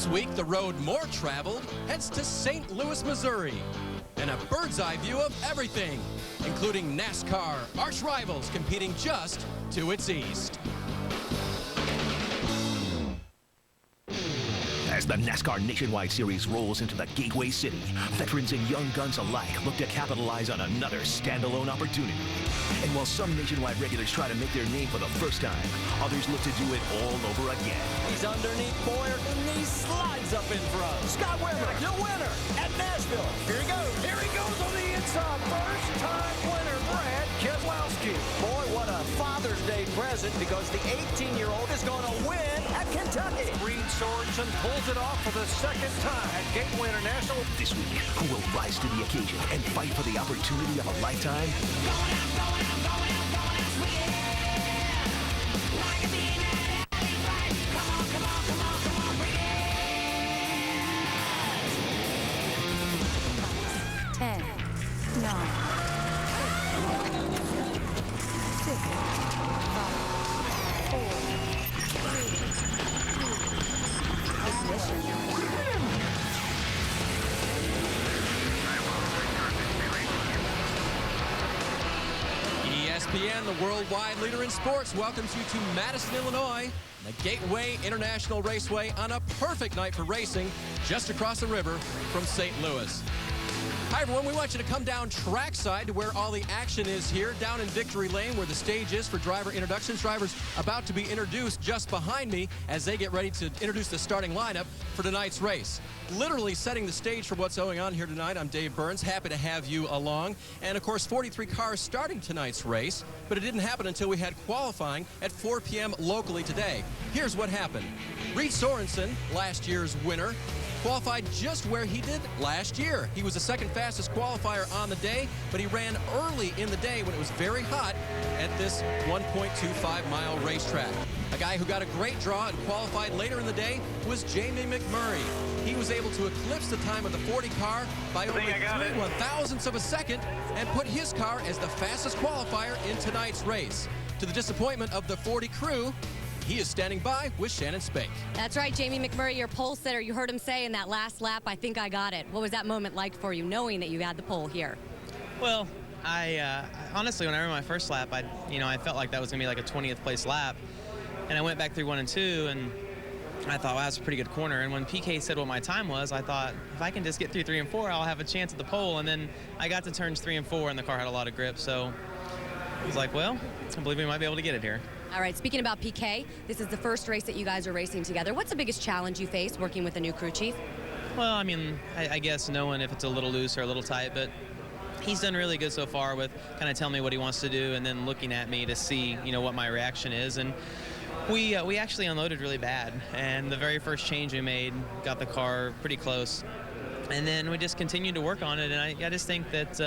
This week, the road more traveled heads to St. Louis, Missouri. And a bird's eye view of everything, including NASCAR arch rivals competing just to its east. As the NASCAR Nationwide Series rolls into the Gateway City, veterans and young guns alike look to capitalize on another standalone opportunity. And while some Nationwide regulars try to make their name for the first time, others look to do it all over again. He's underneath Boyer, and he slides up in front. Scott Wimmer, the winner at Nashville. Here he goes. Here he goes on the inside. First-time winner, Brad Keselowski. Boy, what a Father's Day present, because the 18-year-old is going to win at Kentucky. Reed Sorensen pulls it off for the second time at Gateway International. This week, who will rise to the occasion and fight for the opportunity of a lifetime? ESPN, the worldwide leader in sports, welcomes you to Madison, Illinois, the Gateway International Raceway on a perfect night for racing just across the river from St. Louis. Hi, everyone. We want you to come down trackside to where all the action is here, down in Victory Lane, where the stage is for driver introductions. Drivers about to be introduced just behind me as they get ready to introduce the starting lineup for tonight's race. Literally setting the stage for what's going on here tonight, I'm Dave Burns. Happy to have you along. And, of course, 43 cars starting tonight's race, but it didn't happen until we had qualifying at 4 p.m. locally today. Here's what happened. Reed Sorensen, last year's winner, qualified just where he did last year. He was the second fastest qualifier on the day, but he ran early in the day when it was very hot at this 1.25-mile racetrack. A guy who got a great draw and qualified later in the day was Jamie McMurray. He was able to eclipse the time of the 40 car by over 3/1000ths of a second and put his car as the fastest qualifier in tonight's race. To the disappointment of the 40 crew, he is standing by with Shannon Spake. That's right, Jamie McMurray, your pole sitter. You heard him say in that last lap, I think I got it. What was that moment like for you, knowing that you had the pole here? Well, I honestly, when I ran my first lap, I felt like that was going to be like a 20th place lap. And I went back through 1 and 2, and I thought, wow, that's a pretty good corner. And when PK said what my time was, I thought, if I can just get through 3 and 4, I'll have a chance at the pole. And then I got to turns 3 and 4, and the car had a lot of grip. So I was like, well, I believe we might be able to get it here. All right, speaking about PK, this is the first race that you guys are racing together. What's the biggest challenge you face working with the new crew chief? Well, I mean, I guess knowing if it's a little loose or a little tight, but he's done really good so far with kind of telling me what he wants to do and then looking at me to see, what my reaction is. And we actually unloaded really bad, and the very first change we made got the car pretty close. And then we just continued to work on it, and I just think that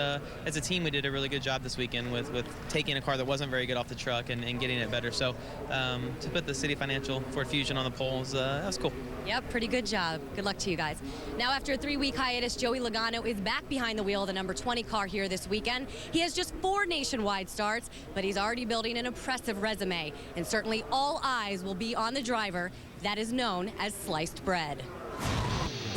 as a team we did a really good job this weekend with taking a car that wasn't very good off the truck and getting it better. So to put the City Financial Ford Fusion on the poles, that was cool. Yep, pretty good job. Good luck to you guys. Now, after a 3-week hiatus, Joey Logano is back behind the wheel of the number 20 car here this weekend. He has just 4 nationwide starts, but he's already building an impressive resume. And certainly all eyes will be on the driver that is known as Sliced Bread.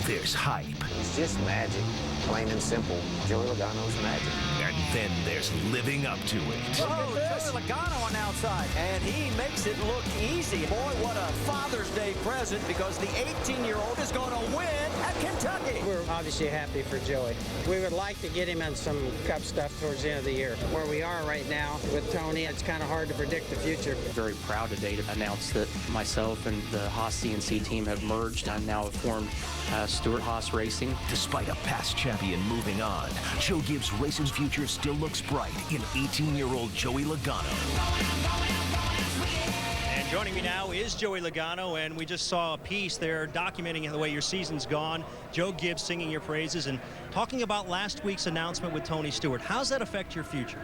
There's hype. It's just magic, plain and simple. Joey Logano's magic. And then there's living up to it. Oh, Joey Logano on the outside, and he makes it look easy. Boy, what a Father's Day present, because the 18-year-old is going to win at Kentucky. We're obviously happy for Joey. We would like to get him in some Cup stuff towards the end of the year. Where we are right now with Tony, it's kind of hard to predict the future. Very proud today to announce that myself and the Haas CNC team have merged. I'm now formed Stewart Haas Racing. Despite a past champion moving on, Joe Gibbs' racing future still looks bright in 18-year-old Joey Logano. And joining me now is Joey Logano, and we just saw a piece there documenting the way your season's gone. Joe Gibbs singing your praises and talking about last week's announcement with Tony Stewart. How's that affect your future?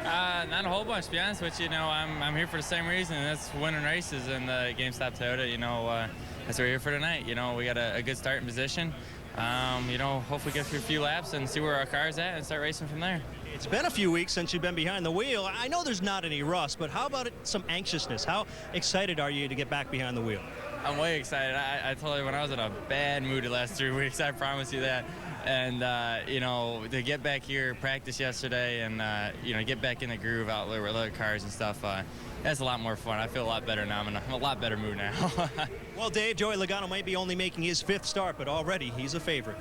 Not a whole bunch, to be honest with you. I'm here for the same reason, and that's winning races in the GameStop Toyota. That's what we're here for tonight. We got a good starting position. Hopefully get through a few laps and see where our car's at and start racing from there. It's been a few weeks since you've been behind the wheel. I know there's not any rust, but how about some anxiousness? How excited are you to get back behind the wheel? I'm way excited. I told you when I was in a bad mood the last 3 weeks, I promise you that. And, you know, to get back here, practice yesterday, and, you know, get back in the groove out there with other cars and stuff, that's a lot more fun. I feel a lot better now. I'm in a lot better mood now. Well, Dave, Joey Logano might be only making his 5th start, but already he's a favorite.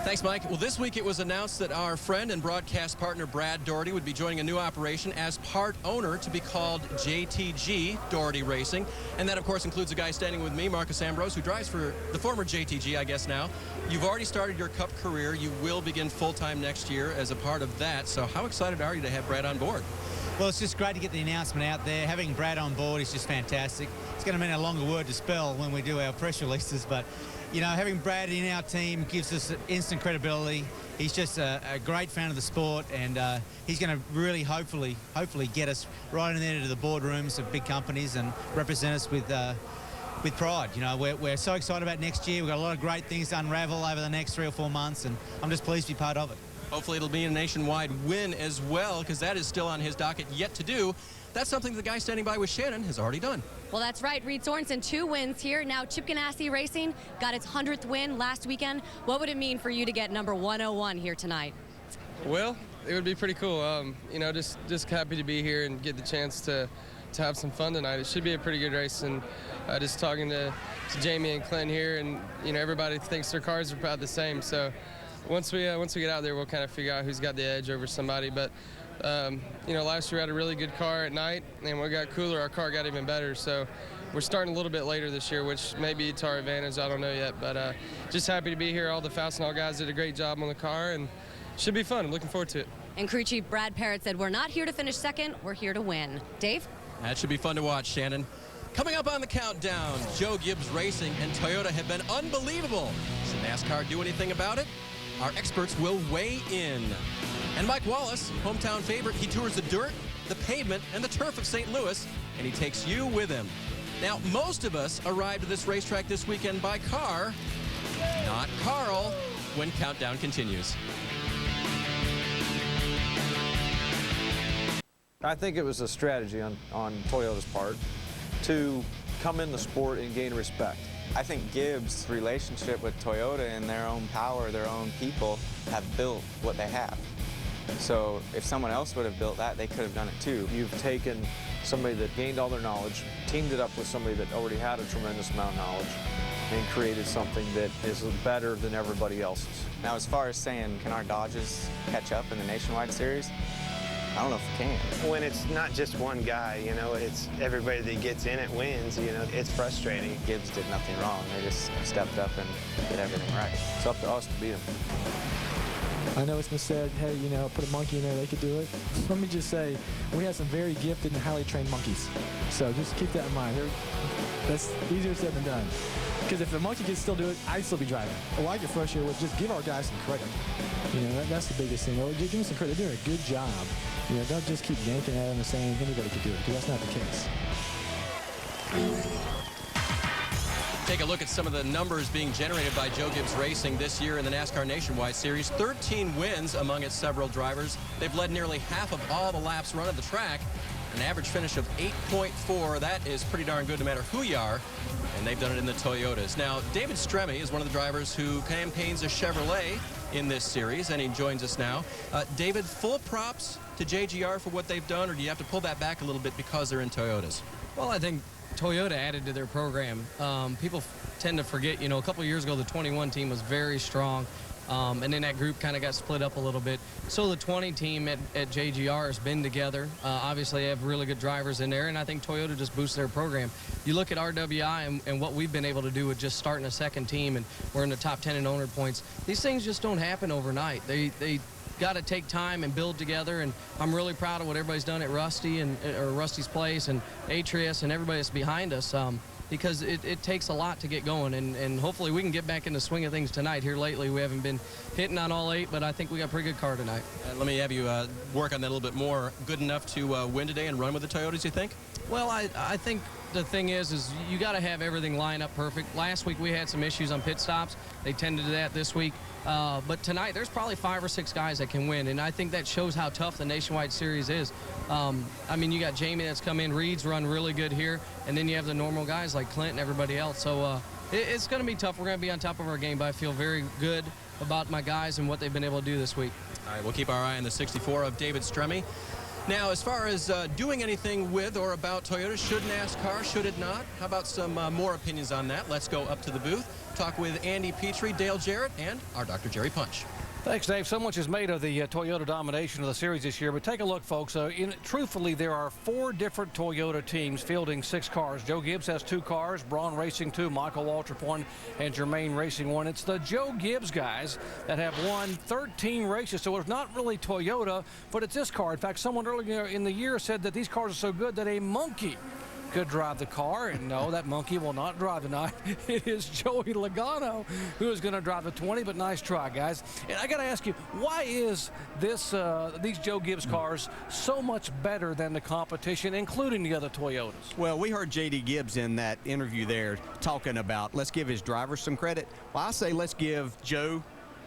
Thanks, Mike. Well, this week it was announced that our friend and broadcast partner Brad Doherty would be joining a new operation as part owner to be called JTG Doherty Racing. And that, of course, includes a guy standing with me, Marcus Ambrose, who drives for the former JTG, I guess now. You've already started your Cup career. You will begin full-time next year as a part of that. So how excited are you to have Brad on board? Well, it's just great to get the announcement out there. Having Brad on board is just fantastic. It's going to mean a longer word to spell when we do our press releases, but you know, having Brad in our team gives us instant credibility. He's just a great fan of the sport, and he's going to really hopefully get us right in there into the boardrooms of big companies and represent us with pride. You know, we're so excited about next year. We've got a lot of great things to unravel over the next 3 or 4 months, and I'm just pleased to be part of it. Hopefully it'll be a nationwide win as well, because that is still on his docket yet to do. That's something the guy standing by with Shannon has already done. Well, that's right. Reed Sorensen, 2 wins here. Now Chip Ganassi Racing got its 100th win last weekend. What would it mean for you to get number 101 here tonight? Well, it would be pretty cool. You know, just happy to be here and get the chance to have some fun tonight. It should be a pretty good race, and just talking to Jamie and Clint here, and you know, everybody thinks their cars are about the same. So once we get out there, we'll kind of figure out who's got the edge over somebody. But you know, last year we had a really good car at night, and when we got cooler, our car got even better. So we're starting a little bit later this year, which may be to our advantage. I don't know yet, but just happy to be here. All the Fastenal guys did a great job on the car, and should be fun. I'm looking forward to it. And crew chief Brad Parrott said, "We're not here to finish second. We're here to win." Dave? That should be fun to watch, Shannon. Coming up on the countdown, Joe Gibbs Racing and Toyota have been unbelievable. Should NASCAR do anything about it? Our experts will weigh in. And Mike Wallace, hometown favorite, he tours the dirt, the pavement, and the turf of St. Louis, and he takes you with him. Now, most of us arrived at this racetrack this weekend by car. Not Carl, when Countdown continues. I think it was a strategy on Toyota's part to come in the sport and gain respect. I think Gibbs' relationship with Toyota and their own power, their own people, have built what they have. So if someone else would have built that, they could have done it too. You've taken somebody that gained all their knowledge, teamed it up with somebody that already had a tremendous amount of knowledge, and created something that is better than everybody else's. Now, as far as saying, can our Dodges catch up in the Nationwide Series? I don't know if it can. When it's not just one guy, you know, it's everybody that gets in it wins, you know, it's frustrating. Gibbs did nothing wrong. They just stepped up and did everything right. It's up to us to beat them. I know it's been said, hey, you know, put a monkey in there, they could do it. Let me just say, we have some very gifted and highly trained monkeys. So just keep that in mind. That's easier said than done. Because if the monkey can still do it, I'd still be driving. What I get frustrated with, just give our guys some credit. You know, that's the biggest thing. Well, give them some credit. They're doing a good job. You know, don't just keep yanking at them and saying anybody could do it, because that's not the case. Take a look at some of the numbers being generated by Joe Gibbs Racing this year in the NASCAR Nationwide Series. 13 wins among its several drivers. They've led nearly half of all the laps run at the track. An average finish of 8.4. That is pretty darn good no matter who you are. And they've done it in the Toyotas. Now, David Stremme is one of the drivers who campaigns a Chevrolet in this series, and he joins us now. David, full props to JGR for what they've done, or do you have to pull that back a little bit because they're in Toyotas? Well, I think Toyota added to their program. People tend to forget, you know, a couple of years ago, the 21 team was very strong. And then that group kind of got split up a little bit. So the 20 team at JGR has been together. Obviously, they have really good drivers in there, and I think Toyota just boosts their program. You look at RWI and what we've been able to do with just starting a second team, and we're in the top 10 in owner points. These things just don't happen overnight. They got to take time and build together, and I'm really proud of what everybody's done at Rusty's Place and Atrius and everybody that's behind us. Because it takes a lot to get going, and hopefully we can get back in the swing of things tonight. Here lately, we haven't been hitting on all 8, but I think we got a pretty good car tonight. Let me have you work on that a little bit more. Good enough to win today and run with the Toyotas, you think? Well, I think the thing is you got to have everything line up perfect. Last week we had some issues on pit stops. They tended to that this week. But tonight there's probably 5 or 6 guys that can win, and I think that shows how tough the Nationwide Series is. I mean, you got Jamie that's come in. Reed's run really good here, and then you have the normal guys like Clint and everybody else. So it's going to be tough. We're going to be on top of our game, but I feel very good about my guys and what they've been able to do this week. All right, we'll keep our eye on the 64 of David Stremme. Now, as far as doing anything with or about Toyota, should NASCAR, should it not? How about some more opinions on that? Let's go up to the booth, talk with Andy Petrie, Dale Jarrett, and our Dr. Jerry Punch. Thanks, Dave. So much is made of the Toyota domination of the series this year, but take a look, folks. Truthfully, there are 4 different Toyota teams fielding 6 cars. Joe Gibbs has 2 cars, Braun Racing 2, Michael Waltrip 1, and Germain Racing 1. It's the Joe Gibbs guys that have won 13 races, so it's not really Toyota, but it's this car. In fact, someone earlier in the year said that these cars are so good that a monkey could drive the car, and no, that monkey will not drive tonight. It is Joey Logano who is going to drive the 20, but nice try, guys. And I got to ask you, why is this these Joe Gibbs cars so much better than the competition, including the other Toyotas? Well, we heard J.D. Gibbs in that interview there talking about let's give his drivers some credit. Well, I say let's give Joe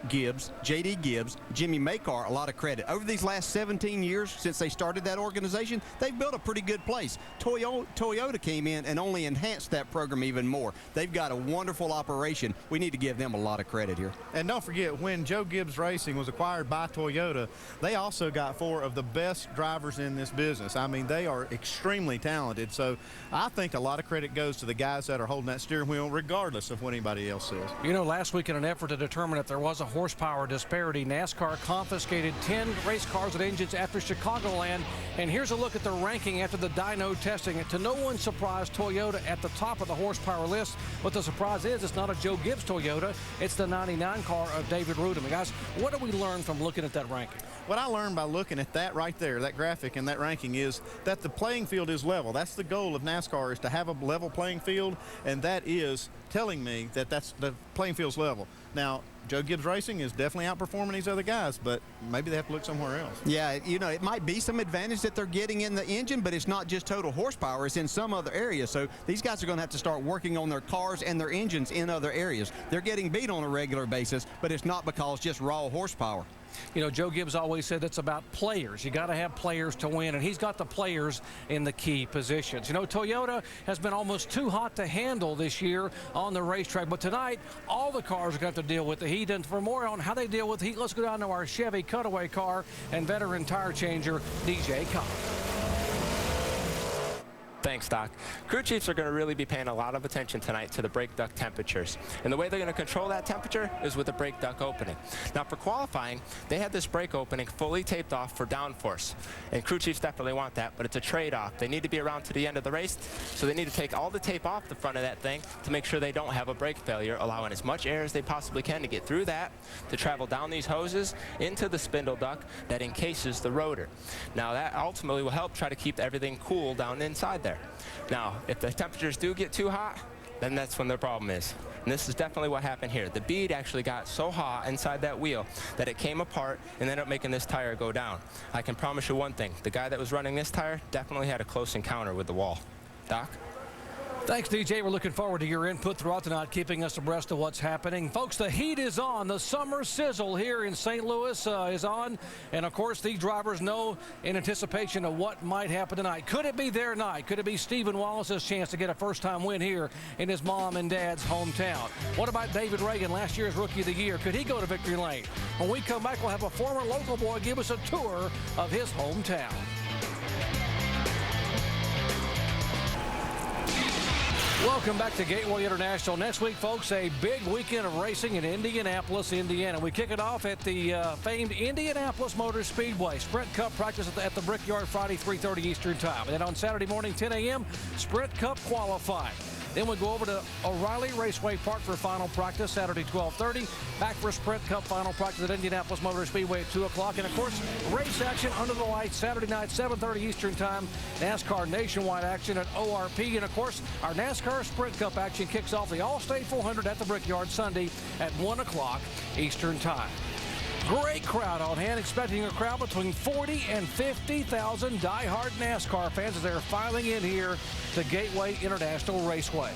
Gibbs, J.D. Gibbs, Jimmy Makar a lot of credit. Over these last 17 years since they started that organization, they've built a pretty good place. Toyota came in and only enhanced that program even more. They've got a wonderful operation. We need to give them a lot of credit here. And don't forget, when Joe Gibbs Racing was acquired by Toyota, they also got 4 of the best drivers in this business. I mean, they are extremely talented. So I think a lot of credit goes to the guys that are holding that steering wheel, regardless of what anybody else says. You know, last week in an effort to determine if there was a horsepower disparity, NASCAR confiscated 10 race cars and engines after Chicagoland. And here's a look at the ranking after the dyno testing. To no one's surprise, Toyota at the top of the horsepower list. But the surprise is it's not a Joe Gibbs Toyota. It's the 99 car of David Rudem. Guys, what do we learn from looking at that ranking? What I learned by looking at that right there, that graphic and that ranking, is that the playing field is level. That's the goal of NASCAR, is to have a level playing field, and that is telling me that that's the playing field's level. Now, Joe Gibbs Racing is definitely outperforming these other guys, but maybe they have to look somewhere else. Yeah, you know, it might be some advantage that they're getting in the engine, but it's not just total horsepower. It's in some other areas. So these guys are going to have to start working on their cars and their engines in other areas. They're getting beat on a regular basis, but it's not because just raw horsepower. You know, Joe Gibbs always said it's about players. You got to have players to win, and he's got the players in the key positions. You know, Toyota has been almost too hot to handle this year on the racetrack, but tonight all the cars are going to have to deal with the heat. And for more on how they deal with the heat, let's go down to our Chevy cutaway car and veteran tire changer, DJ Cobb. Thanks, Doc. Crew chiefs are going to really be paying a lot of attention tonight to the brake duct temperatures. And the way they're going to control that temperature is with the brake duct opening. Now, for qualifying, they had this brake opening fully taped off for downforce. And crew chiefs definitely want that, but it's a trade-off. They need to be around to the end of the race, so they need to take all the tape off the front of that thing to make sure they don't have a brake failure, allowing as much air as they possibly can to get through that, to travel down these hoses into the spindle duct that encases the rotor. Now, that ultimately will help try to keep everything cool down inside there. Now, if the temperatures do get too hot, then that's when the problem is. And this is definitely what happened here. The bead actually got so hot inside that wheel that it came apart and ended up making this tire go down. I can promise you one thing. The guy that was running this tire definitely had a close encounter with the wall. Doc? Thanks, DJ. We're looking forward to your input throughout the night, keeping us abreast of what's happening. Folks, the heat is on. The summer sizzle here in St. Louis is on. And, of course, these drivers know in anticipation of what might happen tonight. Could it be their night? Could it be Stephen Wallace's chance to get a first-time win here in his mom and dad's hometown? What about David Reagan, last year's Rookie of the Year? Could he go to victory lane? When we come back, we'll have a former local boy give us a tour of his hometown. Welcome back to Gateway International. Next week, folks, a big weekend of racing in Indianapolis, Indiana. We kick it off at the famed Indianapolis Motor Speedway. Sprint Cup practice at the Brickyard Friday, 3:30 Eastern Time. And then on Saturday morning, 10 a.m., Sprint Cup qualifying. Then we go over to O'Reilly Raceway Park for final practice, Saturday, 12:30. Back for Sprint Cup final practice at Indianapolis Motor Speedway at 2 o'clock. And, of course, race action under the lights Saturday night, 7:30 Eastern Time. NASCAR nationwide action at ORP. And, of course, our NASCAR Sprint Cup action kicks off the All-State 400 at the Brickyard Sunday at 1 o'clock Eastern Time. Great crowd on hand, expecting a crowd between 40 and 50,000 die-hard NASCAR fans as they're filing in here to Gateway International Raceway.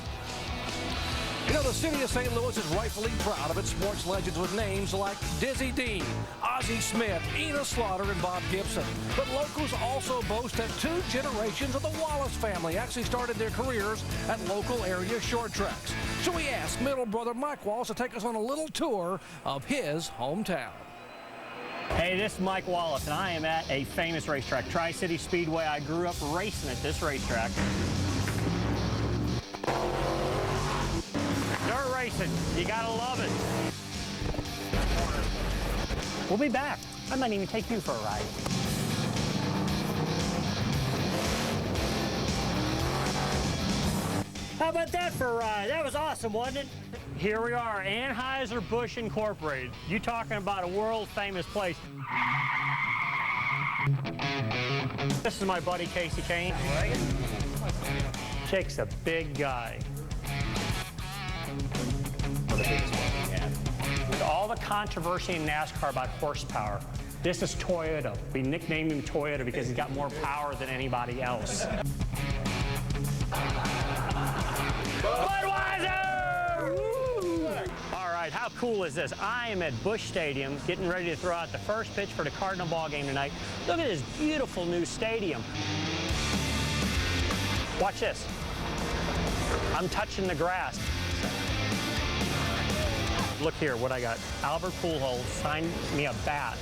You know, the city of St. Louis is rightfully proud of its sports legends with names like Dizzy Dean, Ozzie Smith, Ina Slaughter, and Bob Gibson. But locals also boast that 2 generations of the Wallace family actually started their careers at local area short tracks. So we asked middle brother Mike Wallace to take us on a little tour of his hometown. Hey, this is Mike Wallace, and I am at a famous racetrack, Tri-City Speedway. I grew up racing at this racetrack. Dirt racing, you gotta love it. We'll be back. I might even take you for a ride. How about that for a ride? That was awesome, wasn't it? Here we are, Anheuser-Busch Incorporated. You talking about a world-famous place. This is my buddy Casey Kane. Jake's a big guy. The biggest one we have. With all the controversy in NASCAR about horsepower, this is Toyota. We nicknamed him Toyota because he's got more power than anybody else. Budweiser! All right, how cool is this? I am at Busch Stadium getting ready to throw out the first pitch for the Cardinal ball game tonight. Look at this beautiful new stadium. Watch this. I'm touching the grass. Look here what I got. Albert Pujols signed me a bat.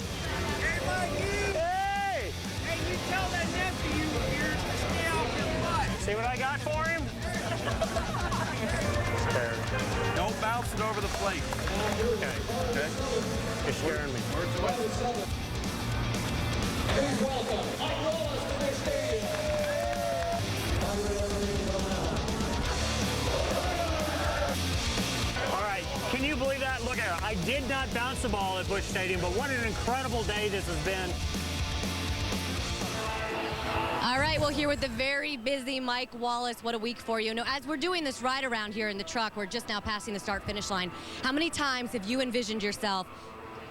Hey, Mikey! Hey! Hey, you tell that nephew of yours to stay off your butt. See what I got for him? Don't bounce it over the plate. Okay. Okay. You're scaring me. Please welcome Mike Wallace to the stadium. All right, can you believe that? Look at it. I did not bounce the ball at Busch Stadium, but what an incredible day this has been. All right, well, here with the very busy Mike Wallace, what a week for you. Now, as we're doing this ride around here in the truck, we're just now passing the start-finish line. How many times have you envisioned yourself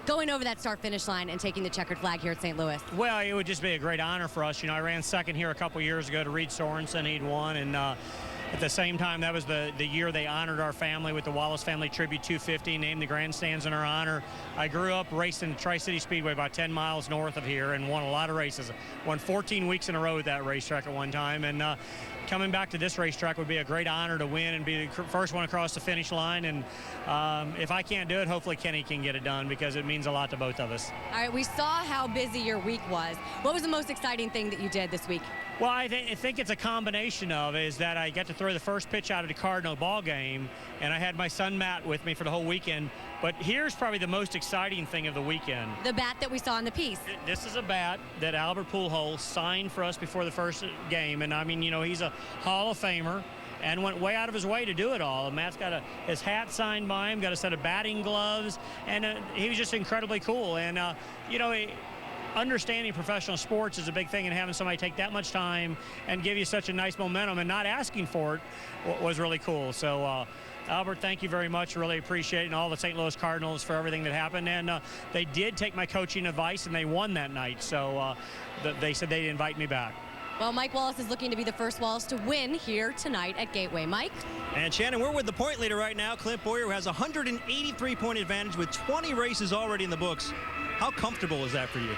going over that start-finish line and taking the checkered flag here at St. Louis? Well, it would just be a great honor for us. You know, I ran second here a couple years ago to Reed Sorensen. He'd won, and at the same time, that was the year they honored our family with the Wallace Family Tribute 250, named the grandstands in our honor. I grew up racing Tri-City Speedway about 10 miles north of here and won a lot of races. Won 14 weeks in a row at that racetrack at one time. And coming back to this racetrack would be a great honor to win and be the first one across the finish line. And if I can't do it, hopefully Kenny can get it done because it means a lot to both of us. All right, we saw how busy your week was. What was the most exciting thing that you did this week? Well, I think it's a combination of is that I got to throw the first pitch out of the Cardinal ball game, and I had my son Matt with me for the whole weekend. But here's probably the most exciting thing of the weekend. The bat that we saw in the piece. This is a bat that Albert Pujols signed for us before the first game, and I mean, you know, he's a Hall of Famer and went way out of his way to do it all. And Matt's got his hat signed by him, got a set of batting gloves, and he was just incredibly cool. And you know, understanding professional sports is a big thing, and having somebody take that much time and give you such a nice momentum and not asking for it was really cool. So Albert, thank you very much. Really appreciate it, and all the St. Louis Cardinals for everything that happened. And they did take my coaching advice, and they won that night. So they said they'd invite me back. Well, Mike Wallace is looking to be the first Wallace to win here tonight at Gateway. Mike? And Shannon, we're with the point leader right now, Clint Boyer, who has a 183-point advantage with 20 races already in the books. How comfortable is that for you?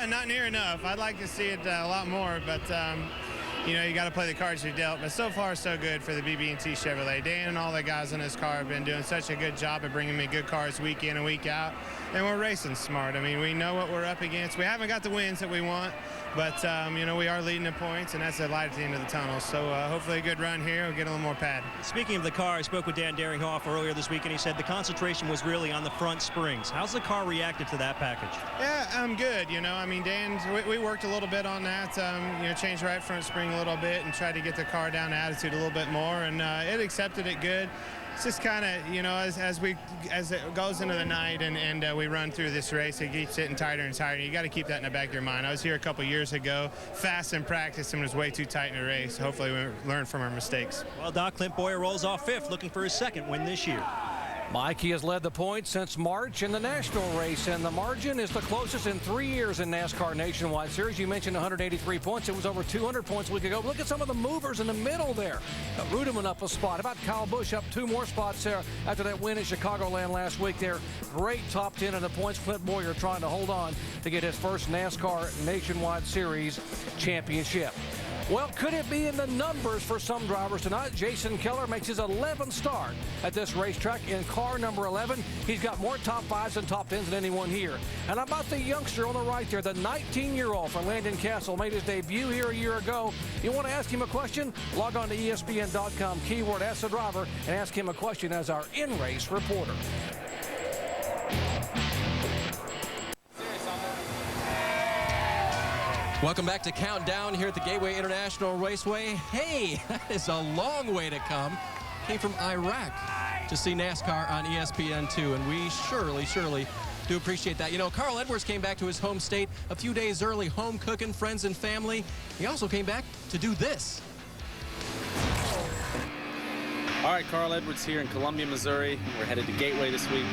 Not near enough. I'd like to see it a lot more, but you know, you got to play the cards you're dealt. But so far, so good for the BB&T Chevrolet. Dan and all the guys in his car have been doing such a good job of bringing me good cars week in and week out. And we're racing smart. I mean, we know what we're up against. We haven't got the wins that we want, but you know, we are leading the points, and that's a light at the end of the tunnel. So hopefully a good run here. We'll get a little more pad. Speaking of the car, I spoke with Dan Daringhoff earlier this week, and he said the concentration was really on the front springs. How's the car reacted to that package? Yeah, I'm good. You know, I mean, Dan, we worked a little bit on that. You know, changed the right front spring a little bit and tried to get the car down to attitude a little bit more, and it accepted it good. It's just kind of, you know, as it goes into the night and we run through this race, it keeps getting tighter and tighter. You got to keep that in the back of your mind. I was here a couple years ago, fast in practice, and was way too tight in a race. Hopefully we learn from our mistakes. Well, Doc, Clint Boyer rolls off fifth, looking for his second win this year. Mikey has led the points since March in the Nashville race, and the margin is the closest in 3 years in NASCAR Nationwide Series. You mentioned 183 points. It was over 200 points a week ago. Look at some of the movers in the middle there. Rudeman up a spot. How about Kyle Busch up 2 more spots there after that win in Chicagoland last week there. Great top 10 in the points. Clint Boyer trying to hold on to get his first NASCAR Nationwide Series championship. Well, could it be in the numbers for some drivers tonight? Jason Keller makes his 11th start at this racetrack in car number 11. He's got more top 5s and top 10s than anyone here. And how about the youngster on the right there, the 19-year-old from Landon Castle, made his debut here a year ago. You want to ask him a question? Log on to ESPN.com, keyword Ask the Driver, and ask him a question as our in-race reporter. Welcome back to Countdown here at the Gateway International Raceway. Hey, that is a long way to come. Came from Iraq to see NASCAR on ESPN2, and we surely do appreciate that. You know, Carl Edwards came back to his home state a few days early, home cooking, friends and family. He also came back to do this. All right, Carl Edwards here in Columbia, Missouri. We're headed to Gateway this week.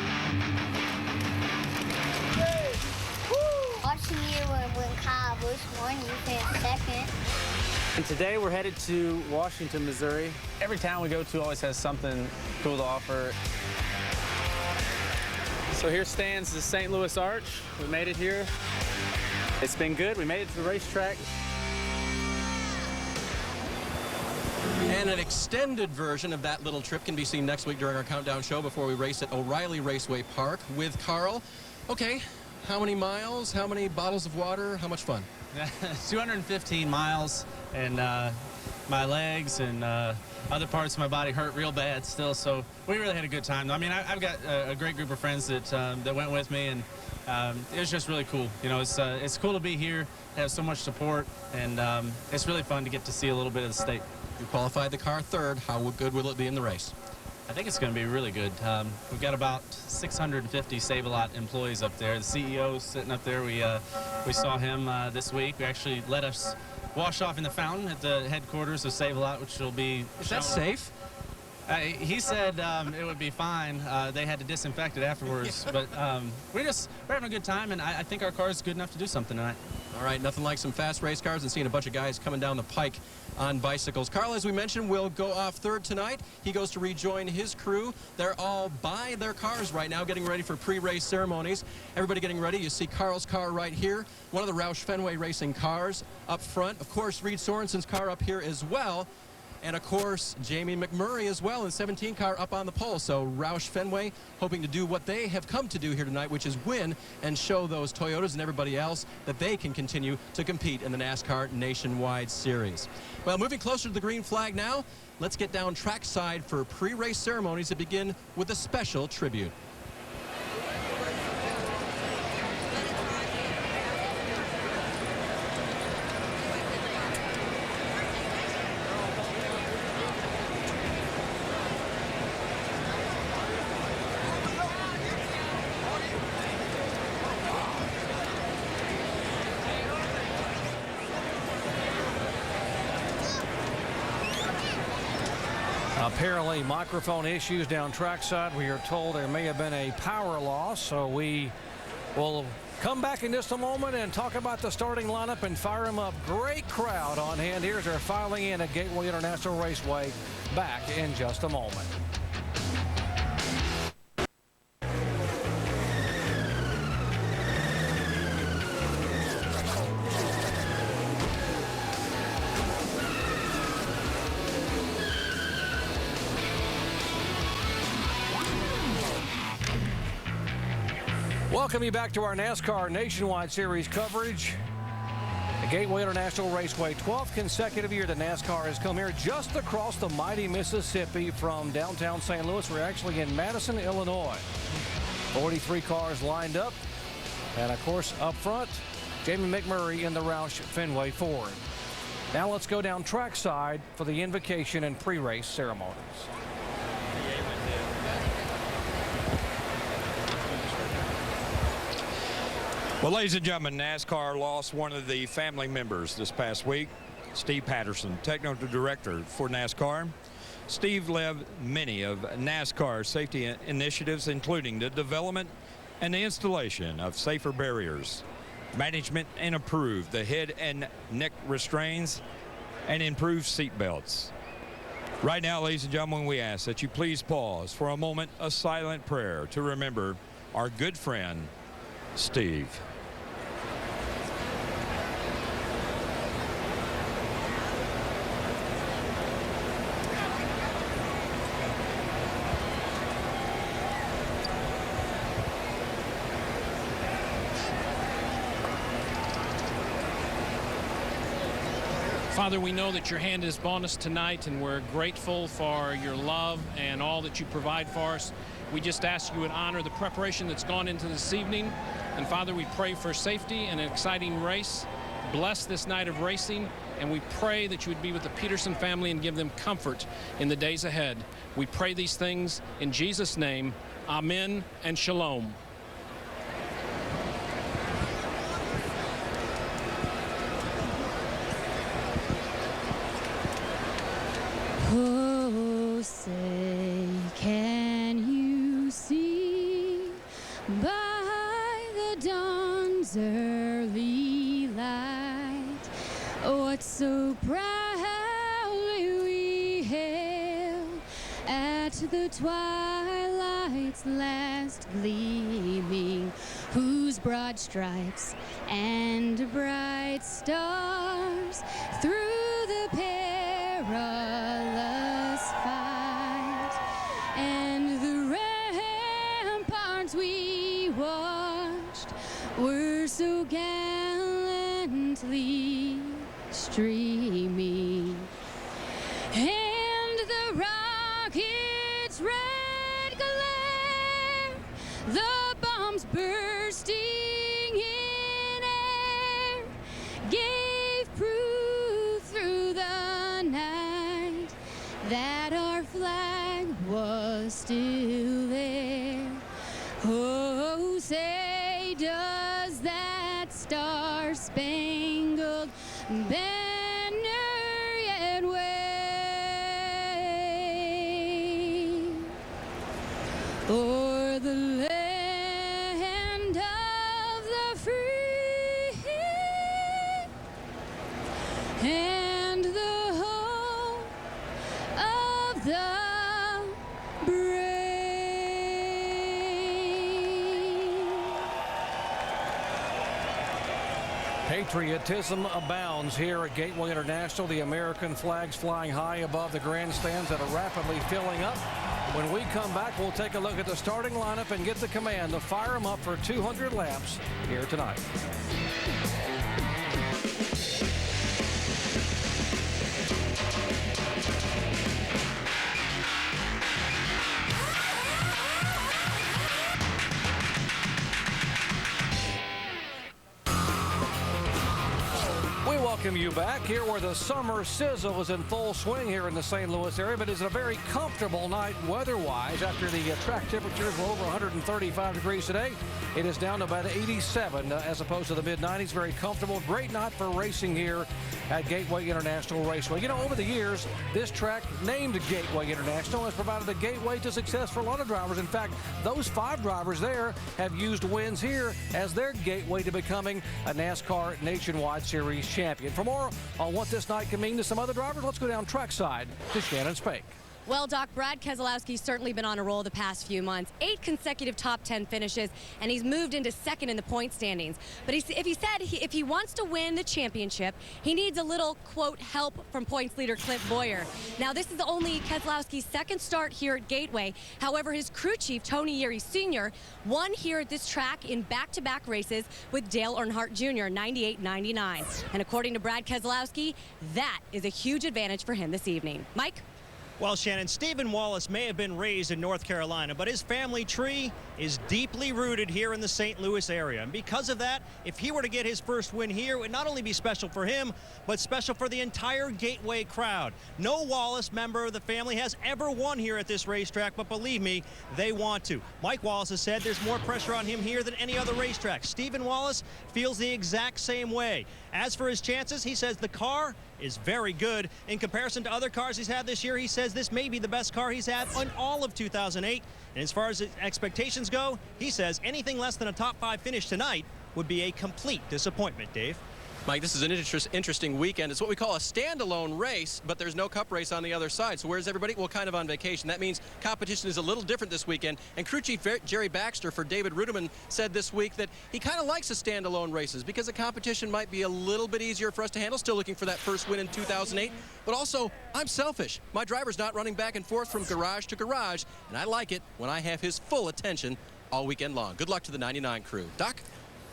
Watching you when Kyle Busch won, you finished second. And today we're headed to Washington, Missouri. Every town we go to always has something cool to offer. So here stands the St. Louis Arch. We made it here. It's been good. We made it to the racetrack. And an extended version of that little trip can be seen next week during our Countdown show before we race at O'Reilly Raceway Park with Carl. Okay. How many miles? How many bottles of water? How much fun? 215 miles, and my legs and other parts of my body hurt real bad still, so we really had a good time. I mean, I've got a great group of friends that went with me, and it was just really cool. You know, it's cool to be here, have so much support, and it's really fun to get to see a little bit of the state. You qualified the car third. How good will it be in the race? I think it's going to be really good. We've got about 650 Save-A-Lot employees up there. The CEO's sitting up there. We saw him this week. We actually let us wash off in the fountain at the headquarters of Save-A-Lot, which will be... Is that safe? He said it would be fine. They had to disinfect it afterwards. But we're having a good time, and I think our car is good enough to do something tonight. All right, nothing like some fast race cars and seeing a bunch of guys coming down the pike on bicycles. Carl, as we mentioned, will go off third tonight. He goes to rejoin his crew. They're all by their cars right now, getting ready for pre-race ceremonies. Everybody getting ready. You see Carl's car right here, one of the Roush Fenway Racing cars up front. Of course, Reed Sorensen's car up here as well. And, of course, Jamie McMurray as well in 17 car up on the pole. So Roush Fenway hoping to do what they have come to do here tonight, which is win and show those Toyotas and everybody else that they can continue to compete in the NASCAR Nationwide Series. Well, moving closer to the green flag now, let's get down trackside for pre-race ceremonies that begin with a special tribute. Apparently microphone issues down trackside. We are told there may have been a power loss, so we will come back in just a moment and talk about the starting lineup and fire them up. Great crowd on hand. Here's their filing in at Gateway International Raceway. Back in just a moment. Welcome you back to our NASCAR Nationwide Series coverage. The Gateway International Raceway, 12th consecutive year that NASCAR has come here just across the mighty Mississippi from downtown St. Louis. We're actually in Madison, Illinois. 43 cars lined up. And, of course, up front, Jamie McMurray in the Roush Fenway Ford. Now let's go down trackside for the invocation and pre-race ceremonies. Well, ladies and gentlemen, NASCAR lost one of the family members this past week, Steve Patterson, technical director for NASCAR. Steve led many of NASCAR's safety initiatives, including the development and the installation of safer barriers, management and improved the head and neck restraints, and improved seat belts. Right now, ladies and gentlemen, we ask that you please pause for a moment of silent prayer to remember our good friend, Steve. Father, we know that your hand is upon us tonight, and we're grateful for your love and all that you provide for us. We just ask you would honor the preparation that's gone into this evening. And Father, we pray for safety and an exciting race. Bless this night of racing, and we pray that you would be with the Peterson family and give them comfort in the days ahead. We pray these things in Jesus' name. Amen and shalom. Oh, say, can you see by the dawn's early light what so proudly we hailed at the twilight's last gleaming, whose broad stripes and bright stars through the perilous fight and the ramparts we watched were so gallantly streaming, and the rockets' red glare, the bombs bursting in air, gave proof through the night that our flag was still there. Oh, say, does that star-spangled banner yet wave o'er the land of the free and the home of the brave? Patriotism abounds here at Gateway International. The American flags flying high above the grandstands that are rapidly filling up. When we come back, we'll take a look at the starting lineup and get the command to fire them up for 200 laps here tonight. We welcome you back here where the summer sizzle is in full swing here in the St. Louis area, but it's a very comfortable night weather-wise. After the track temperatures were over 135 degrees today, it is down to about 87 as opposed to the mid-90s. Very comfortable. Great night for racing here at Gateway International Raceway. You know, over the years, this track named Gateway International has provided a gateway to success for a lot of drivers. In fact, those 5 drivers there have used wins here as their gateway to becoming a NASCAR Nationwide Series champion. For more on what this night can mean to some other drivers, let's go down trackside to Shannon Spake. Well, Doc, Brad Keselowski's certainly been on a roll the past few months. 8 consecutive top 10 finishes, and he's moved into second in the point standings. But if he wants to win the championship, he needs a little, quote, help from points leader Clint Boyer. Now, this is only Keselowski's second start here at Gateway. However, his crew chief, Tony Yeary Sr., won here at this track in back-to-back races with Dale Earnhardt Jr., 98-99. And according to Brad Keselowski, that is a huge advantage for him this evening. Mike? Well, Shannon, Stephen Wallace may have been raised in North Carolina, but his family tree is deeply rooted here in the St. Louis area. And because of that, if he were to get his first win here, it would not only be special for him, but special for the entire Gateway crowd. No Wallace member of the family has ever won here at this racetrack, but believe me, they want to. Mike Wallace has said there's more pressure on him here than any other racetrack. Stephen Wallace feels the exact same way. As for his chances, he says the car is very good. In comparison to other cars he's had this year, he says this may be the best car he's had on all of 2008. And as far as his expectations go, he says anything less than a top 5 finish tonight would be a complete disappointment, Dave. Mike, this is an interesting weekend. It's what we call a standalone race, but there's no cup race on the other side. So where's everybody? Well, kind of on vacation. That means competition is a little different this weekend. And crew chief Jerry Baxter for David Ruderman said this week that he kind of likes the standalone races because the competition might be a little bit easier for us to handle. Still looking for that first win in 2008. But also, I'm selfish. My driver's not running back and forth from garage to garage, and I like it when I have his full attention all weekend long. Good luck to the 99 crew. Doc?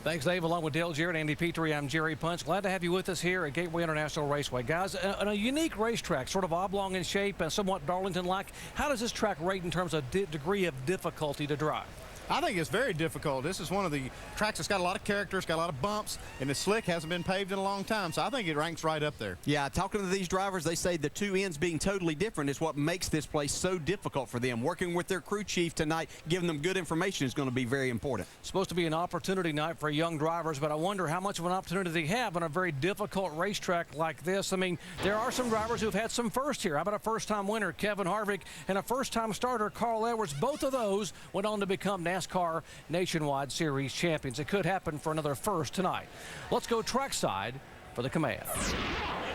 Thanks, Dave. Along with Dale Jarrett, Andy Petrie, I'm Jerry Punch. Glad to have you with us here at Gateway International Raceway. Guys, on a unique racetrack, sort of oblong in shape and somewhat Darlington-like, how does this track rate in terms of degree of difficulty to drive? I think it's very difficult. This is one of the tracks that's got a lot of character, it's got a lot of bumps, and it's slick, hasn't been paved in a long time, so I think it ranks right up there. Yeah, talking to these drivers, they say the two ends being totally different is what makes this place so difficult for them. Working with their crew chief tonight, giving them good information is going to be very important. It's supposed to be an opportunity night for young drivers, but I wonder how much of an opportunity they have on a very difficult racetrack like this. I mean, there are some drivers who've had some firsts here. How about a first-time winner, Kevin Harvick, and a first-time starter, Carl Edwards? Both of those went on to become NASCAR Nationwide Series champions. It could happen for another first tonight. Let's go trackside for the command. And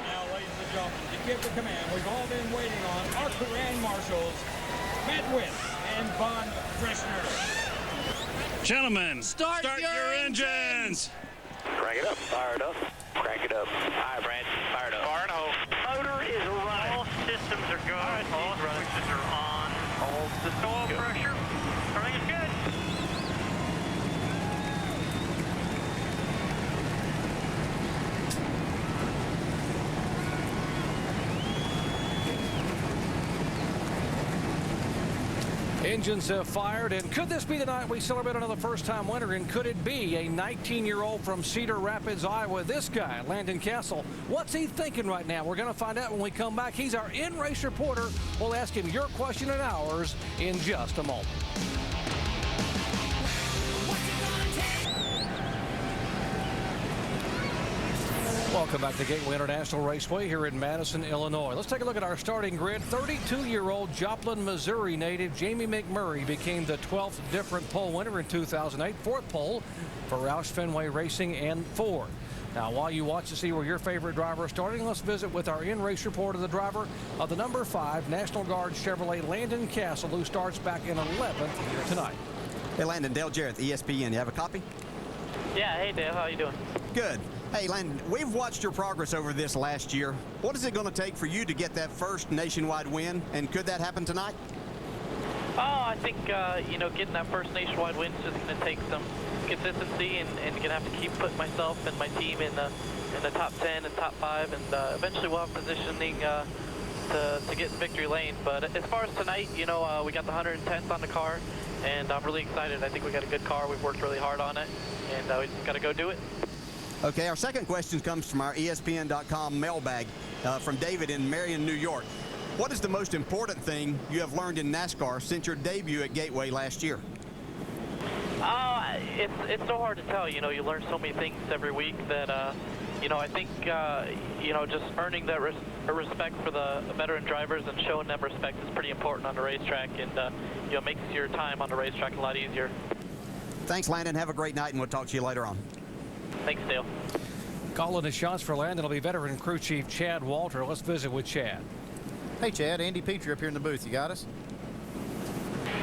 now, ladies and gentlemen, to give the command we've all been waiting on, our command marshals, Matt Witt and Von Freshner. Gentlemen, start your engines. Crank it up. Fire it up. Crank it up. All right, Brad. Fire it up. Fire and hold. Motor is running. All systems are good. All switches are on. All systems oil pressure. Everything is good. Engines have fired, and could this be the night we celebrate another first-time winner? And could it be a 19-year-old from Cedar Rapids, Iowa? This guy, Landon Castle, what's he thinking right now? We're going to find out when we come back. He's our in-race reporter. We'll ask him your question and ours in just a moment. Welcome back to Gateway International Raceway here in Madison, Illinois. Let's take a look at our starting grid. 32-year-old Joplin, Missouri native Jamie McMurray became the 12th different pole winner in 2008. Fourth pole for Roush Fenway Racing and Ford. Now, while you watch to see where your favorite driver is starting, let's visit with our in-race report of the driver of the number 5 National Guard Chevrolet, Landon Castle, who starts back in 11th here tonight. Hey, Landon, Dale Jarrett, ESPN. You have a copy? Yeah, hey, Dale. How you doing? Good. Hey, Landon, we've watched your progress over this last year. What is it going to take for you to get that first nationwide win, and could that happen tonight? Oh, I think, getting that first nationwide win is just going to take some consistency, and going to have to keep putting myself and my team in the top 10 and top 5, and eventually we'll have positioning to get in victory lane. But as far as tonight, we got the 110th on the car, and I'm really excited. I think we got a good car. We've worked really hard on it, and we just got to go do it. Okay, our second question comes from our ESPN.com mailbag from David in Marion, New York. What is the most important thing you have learned in NASCAR since your debut at Gateway last year? It's so hard to tell. You learn so many things every week that, I think, just earning that respect for the veteran drivers and showing them respect is pretty important on the racetrack, and, makes your time on the racetrack a lot easier. Thanks, Landon. Have a great night, and we'll talk to you later on. Thanks, Dale. Calling the shots for Landon will be veteran crew chief Chad Walter. Let's visit with Chad. Hey, Chad. Andy Petrie up here in the booth. You got us?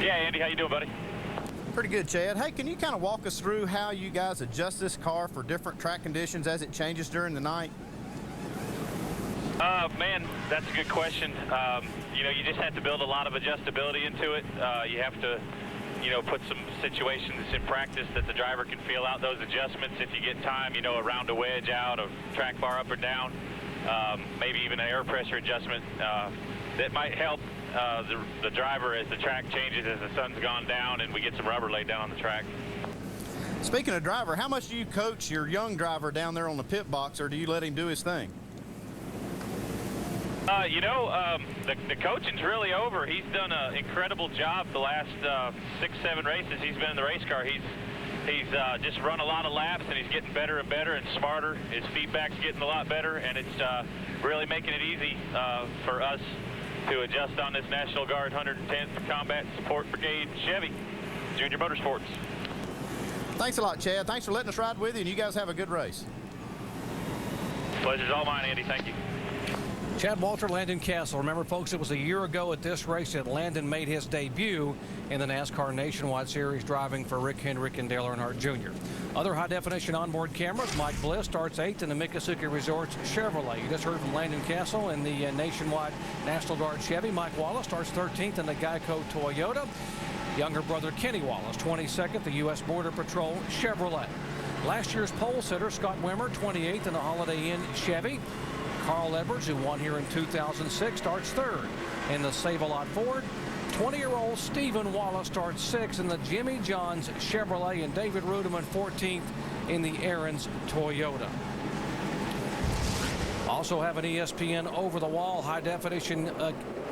Yeah, Andy. How you doing, buddy? Pretty good, Chad. Hey, can you kind of walk us through how you guys adjust this car for different track conditions as it changes during the night? Man, that's a good question. You just have to build a lot of adjustability into it. You have to put some situations in practice that the driver can feel out those adjustments if you get time, around a wedge out, a track bar up or down, maybe even an air pressure adjustment that might help the driver as the track changes, as the sun's gone down and we get some rubber laid down on the track. Speaking of driver, how much do you coach your young driver down there on the pit box, or do you let him do his thing? The coaching's really over. He's done an incredible job the last 6-7 races he's been in the race car. He's He's just run a lot of laps, and he's getting better and better and smarter. His feedback's getting a lot better, and it's really making it easy for us to adjust on this National Guard 110th Combat Support Brigade Chevy Junior Motorsports. Thanks a lot, Chad. Thanks for letting us ride with you, and you guys have a good race. Pleasure's all mine, Andy. Thank you. Chad Walter, Landon Castle. Remember, folks, it was a year ago at this race that Landon made his debut in the NASCAR Nationwide Series, driving for Rick Hendrick and Dale Earnhardt Jr. Other high-definition onboard cameras. Mike Bliss starts 8th in the Miccosukee Resorts Chevrolet. You just heard from Landon Castle in the Nationwide National Guard Chevy. Mike Wallace starts 13th in the Geico Toyota. Younger brother Kenny Wallace, 22nd, the U.S. Border Patrol Chevrolet. Last year's pole sitter, Scott Wimmer, 28th in the Holiday Inn Chevy. Carl Edwards, who won here in 2006, starts 3rd in the Save-A-Lot Ford. 20-year-old Stephen Wallace starts 6th in the Jimmy John's Chevrolet, and David Rudeman 14th in the Aaron's Toyota. Also have an ESPN over-the-wall high-definition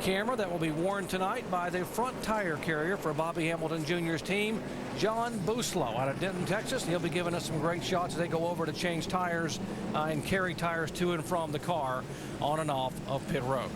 camera that will be worn tonight by the front tire carrier for Bobby Hamilton Jr.'s team, John Booslow, out of Denton, Texas. And he'll be giving us some great shots as they go over to change tires and carry tires to and from the car on and off of pit road.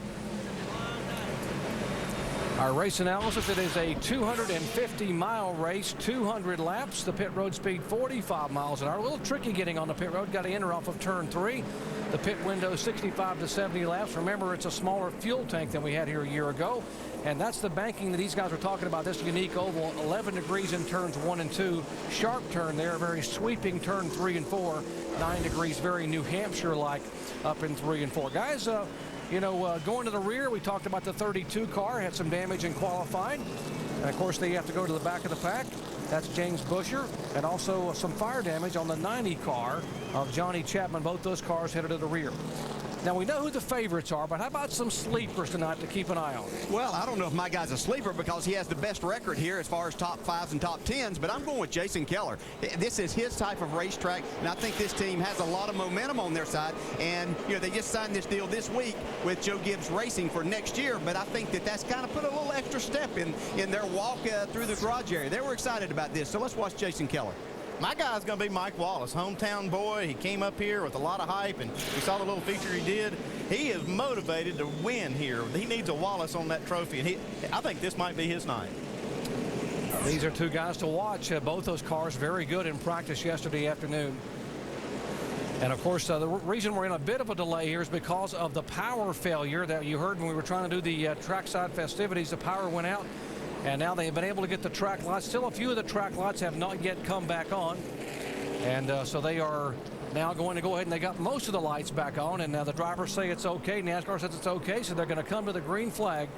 Our race analysis, it is a 250-mile race, 200 laps. The pit road speed 45 miles an hour. A little tricky getting on the pit road. Got to enter off of turn 3. The pit window 65 to 70 laps. Remember, it's a smaller fuel tank than we had here a year ago. And that's the banking that these guys are talking about. This unique oval, 11 degrees in turns 1 and 2. Sharp turn there, very sweeping turn 3 and 4. 9 degrees, very New Hampshire-like up in 3 and 4. Guys, going to the rear, we talked about the 32 car, had some damage in qualifying. And, of course, they have to go to the back of the pack. That's James Busher, and also some fire damage on the 90 car of Johnny Chapman. Both those cars headed to the rear. Now, we know who the favorites are, but how about some sleepers tonight to keep an eye on? Well, I don't know if my guy's a sleeper because he has the best record here as far as top 5s and top 10s, but I'm going with Jason Keller. This is his type of racetrack, and I think this team has a lot of momentum on their side. And, they just signed this deal this week with Joe Gibbs Racing for next year, but I think that that's kind of put a little extra step in their walk through the garage area. They were excited about this, so let's watch Jason Keller. My guy's going to be Mike Wallace, hometown boy. He came up here with a lot of hype, and we saw the little feature he did. He is motivated to win here. He needs a Wallace on that trophy, and I think this might be his night. These are two guys to watch. Both those cars very good in practice yesterday afternoon. And, of course, the reason we're in a bit of a delay here is because of the power failure that you heard when we were trying to do the trackside festivities. The power went out. And now they've been able to get the track lights. Still, a few of the track lights have not yet come back on. And so they are now going to go ahead, and they got most of the lights back on. And now the drivers say it's okay. NASCAR says it's okay. So they're going to come to the green flag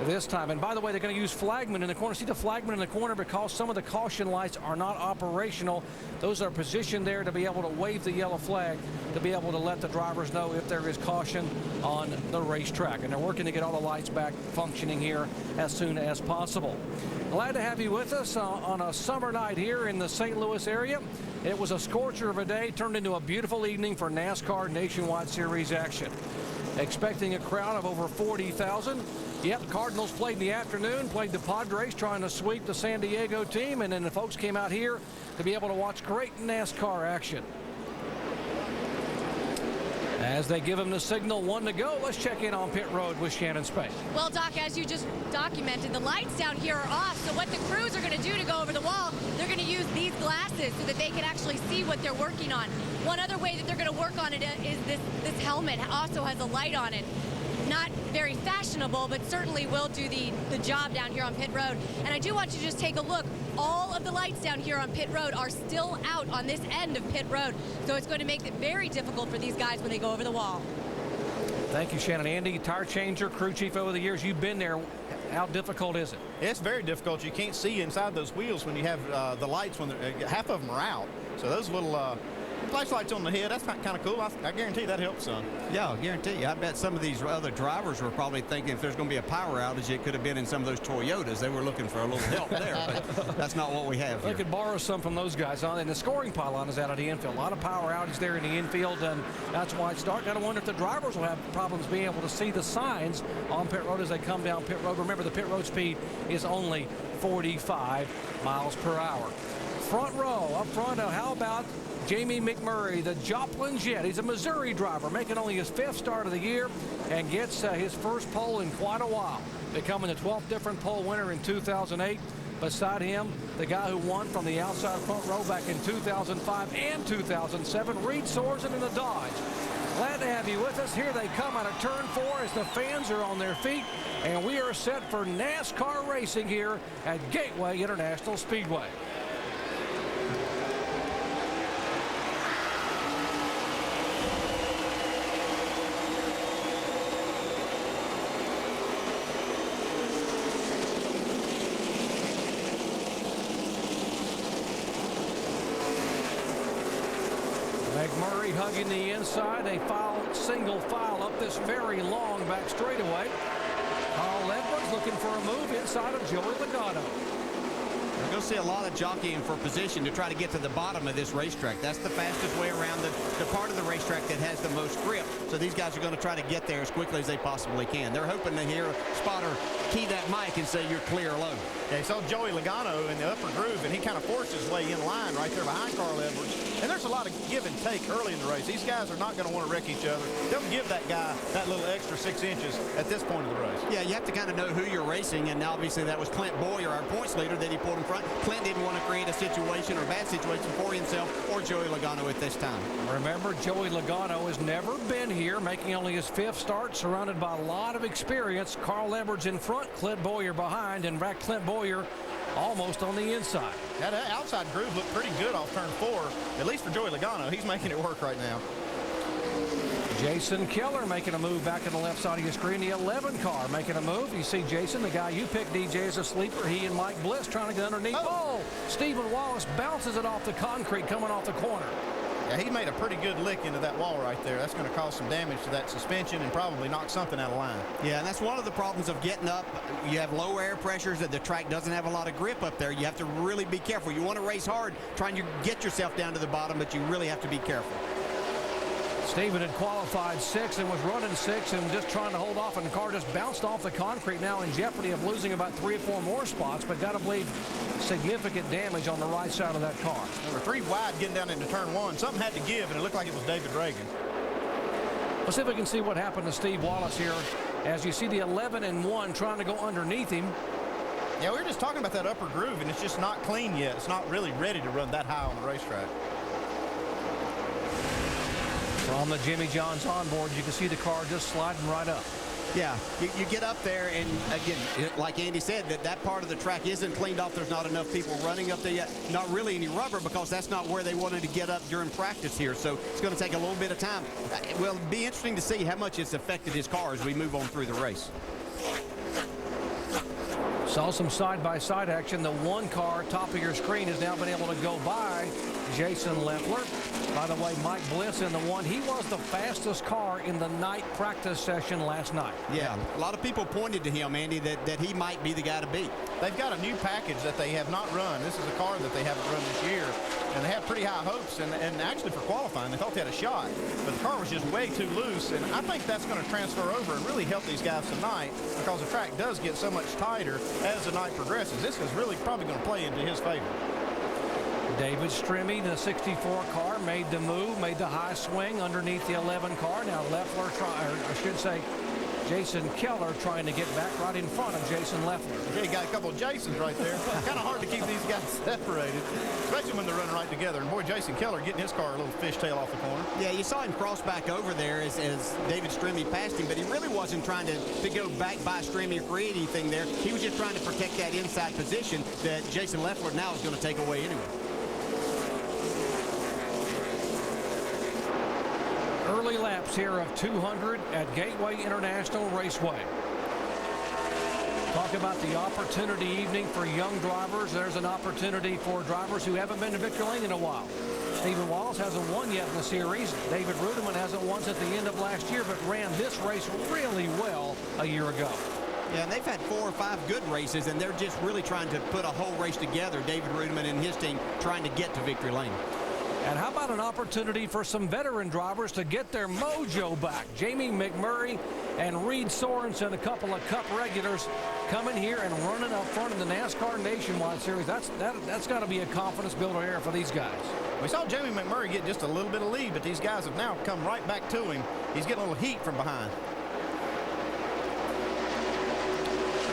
this time. And by the way, they're going to use flagmen in the corner. See the flagmen in the corner because some of the caution lights are not operational. Those are positioned there to be able to wave the yellow flag to be able to let the drivers know if there is caution on the racetrack. And they're working to get all the lights back functioning here as soon as possible. Glad to have you with us on a summer night here in the St. Louis area. It was a scorcher of a day, turned into a beautiful evening for NASCAR Nationwide Series action. Expecting a crowd of over 40,000. Yep, Cardinals played in the afternoon, played the Padres trying to sweep the San Diego team, and then the folks came out here to be able to watch great NASCAR action. As they give them the signal, 1 to go, let's check in on pit road with Shannon Spade. Well, Doc, as you just documented, the lights down here are off. So what the crews are going to do to go over the wall, they're going to use these glasses so that they can actually see what they're working on. One other way that they're going to work on it is this helmet also has a light on it. Not very fashionable, but certainly will do the job down here on pit road. And I do want you to just take a look. All of the lights down here on pit road are still out on this end of pit road. So it's going to make it very difficult for these guys when they go over the wall. Thank you, Shannon. Andy, tire changer, crew chief over the years. You've been there. How difficult is it? It's very difficult. You can't see inside those wheels when you have the lights. When half of them are out. So those little flashlights on the head, that's kind of cool. I guarantee that helps some. Yeah, I guarantee you. I bet some of these other drivers were probably thinking if there's going to be a power outage, it could have been in some of those Toyotas. They were looking for a little help there, but that's not what we have here. They could borrow some from those guys. And the scoring pylon is out of the infield. A lot of power outage there in the infield, and that's why it's dark. Got to wonder if the drivers will have problems being able to see the signs on pit road as they come down pit road. Remember, the pit road speed is only 45 miles per hour. Front row, up front, how about Jamie McMurray, the Joplin Jet. He's a Missouri driver, making only his 5th start of the year and gets his first pole in quite a while, becoming the 12th different pole winner in 2008. Beside him, the guy who won from the outside front row back in 2005 and 2007, Reed Sorensen in the Dodge. Glad to have you with us. Here they come out of turn 4 as the fans are on their feet, and we are set for NASCAR racing here at Gateway International Speedway. McMurray hugging the inside. A single file up this very long back straightaway. Carl Edwards looking for a move inside of Joey Logano. We're going to see a lot of jockeying for position to try to get to the bottom of this racetrack. That's the fastest way around the part of the racetrack that has the most grip. So these guys are going to try to get there as quickly as they possibly can. They're hoping to hear a spotter key that mic and say you're clear low. Yeah, he saw Joey Logano in the upper groove, and he kind of forced his way in line right there behind Carl Edwards. And there's a lot of give and take early in the race. These guys are not going to want to wreck each other. They'll give that guy that little extra 6 inches at this point of the race. Yeah, you have to kind of know who you're racing, and obviously that was Clint Boyer, our points leader, that he pulled in front. Clint didn't want to create a situation or a bad situation for himself or Joey Logano at this time. Remember, Joey Logano has never been here, making only his 5th start, surrounded by a lot of experience. Carl Edwards in front, Clint Boyer behind, and back Clint Boyer almost on the inside. That outside groove looked pretty good off turn 4, at least for Joey Logano. He's making it work right now. Jason Keller making a move back on the left side of your screen. The 11 car making a move. You see Jason, the guy you picked, DJ, as a sleeper. He and Mike Bliss trying to get underneath. Oh! Stephen Wallace bounces it off the concrete coming off the corner. Yeah, he made a pretty good lick into that wall right there. That's going to cause some damage to that suspension and probably knock something out of line. Yeah, and that's one of the problems of getting up. You have low air pressures, that the track doesn't have a lot of grip up there. You have to really be careful. You want to race hard, trying to get yourself down to the bottom, but you really have to be careful. Steven had qualified 6th and was running 6th and just trying to hold off, and the car just bounced off the concrete, now in jeopardy of losing about 3 or 4 more spots, but got to believe significant damage on the right side of that car. There were 3 wide getting down into turn 1. Something had to give, and it looked like it was David Reagan. Let's see if we can see what happened to Steve Wallace here as you see the 11 and 1 trying to go underneath him. Yeah, we were just talking about that upper groove, and it's just not clean yet. It's not really ready to run that high on the racetrack. From the Jimmy John's onboard, you can see the car just sliding right up. Yeah, you get up there, and again, like Andy said, that part of the track isn't cleaned off. There's not enough people running up there yet. Not really any rubber, because that's not where they wanted to get up during practice here. So it's going to take a little bit of time. Well, it'll be interesting to see how much it's affected his car as we move on through the race. Saw some side-by-side action. The 1 car, top of your screen, has now been able to go by Jason Leffler. By the way, Mike Bliss in the 1. He was the fastest car in the night practice session last night. Yeah, a lot of people pointed to him, Andy, that he might be the guy to beat. They've got a new package that they have not run. This is a car that they haven't run this year, and they have pretty high hopes. And actually for qualifying, they thought they had a shot, but the car was just way too loose. And I think that's going to transfer over and really help these guys tonight, because the track does get so much tighter as the night progresses. This is really probably going to play into his favor. David Strimmy, the 64 car, made the move, made the high swing underneath the 11 car. Now Leffler, I should say, Jason Keller trying to get back right in front of Jason Leffler. Yeah, you got a couple of Jasons right there. Kind of hard to keep these guys separated, especially when they're running right together. And boy, Jason Keller getting his car a little fishtail off the corner. Yeah, you saw him cross back over there as David Strimmy passed him, but he really wasn't trying to go back by Strimmy or create anything there. He was just trying to protect that inside position that Jason Leffler now is going to take away anyway. Early laps here of 200 at Gateway International Raceway. Talk about the opportunity evening for young drivers. There's an opportunity for drivers who haven't been to Victory Lane in a while. Stephen Wallace hasn't won yet in the series. David Rudeman hasn't won since the end of last year, but ran this race really well a year ago. Yeah, and they've had 4 or 5 good races, and they're just really trying to put a whole race together. David Rudeman and his team trying to get to Victory Lane. And how about an opportunity for some veteran drivers to get their mojo back? Jamie McMurray and Reed Sorensen, a couple of Cup regulars, coming here and running up front in the NASCAR Nationwide Series, that's got to be a confidence builder here for these guys. We saw Jamie McMurray get just a little bit of lead, but these guys have now come right back to him. He's getting a little heat from behind.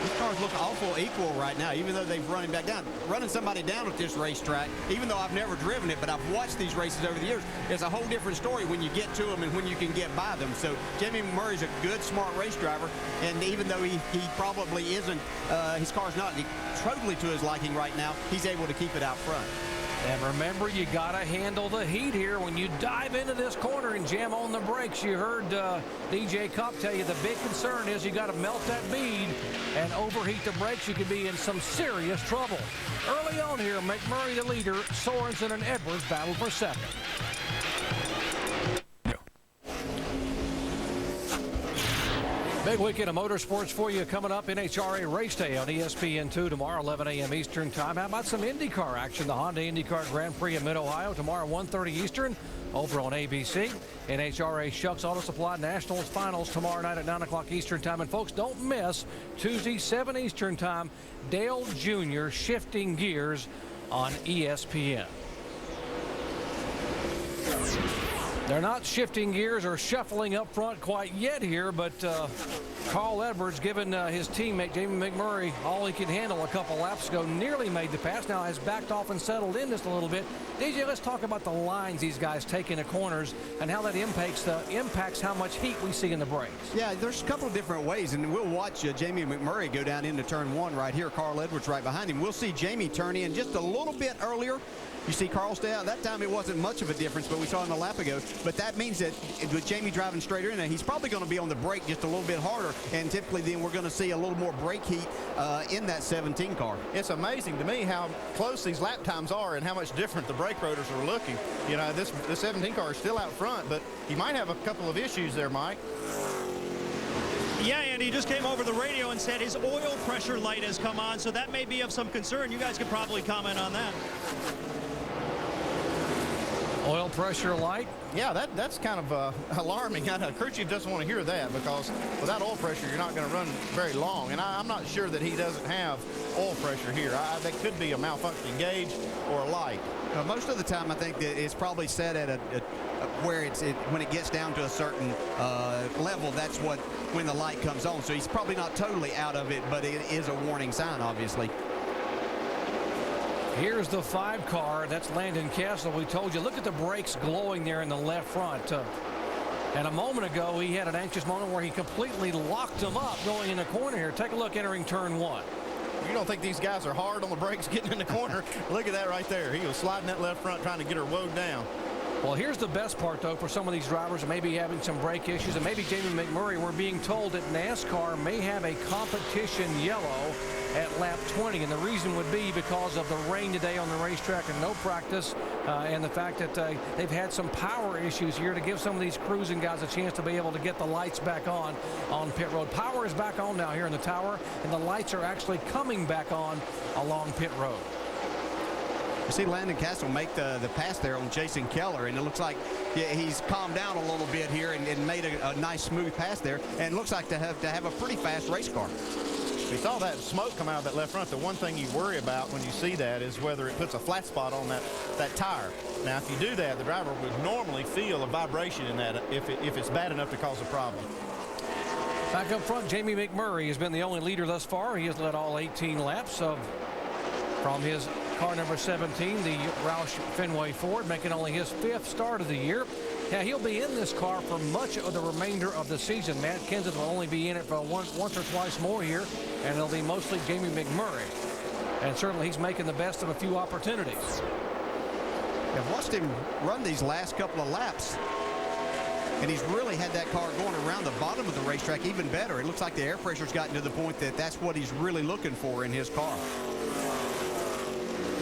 These cars look awful equal right now, even though they've run him back down. Running somebody down at this racetrack, even though I've never driven it, but I've watched these races over the years, it's a whole different story when you get to them and when you can get by them. So Jamie McMurray's a good, smart race driver, and even though he probably isn't, his car's not totally to his liking right now, he's able to keep it out front. And remember, you got to handle the heat here when you dive into this corner and jam on the brakes. You heard DJ Cup tell you the big concern is you got to melt that bead and overheat the brakes. You could be in some serious trouble. Early on here, McMurray the leader, Sorensen and Edwards battle for second. Big weekend of motorsports for you coming up. NHRA Race Day on ESPN2 tomorrow, 11 a.m. Eastern Time. How about some IndyCar action? The Honda IndyCar Grand Prix in Mid-Ohio tomorrow, 1:30 Eastern, over on ABC. NHRA Shucks Auto Supply Nationals Finals tomorrow night at 9 o'clock Eastern Time. And folks, don't miss Tuesday, 7 Eastern Time, Dale Jr. Shifting Gears on ESPN. They're not shifting gears or shuffling up front quite yet here, but Carl Edwards, giving his teammate Jamie McMurray all he can handle a couple laps ago, nearly made the pass. Now has backed off and settled in just a little bit. DJ, let's talk about the lines these guys take in the corners and how that impacts how much heat we see in the brakes. Yeah, there's a couple of different ways, and we'll watch Jamie McMurray go down into turn one right here. Carl Edwards right behind him. We'll see Jamie turn in just a little bit earlier. You see Carl stay out. That time it wasn't much of a difference, but we saw him a lap ago. But that means that with Jamie driving straighter in, he's probably going to be on the brake just a little bit harder, and typically then we're going to see a little more brake heat in that 17 car. It's amazing to me how close these lap times are and how much different the brake rotors are looking. You know, this 17 car is still out front, but he might have a couple of issues there, Mike. Yeah, Andy, he just came over the radio and said his oil pressure light has come on, so that may be of some concern. You guys could probably comment on that. Oil pressure light? Yeah, that's kind of alarming. Crew chief doesn't want to hear that because without oil pressure, you're not going to run very long. And I'm not sure that he doesn't have oil pressure here. That could be a malfunctioning gauge or a light. Most of the time, I think that it's probably set at where when it gets down to a certain level, that's when the light comes on. So he's probably not totally out of it, but it is a warning sign, obviously. Here's the 5 car. That's Landon Castle. We told you, look at the brakes glowing there in the left front. And a moment ago, he had an anxious moment where he completely locked them up going in the corner here. Take a look entering turn 1. You don't think these guys are hard on the brakes getting in the corner? Look at that right there. He was sliding that left front trying to get her woed down. Well, here's the best part, though, for some of these drivers that may be having some brake issues, and maybe Jamie McMurray, we're being told that NASCAR may have a competition yellow at lap 20, and the reason would be because of the rain today on the racetrack and no practice, and the fact that they've had some power issues here to give some of these cruising guys a chance to be able to get the lights back on pit road. Power is back on now here in the tower, and the lights are actually coming back on along pit road. You see Landon Castle make the pass there on Jason Keller, and it looks like he's calmed down a little bit here and made a nice smooth pass there, and looks like to have a pretty fast race car. We saw that smoke come out of that left front. The one thing you worry about when you see that is whether it puts a flat spot on that tire. Now, if you do that, the driver would normally feel a vibration in that if it's bad enough to cause a problem. Back up front, Jamie McMurray has been the only leader thus far. He has led all 18 laps from his car number 17, the Roush Fenway Ford, making only his 5th start of the year. Now, he'll be in this car for much of the remainder of the season. Matt Kenseth will only be in it for once or twice more here, and it'll be mostly Jamie McMurray. And certainly he's making the best of a few opportunities. I've watched him run these last couple of laps, and he's really had that car going around the bottom of the racetrack even better. It looks like the air pressure's gotten to the point that that's what he's really looking for in his car.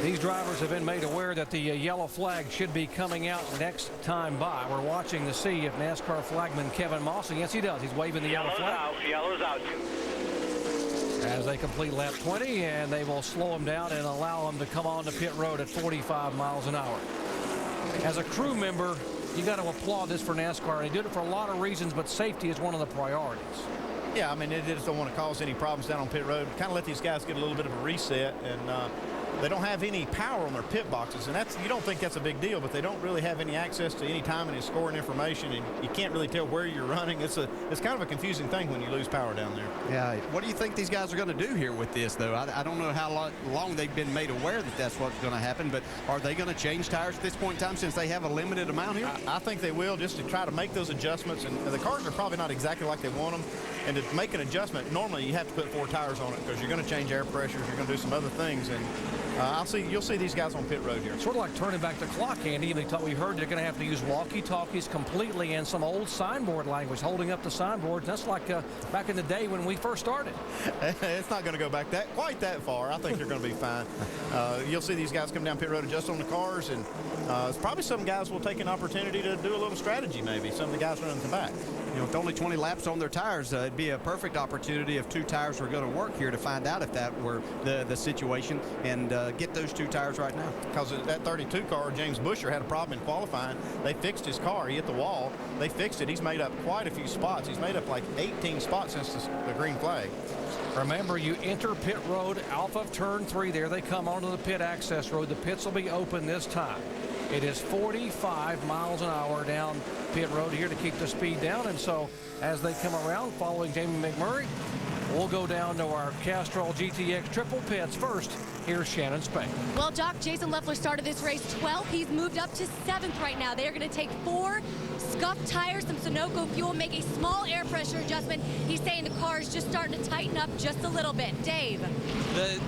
These drivers have been made aware that the yellow flag should be coming out next time by. We're watching to see if NASCAR flagman Kevin Moss, and yes, he does. He's waving the yellow flag. Yellow's out. As they complete lap 20, and they will slow him down and allow him to come on to pit road at 45 miles an hour. As a crew member, you got to applaud this for NASCAR. They did it for a lot of reasons, but safety is one of the priorities. Yeah, I mean, they just don't want to cause any problems down on pit road. Kind of let these guys get a little bit of a reset, and they don't have any power on their pit boxes, and you don't think that's a big deal, but they don't really have any access to any timing and scoring information, and you can't really tell where you're running. It's kind of a confusing thing when you lose power down there. Yeah. What do you think these guys are going to do here with this, though? I don't know how long they've been made aware that that's what's going to happen, but are they going to change tires at this point in time since they have a limited amount here? I think they will, just to try to make those adjustments, and the cars are probably not exactly like they want them, and to make an adjustment, normally you have to put 4 tires on it because you're going to change air pressures, you're going to do some other things, and you'll see these guys on pit road here. Sort of like turning back the clock, Andy. We heard they're going to have to use walkie-talkies completely and some old signboard language, holding up the signboards. That's like back in the day when we first started. It's not going to go back quite that far. I think they're going to be fine. You'll see these guys come down pit road, adjust on the cars, and probably some guys will take an opportunity to do a little strategy maybe. Some of the guys running the back. With only 20 laps on their tires, it'd be a perfect opportunity if 2 tires were going to work here to find out if that were the situation and get those 2 tires right now. Because that 32 car, James Busher, had a problem in qualifying. They fixed his car. He hit the wall. They fixed it. He's made up quite a few spots. He's made up like 18 spots since the green flag. Remember, you enter pit road off of turn 3 there. They come onto the pit access road. The pits will be open this time. It is 45 miles an hour down pit road here to keep the speed down. And so as they come around following Jamie McMurray, we'll go down to our Castrol GTX triple pits first. Here's Shannon Spain. Well, Doc, Jason Leffler started this race 12th. He's moved up to 7th right now. They're going to take 4 scuffed tires, some Sunoco fuel, make a small air pressure adjustment. He's saying the car is just starting to tighten up just a little bit. Dave.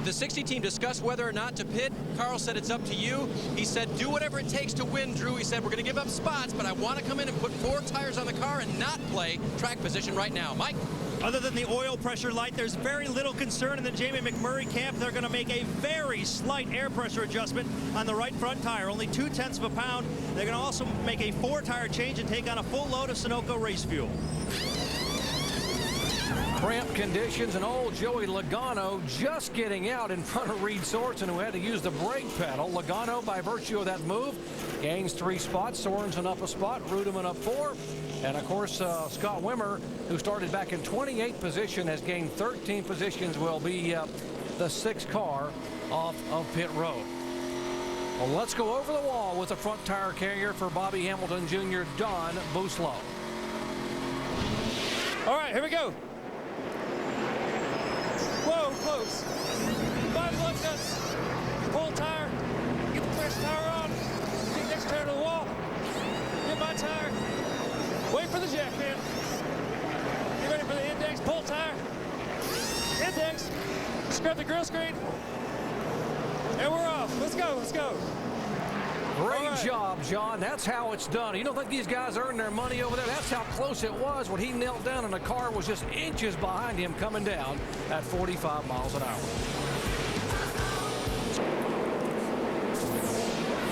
The 60 team discussed whether or not to pit. Carl said it's up to you. He said do whatever it takes to win, Drew. He said we're going to give up spots, but I want to come in and put 4 tires on the car and not play track position right now. Mike? Other than the oil pressure light, there's very little concern in the Jamie McMurray camp. They're going to make a very slight air pressure adjustment on the right front tire, only 0.2 of a pound. They're going to also make a 4-tire change and take on a full load of Sunoco race fuel. Cramped conditions, and old Joey Logano just getting out in front of Reed Sorensen, who had to use the brake pedal. Logano, by virtue of that move, gains 3 spots. Sorensen up a spot, Rudeman up 4. And, of course, Scott Wimmer, who started back in 28th position, has gained 13 positions, will be the 6th car off of pit road. Well, let's go over the wall with the front tire carrier for Bobby Hamilton Jr., Don Buslow. All right, here we go. Whoa, close. 5 lug nuts. Pull tire. Get the fresh tire on. Get the next tire to the wall. Get my tire. Wait for the jack, man. Get ready for the index. Pull tire. Index. Scrub the grill screen. And we're off. Let's go. Let's go. Great job, John. That's how it's done. You don't think these guys earned their money over there? That's how close it was when he knelt down and the car was just inches behind him coming down at 45 miles an hour.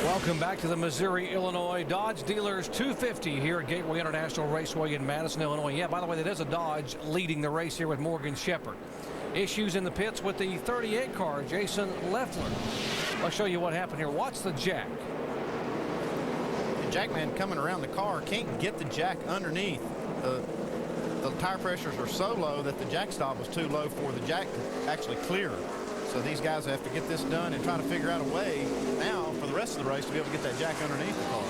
Welcome back to the Missouri, Illinois Dodge Dealers 250 here at Gateway International Raceway in Madison, Illinois. Yeah, by the way, that is a Dodge leading the race here with Morgan Shepherd. Issues in the pits with the 38 car, Jason Leffler. I'll show you what happened here. Watch the jack. The jackman coming around the car can't get the jack underneath. The tire pressures are so low that the jack stop was too low for the jack to actually clear. So these guys have to get this done and try to figure out a way now for the rest of the race to be able to get that jack underneath the car.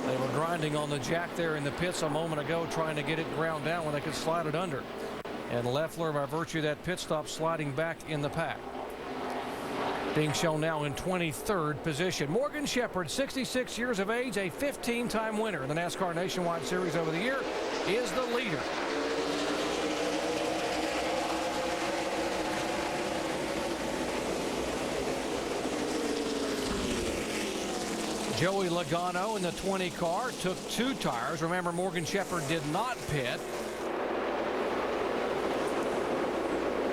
They were grinding on the jack there in the pits a moment ago, trying to get it ground down when they could slide it under. And Leffler, by virtue of that pit stop, sliding back in the pack. Being shown now in 23rd position. Morgan Shepherd, 66 years of age, a 15-time winner in the NASCAR Nationwide Series over the year, is the leader. Joey Logano in the 20 car took 2 tires. Remember, Morgan Shepherd did not pit.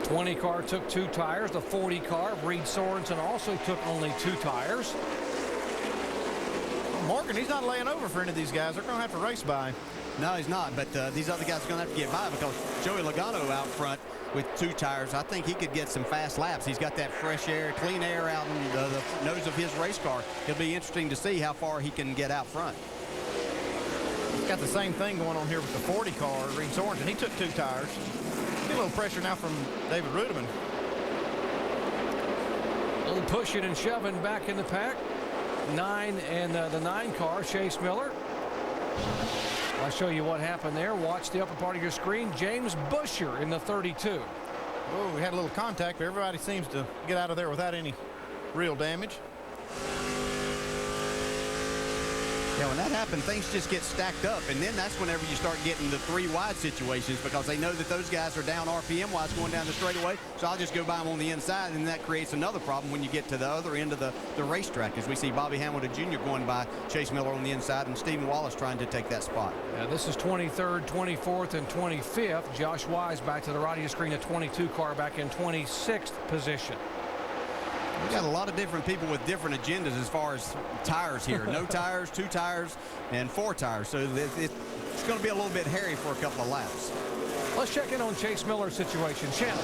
20 car took 2 tires. The 40 car, Reed Sorensen, also took only 2 tires. Morgan, he's not laying over for any of these guys. They're going to have to race by. No, he's not, but these other guys are going to have to get by because Joey Logano out front with 2 tires, I think he could get some fast laps. He's got that fresh air, clean air out in the nose of his race car. It'll be interesting to see how far he can get out front. Got the same thing going on here with the 40 car, Reed Sorensen. He took 2 tires. A little pressure now from David Rudeman. A little pushing and shoving back in the pack. 9 and the 9 car, Chase Miller. I'll show you what happened there. Watch the upper part of your screen. James Busher in the 32. Oh, we had a little contact, but everybody seems to get out of there without any real damage. Yeah, when that happens, things just get stacked up, and then that's whenever you start getting the 3 wide situations, because they know that those guys are down RPM-wise going down the straightaway, so I'll just go by them on the inside, and that creates another problem when you get to the other end of the racetrack, as we see Bobby Hamilton Jr. going by Chase Miller on the inside and Stephen Wallace trying to take that spot. Yeah, this is 23rd, 24th, and 25th. Josh Wise back to the right of your screen, a 22 car back in 26th position. We've got a lot of different people with different agendas as far as tires here. No tires, 2 tires, and 4 tires. So it's going to be a little bit hairy for a couple of laps. Let's check in on Chase Miller's situation. Shannon.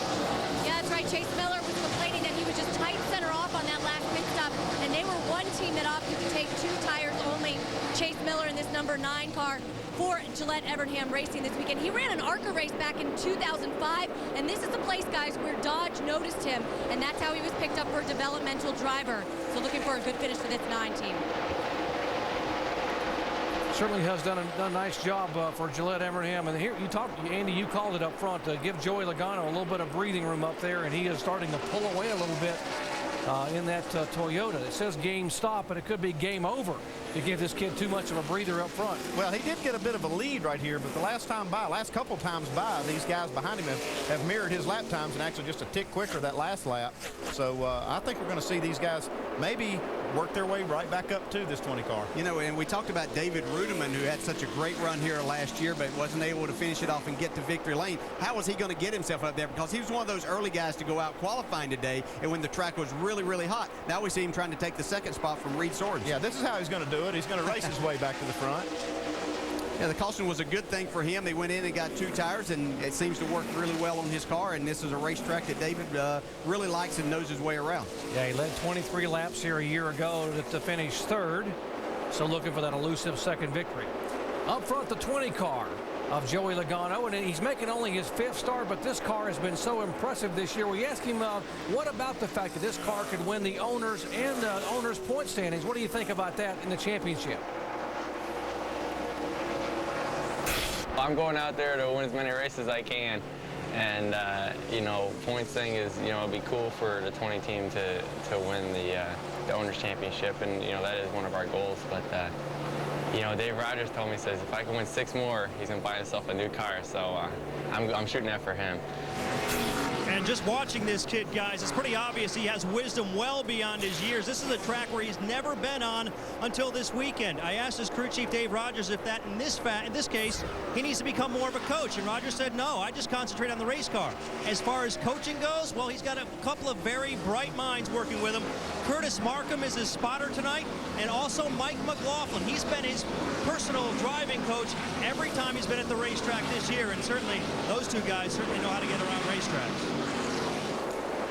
Yeah, that's right. Chase Miller was complaining that he was just tight center off on that last pit stop, and they were one team that opted to take 2 tires only. Chase Miller in this number 9 car for Gillette Evernham Racing this weekend. He ran an ARCA race back in 2005, and this is the place, guys, where Dodge noticed him, and that's how he was picked up for a developmental driver. So looking for a good finish for this 9 team. Certainly has done a nice job for Gillette Evernham. And here you talked, Andy, you called it up front to give Joey Logano a little bit of breathing room up there, and he is starting to pull away a little bit in that Toyota. It says game stop, but it could be game over if you give this kid too much of a breather up front. Well, he did get a bit of a lead right here, but the last couple times by, these guys behind him have mirrored his lap times and actually just a tick quicker that last lap. So I think we're going to see these guys maybe work their way right back up to this 20 car. You know, and we talked about David Rudeman, who had such a great run here last year, but wasn't able to finish it off and get to victory lane. How was he going to get himself up there? Because he was one of those early guys to go out qualifying today, and when the track was really, really hot. Now we see him trying to take the second spot from Reed Sorensen. Yeah, this is how he's going to do it. He's going to race his way back to the front. Yeah, the caution was a good thing for him. They went in and got 2 tires, and it seems to work really well on his car, and this is a racetrack that David really likes and knows his way around. Yeah, he led 23 laps here a year ago to finish 3rd, so looking for that elusive second victory. Up front, the 20 car of Joey Logano, and he's making only his 5th start, but this car has been so impressive this year. We asked him, what about the fact that this car could win the owners and the owners' point standings? What do you think about that in the championship? I'm going out there to win as many races as I can, and you know, points thing is, you know, it'd be cool for the 20 team to win the owners championship, and you know that is one of our goals. But you know, Dave Rogers told me, says if I can win 6 more, he's gonna buy himself a new car. So I'm shooting that for him. And just watching this kid, guys, it's pretty obvious he has wisdom well beyond his years. This is a track where he's never been on until this weekend. I asked his crew chief, Dave Rogers, if that in this case, he needs to become more of a coach. And Rogers said, no, I just concentrate on the race car. As far as coaching goes, well, he's got a couple of very bright minds working with him. Curtis Markham is his spotter tonight, and also Mike McLaughlin. He's been his personal driving coach every time he's been at the racetrack this year, and certainly those 2 guys certainly know how to get around racetracks.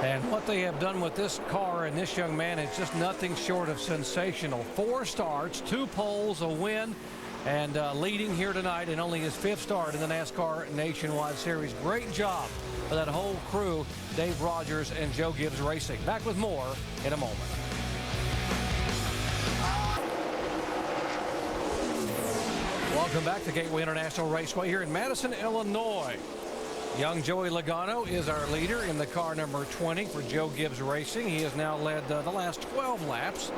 And what they have done with this car and this young man is just nothing short of sensational. 4 starts, 2 poles, a win, and leading here tonight in only his 5th start in the NASCAR Nationwide Series. Great job for that whole crew, Dave Rogers and Joe Gibbs Racing. Back with more in a moment. Welcome back to Gateway International Raceway here in Madison, Illinois. Young Joey Logano is our leader in the car number 20 for Joe Gibbs Racing. He has now led the last 12 laps.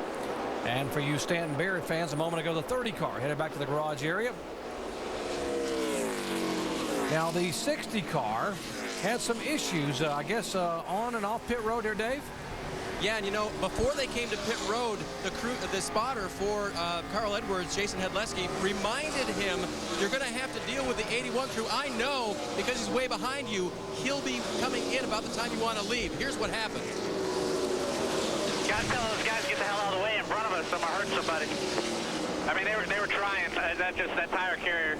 And for you Stanton Barrett fans, a moment ago, the 30 car headed back to the garage area. Now the 60 car had some issues, I guess, on and off pit road there, Dave? Yeah, and you know, before they came to pit road, the spotter for Carl Edwards, Jason Hedleski, reminded him, you're going to have to deal with the 81 crew. I know, because he's way behind you, he'll be coming in about the time you want to leave. Here's what happened. Gotta tell those guys to get the hell out of the way in front of us. I'm gonna hurt somebody. I mean, they were trying. That tire carrier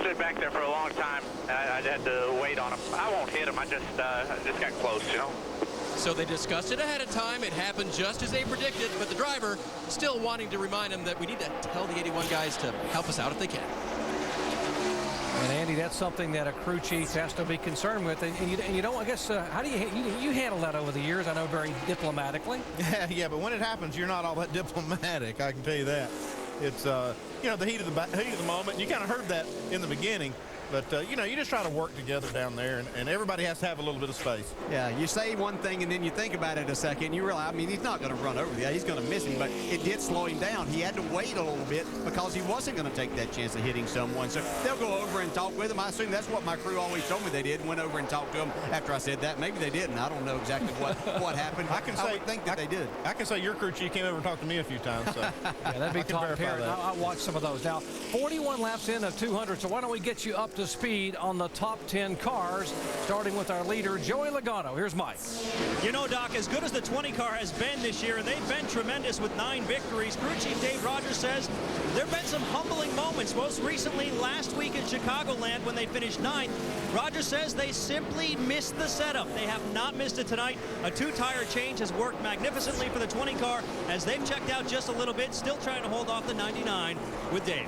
stood back there for a long time, and I had to wait on him. I won't hit him. I just got close, you know. So they discussed it ahead of time. It happened just as they predicted, but the driver still wanting to remind him that we need to tell the 81 guys to help us out if they can. And Andy, that's something that a crew chief has to be concerned with. And you don't, I guess, how do you handle that over the years? I know very diplomatically. Yeah, but when it happens, you're not all that diplomatic. I can tell you that. It's you know, the heat of the moment. You kind of heard that in the beginning. But, you know, you just try to work together down there, and everybody has to have a little bit of space. Yeah, you say one thing, and then you think about it a second. You realize, I mean, he's not going to run over the guy. He's going to miss him, but it did slow him down. He had to wait a little bit because he wasn't going to take that chance of hitting someone. So they'll go over and talk with him. I assume that's what my crew always told me they did, went over and talked to him after I said that. Maybe they didn't. I don't know exactly what happened. I would think that they did. I can say your crew chief came over and talked to me a few times. So yeah, that'd be top pair. I watched some of those. Now, 41 laps in of 200, so why don't we get you up to speed on the top 10 cars, starting with our leader, Joey Logano. Here's Mike. You know, Doc, as good as the 20 car has been this year, and they've been tremendous with 9 victories, crew chief Dave Rogers says there have been some humbling moments. Most recently, last week in Chicagoland when they finished 9th, Rogers says they simply missed the setup. They have not missed it tonight. A 2-tire change has worked magnificently for the 20 car as they've checked out just a little bit, still trying to hold off the 99 with Dave.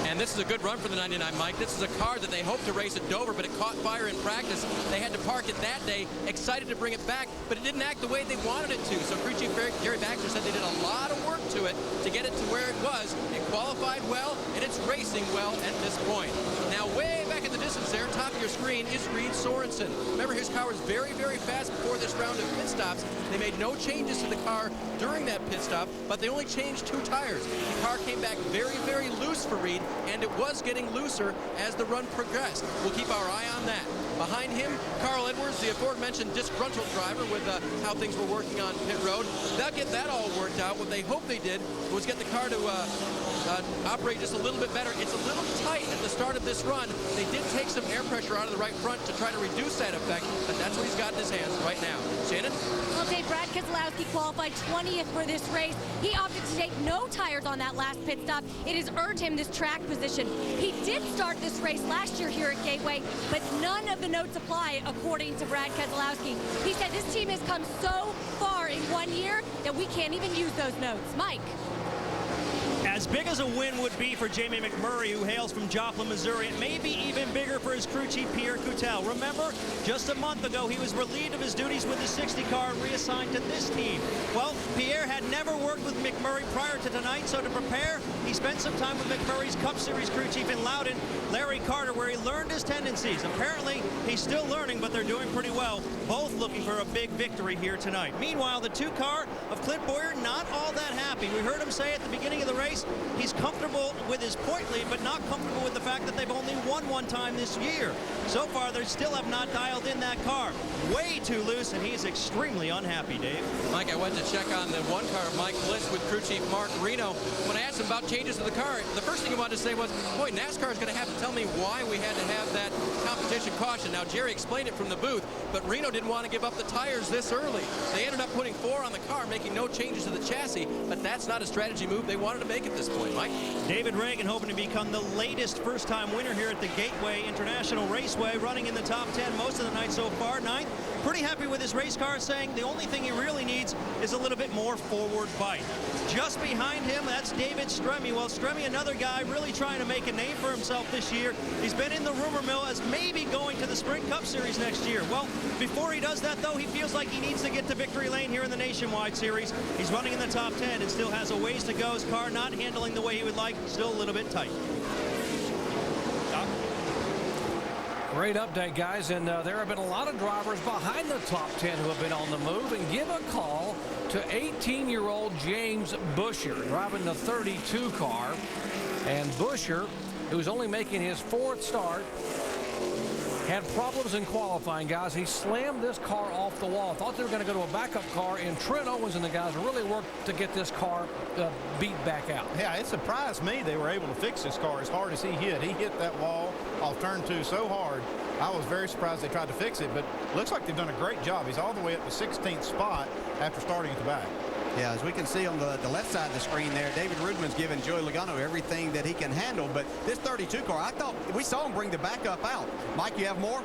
And this is a good run for the 99, Mike. This is a car that they hoped to race at Dover, but it caught fire in practice. They had to park it that day, excited to bring it back, but it didn't act the way they wanted it to. So crew chief Gary Baxter said they did a lot of work to it to get it to where it was. It qualified well, and it's racing well at this point. Now, way back in the distance there, top of your screen, is Reed Sorensen. Remember, his car was very, very fast before this round of pit stops. They made no changes to the car during that pit stop, but they only changed 2 tires. The car came back very, very loose for Reed, and it was getting looser as the run progressed. We'll keep our eye on that. Behind him, Carl Edwards, the aforementioned disgruntled driver with how things were working on pit road. They'll get that all worked out. What they hoped they did was get the car to operate just a little bit better. It's a little tight at the start of this run. They did take some air pressure out of the right front to try to reduce that effect, but that's what he's got in his hands right now. Shannon? Well, Dave, Brad Keselowski qualified 20th for this race. He opted to take no tires on that last pit stop. It has earned him this track position. He did start this race last year here at Gateway, but none of the notes apply, according to Brad Keselowski. He said this team has come so far in 1 year that we can't even use those notes. Mike? As big as a win would be for Jamie McMurray, who hails from Joplin, Missouri, it may be even bigger for his crew chief, Pierre Coutel. Remember, just a month ago, he was relieved of his duties with the 60 car and reassigned to this team. Well, Pierre had never worked with McMurray prior to tonight, so to prepare, he spent some time with McMurray's Cup Series crew chief in Loudon, Larry Carter, where he learned his tendencies. Apparently, he's still learning, but they're doing pretty well, both looking for a big victory here tonight. Meanwhile, the 2 car of Clint Boyer, not all that happy. We heard him say at the beginning of the race, he's comfortable with his point lead, but not comfortable with the fact that they've only won 1 time this year. So far, they still have not dialed in that car. Way too loose, and he's extremely unhappy, Dave. Mike, I went to check on the 1 car of Mike Bliss with crew chief Mark Reno. When I asked him about changes to the car, the first thing he wanted to say was, boy, NASCAR is going to have to tell me why we had to have that competition caution. Now, Jerry explained it from the booth, but Reno didn't want to give up the tires this early. They ended up putting 4 on the car, making no changes to the chassis, but that's not a strategy move they wanted to make at this point, Mike. David Reagan hoping to become the latest first-time winner here at the Gateway International Raceway, running in the top 10 most of the night so far. 9th, pretty happy with his race car, saying the only thing he really needs is a little bit more forward bite. Just behind him, that's David Stremme. Well, Stremme, another guy really trying to make a name for himself this year. He's been in the rumor mill as maybe going to the Sprint Cup Series next year. Well, before he does that, though, he feels like he needs to get to victory lane here in the Nationwide Series. He's running in the top 10 and still has a ways to go. His car not handling the way he would like, still a little bit tight. Doc? Great update, guys, and there have been a lot of drivers behind the top 10 who have been on the move, and give a call to 18-year-old James Busher, driving the 32 car. And Busher, who's only making his 4th start, had problems in qualifying, guys. He slammed this car off the wall. Thought they were going to go to a backup car, and Trent Owens and the guys really worked to get this car beat back out. Yeah, it surprised me they were able to fix this car as hard as he hit. He hit that wall off turn 2 so hard. I was very surprised they tried to fix it, but looks like they've done a great job. He's all the way up to 16th spot after starting at the back. Yeah, as we can see on the left side of the screen there, David Rudman's giving Joey Logano everything that he can handle. But this 32 car, I thought we saw him bring the backup out. Mike, you have more?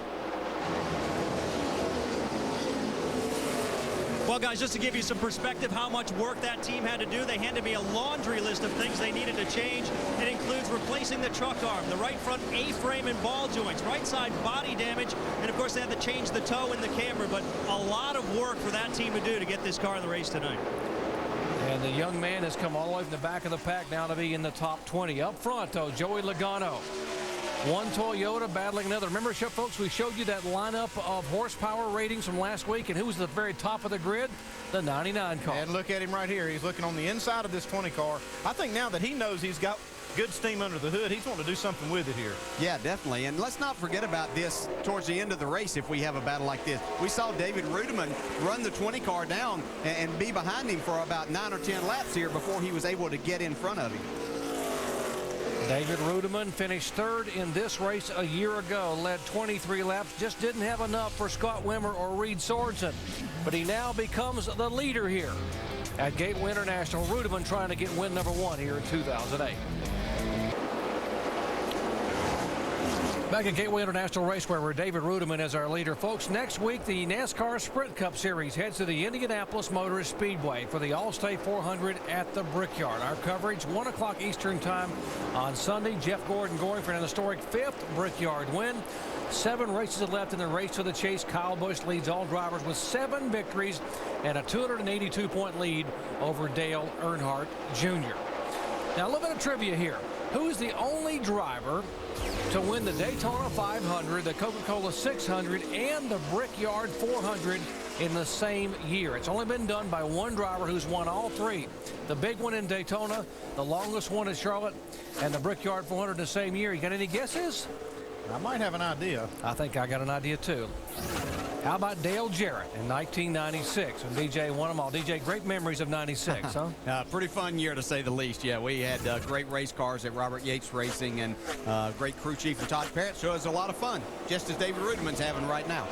Well, guys, just to give you some perspective how much work that team had to do, they handed me a laundry list of things they needed to change. It includes replacing the truck arm, the right front A-frame and ball joints, right side body damage, and of course they had to change the toe and the camber, but a lot of work for that team to do to get this car in the race tonight. And the young man has come all the way from the back of the pack now to be in the top 20. Up front, though, Joey Logano. One Toyota battling another. Remember, folks, we showed you that lineup of horsepower ratings from last week, and who was at the very top of the grid? The 99 car. And look at him right here. He's looking on the inside of this 20 car. I think now that he knows he's got good steam under the hood, he's wanting to do something with it here. Yeah, definitely. And let's not forget about this towards the end of the race if we have a battle like this. We saw David Rudiman run the 20 car down and be behind him for about 9 or 10 laps here before he was able to get in front of him. David Rudiman finished third in this race a year ago, led 23 laps, just didn't have enough for Scott Wimmer or Reed Sorensen. But he now becomes the leader here at Gateway International. Rudiman trying to get win number 1 here in 2008. Back at Gateway International Raceway, where David Rudiman is our leader. Folks, next week, the NASCAR Sprint Cup Series heads to the Indianapolis Motor Speedway for the All-State 400 at the Brickyard. Our coverage, 1 o'clock Eastern Time on Sunday. Jeff Gordon going for an historic 5th Brickyard win. 7 races left in the race to the chase. Kyle Busch leads all drivers with 7 victories and a 282-point lead over Dale Earnhardt Jr. Now, a little bit of trivia here. Who is the only driver to win the Daytona 500, the Coca-Cola 600, and the Brickyard 400 in the same year? It's only been done by one driver who's won all 3. The big one in Daytona, the longest one in Charlotte, and the Brickyard 400 in the same year. You got any guesses? I might have an idea. I think I got an idea, too. How about Dale Jarrett in 1996? And DJ won them all. DJ, great memories of 96, huh? Pretty fun year, to say the least. Yeah, we had great race cars at Robert Yates Racing and great crew chief and Todd Parrott, so it was a lot of fun, just as David Rudiman's having right now.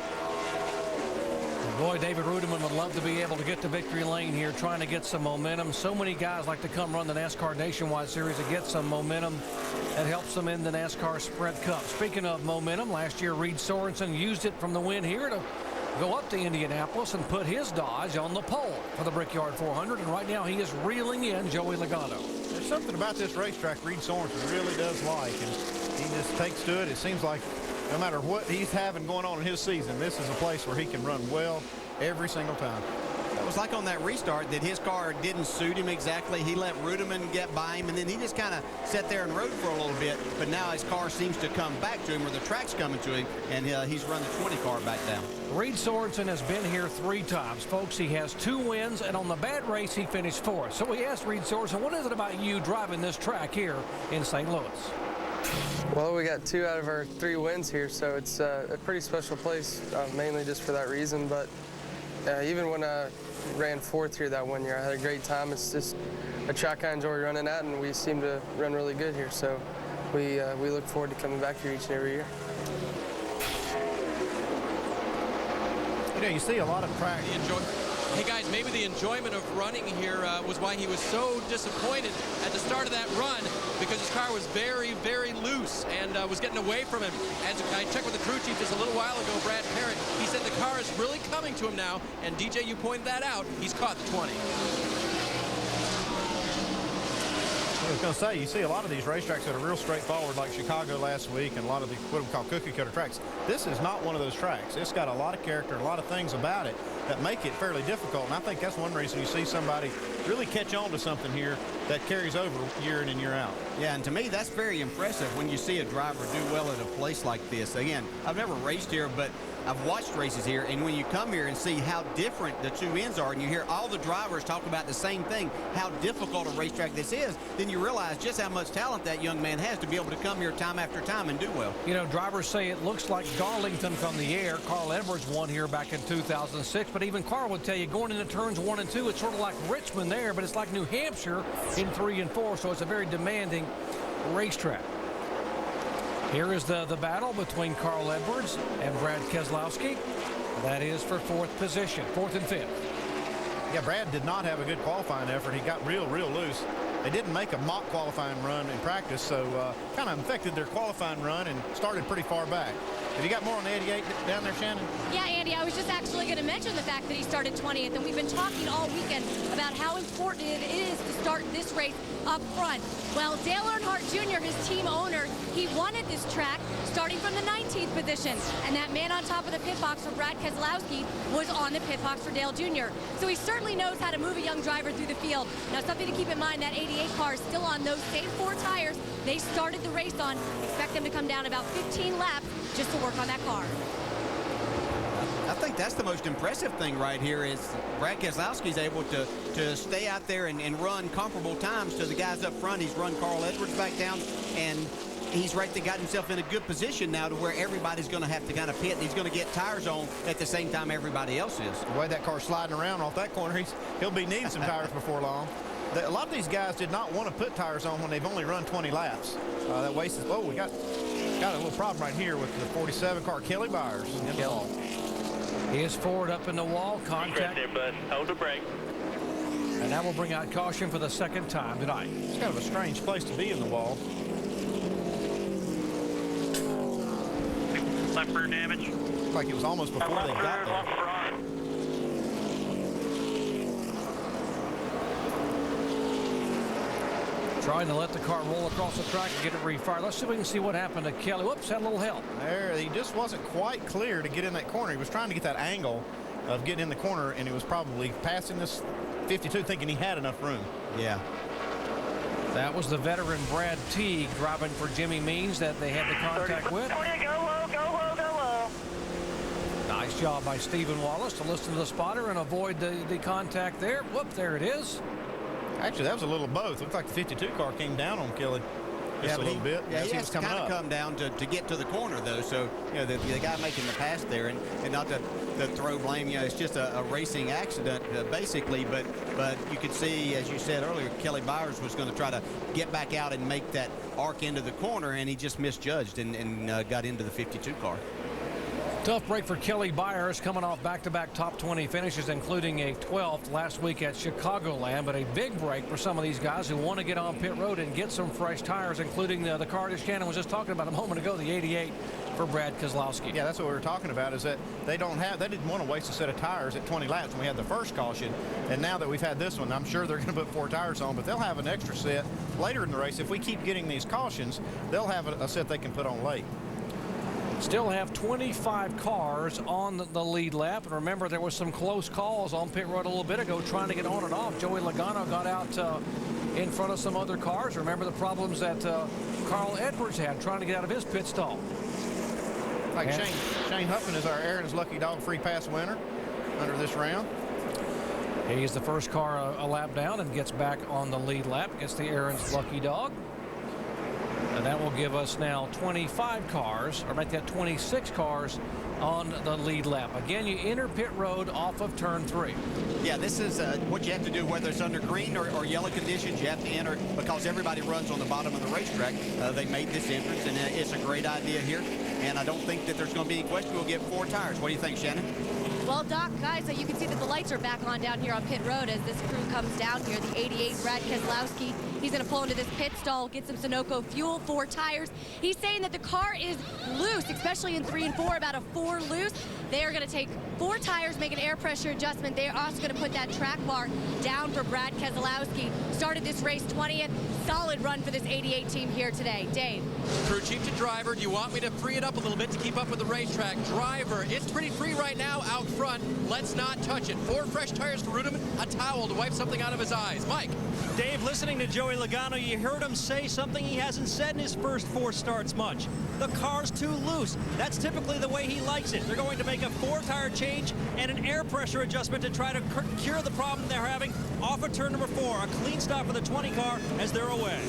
Boy, David Rudiman would love to be able to get to victory lane here, trying to get some momentum. So many guys like to come run the NASCAR Nationwide Series to get some momentum that helps them in the NASCAR Sprint Cup. Speaking of momentum, last year Reed Sorensen used it from the win here to go up to Indianapolis and put his Dodge on the pole for the Brickyard 400, and right now he is reeling in Joey Logano. There's something about this racetrack Reed Sorensen really does like, and he just takes to it. It seems like no matter what he's having going on in his season, this is a place where he can run well every single time. It was like on that restart that his car didn't suit him exactly. He let Rudiman get by him, and then he just kind of sat there and rode for a little bit. But now his car seems to come back to him, or the track's coming to him, and he's run the 20 car back down. Reed Sorensen has been here 3 times, folks. He has 2 wins, and on the bad race, he finished 4th. So we asked Reed Sorensen, what is it about you driving this track here in St. Louis? Well, we got 2 out of our 3 wins here, so it's a pretty special place, mainly just for that reason. But even when I ran 4th here that 1 year, I had a great time. It's just a track I enjoy running at, and we seem to run really good here. So we look forward to coming back here each and every year. You know, you see a lot of track. Hey guys, maybe the enjoyment of running here was why he was so disappointed at the start of that run, because his car was very, very loose and was getting away from him. As I checked with the crew chief just a little while ago, Brad Parrott, he said the car is really coming to him now, and DJ, you pointed that out, he's caught the 20. I was going to say, you see a lot of these racetracks that are real straightforward, like Chicago last week, and a lot of the what we call cookie cutter tracks. This is not one of those tracks. It's got a lot of character and a lot of things about it that make it fairly difficult, and I think that's one reason you see somebody really catch on to something here that carries over year in and year out. Yeah, and to me, that's very impressive when you see a driver do well at a place like this. Again, I've never raced here, but I've watched races here, and when you come here and see how different the 2 ends are, and you hear all the drivers talk about the same thing, how difficult a racetrack this is, then you realize just how much talent that young man has to be able to come here time after time and do well. You know, drivers say it looks like Darlington from the air. Carl Edwards won here back in 2006, but even Carl would tell you going into turns 1 and 2, it's sort of like Richmond there, but it's like New Hampshire in 3 and 4, so it's a very demanding racetrack. Here is the battle between Carl Edwards and Brad Keselowski. That is for 4th position, 4th and 5th. Yeah, Brad did not have a good qualifying effort. He got real loose. They didn't make a mock qualifying run in practice, so kind of infected their qualifying run and started pretty far back. Have you got more on the 88 down there, Shannon? Yeah, Andy, I was just actually going to mention the fact that he started 20th, and we've been talking all weekend about how important it is to start this race up front. Well, Dale Earnhardt Jr., his team owner, he won at this track starting from the 19th position, and that man on top of the pit box for Brad Keselowski was on the pit box for Dale Jr. So he certainly knows how to move a young driver through the field. Now, something to keep in mind, that 88 car is still on those same 4 tires they started the race on. Expect them to come down about 15 laps just to work on that car. I think that's the most impressive thing right here is Brad Keselowski's able to stay out there and run comparable times to the guys up front. He's run Carl Edwards back down, and he's right there, got himself in a good position now to where everybody's going to have to kind of pit, and he's going to get tires on at the same time everybody else is. The way that car's sliding around off that corner, he'll be needing some tires before long. A lot of these guys did not want to put tires on when they've only run 20 laps. That wastes. Oh, we got a little problem right here with the 47 car, Kelly Byers. In the wall. He is forward up in the wall. Contact. Right there, bud. Hold the brake. And that will bring out caution for the second time tonight. It's kind of a strange place to be in the wall. Left rear damage. Looks like it was almost before they got there. Trying to let the car roll across the track and get it refired. Let's see if we can see what happened to Kelly. Whoops, had a little help. There, he just wasn't quite clear to get in that corner. He was trying to get that angle of getting in the corner, and he was probably passing this 52 thinking he had enough room. Yeah. That was the veteran Brad Teague driving for Jimmy Means that they had the contact with. Go low, go low, go low. Nice job by Stephen Wallace to listen to the spotter and avoid the contact there. Whoop, there it is. Actually, that was a little both. Looked like the 52 car came down on Kelly just a little bit. Yeah, he has to kind of come down to get to the corner, though. So, you know, the guy making the pass there, and not to throw blame, you know, it's just a racing accident, basically. But you could see, as you said earlier, Kelly Byers was going to try to get back out and make that arc into the corner, and he just misjudged and got into the 52 car. Tough break for Kelly Byers, coming off back-to-back top 20 finishes, including a 12th last week at Chicagoland. But a big break for some of these guys who want to get on pit road and get some fresh tires, including the car that Shannon was just talking about a moment ago, the 88 for Brad Keselowski. Yeah, that's what we were talking about, is that they didn't want to waste a set of tires at 20 laps when we had the first caution. And now that we've had this one, I'm sure they're going to put 4 tires on, but they'll have an extra set later in the race. If we keep getting these cautions, they'll have a set they can put on late. Still have 25 cars on the lead lap. And remember, there was some close calls on pit road a little bit ago trying to get on and off. Joey Logano got out in front of some other cars. Remember the problems that Carl Edwards had trying to get out of his pit stall. Like Shane Huffman is our Aaron's Lucky Dog free pass winner under this round. He's the first car a lap down and gets back on the lead lap. Gets the Aaron's Lucky Dog. And that will give us now 25 cars, or make that 26 cars on the lead lap. Again, you enter pit road off of turn 3. Yeah, this is what you have to do, whether it's under green or yellow conditions. You have to enter because everybody runs on the bottom of the racetrack. They made this entrance, and it's a great idea here. And I don't think that there's going to be any question. We'll get 4 tires. What do you think, Shannon? Well, Doc, guys, you can see that the lights are back on down here on pit road as this crew comes down here. The 88 Brad Keselowski, he's going to pull into this pit stall, get some Sunoco fuel, 4 tires. He's saying that the car is loose, especially in 3 and 4, about a 4 loose. They are going to take 4 tires, make an air pressure adjustment. They are also going to put that track bar down for Brad Keselowski. Started this race 20th. Solid run for this 88 team here today. Dave. Crew chief to driver, do you want me to free it up a little bit to keep up with the racetrack? Driver, it's pretty free right now out front. Let's not touch it. 4 fresh tires for Rudeman, a towel to wipe something out of his eyes. Mike. Dave, listening to Joey Logano, you heard him say something he hasn't said in his first 4 starts much. The car's too loose. That's typically the way he likes it. They're going to make a 4-tire change and an air pressure adjustment to try to cure the problem they're having off of turn number 4. A clean stop for the 20 car as they're away.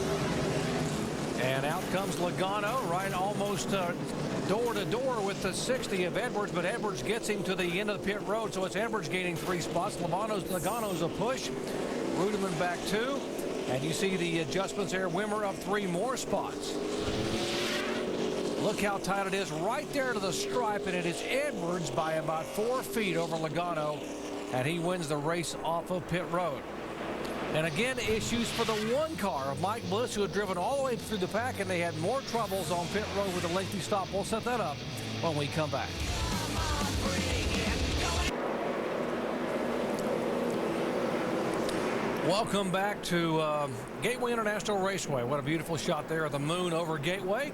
And out comes Logano, right almost door to door with the 60 of Edwards, but Edwards gets him to the end of the pit road, so it's Edwards gaining 3 spots. Logano's a push. Rudeman back 2. And you see the adjustments there. Wimmer up 3 more spots. Look how tight it is right there to the stripe, and it is Edwards by about 4 feet over Logano, and he wins the race off of pit road. And again, issues for the 1 car of Mike Bliss, who had driven all the way through the pack, and they had more troubles on pit road with a lengthy stop. We'll set that up when we come back. Welcome back to Gateway International Raceway. What a beautiful shot there of the moon over Gateway.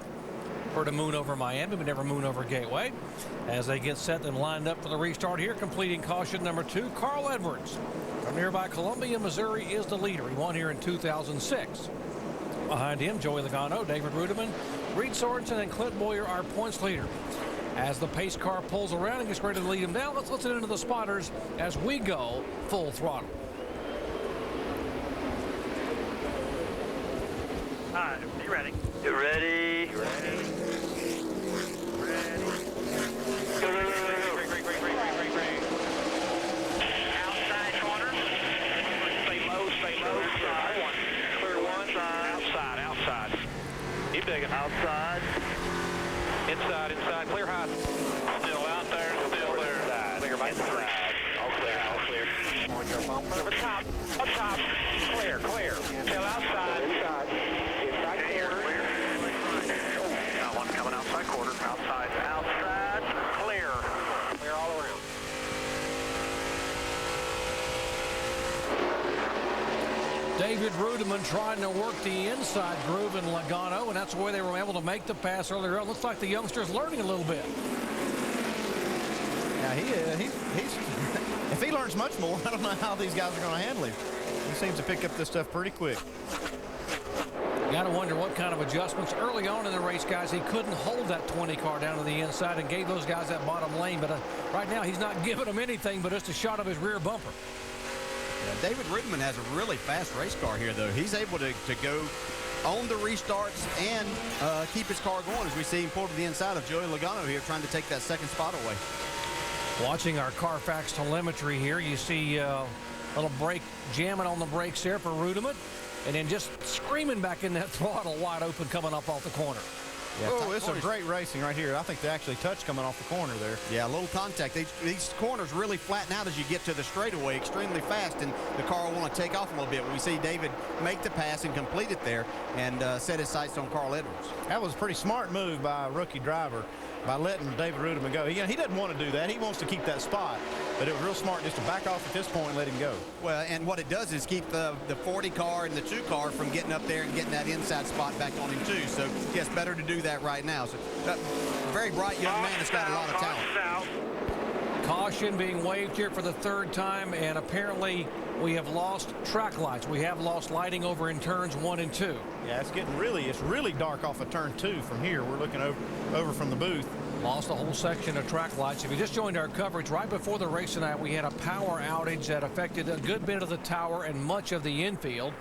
Heard a moon over Miami, but never moon over Gateway. As they get set and lined up for the restart here, completing caution number 2, Carl Edwards from nearby Columbia, Missouri is the leader. He won here in 2006. Behind him, Joey Logano, David Rudiman, Reed Sorensen, and Clint Boyer are points leader. As the pace car pulls around and gets ready to lead him down, let's listen into the spotters as we go full throttle. All right, be ready. You ready? Ready. Outside corner. Stay low, stay low. Clear one. Outside. Keep digging. Outside. Inside. Clear high. Still out there, still there. Clear by side. All clear. On your bumper. Up top. Clear. Still outside. Inside corner. Got one coming outside quarter. Outside. Clear. Clear all around. David Rudiman trying to work the inside groove in Logano, and that's the way they were able to make the pass earlier on. Looks like the youngster's learning a little bit. Yeah, he's if he learns much more, I don't know how these guys are going to handle him. He seems to pick up this stuff pretty quick. Got to wonder what kind of adjustments early on in the race, guys. He couldn't hold that 20 car down to the inside and gave those guys that bottom lane, but right now he's not giving them anything but just a shot of his rear bumper. Yeah, David Rudiman has a really fast race car here, though. He's able to go on the restarts and keep his car going, as we see him pull to the inside of Joey Logano here, trying to take that second spot away. Watching our Carfax telemetry here, you see a little brake jamming on the brakes there for Rudiman, and then just screaming back in that throttle wide open coming up off the corner. Yeah, it's a great racing right here. I think they actually touched coming off the corner there. Yeah, a little contact. These corners really flatten out as you get to the straightaway extremely fast, and the car will want to take off a little bit. We see David make the pass and complete it there and set his sights on Carl Edwards. That was a pretty smart move by a rookie driver by letting David Rudiman go. He doesn't want to do that. He wants to keep that spot, but it was real smart just to back off at this point and let him go. Well, and what it does is keep the 40 car and the 2 car from getting up there and getting that inside spot back on him too. So yes, better to do that right now. So very bright young man that's got a lot of talent. Caution being waved here for the 3rd time, and apparently we have lost track lights. We have lost lighting over in turns 1 and 2. Yeah, it's really dark off of turn 2 from here. We're looking over from the booth. Lost a whole section of track lights. If you just joined our coverage right before the race tonight, we had a power outage that affected a good bit of the tower and much of the infield.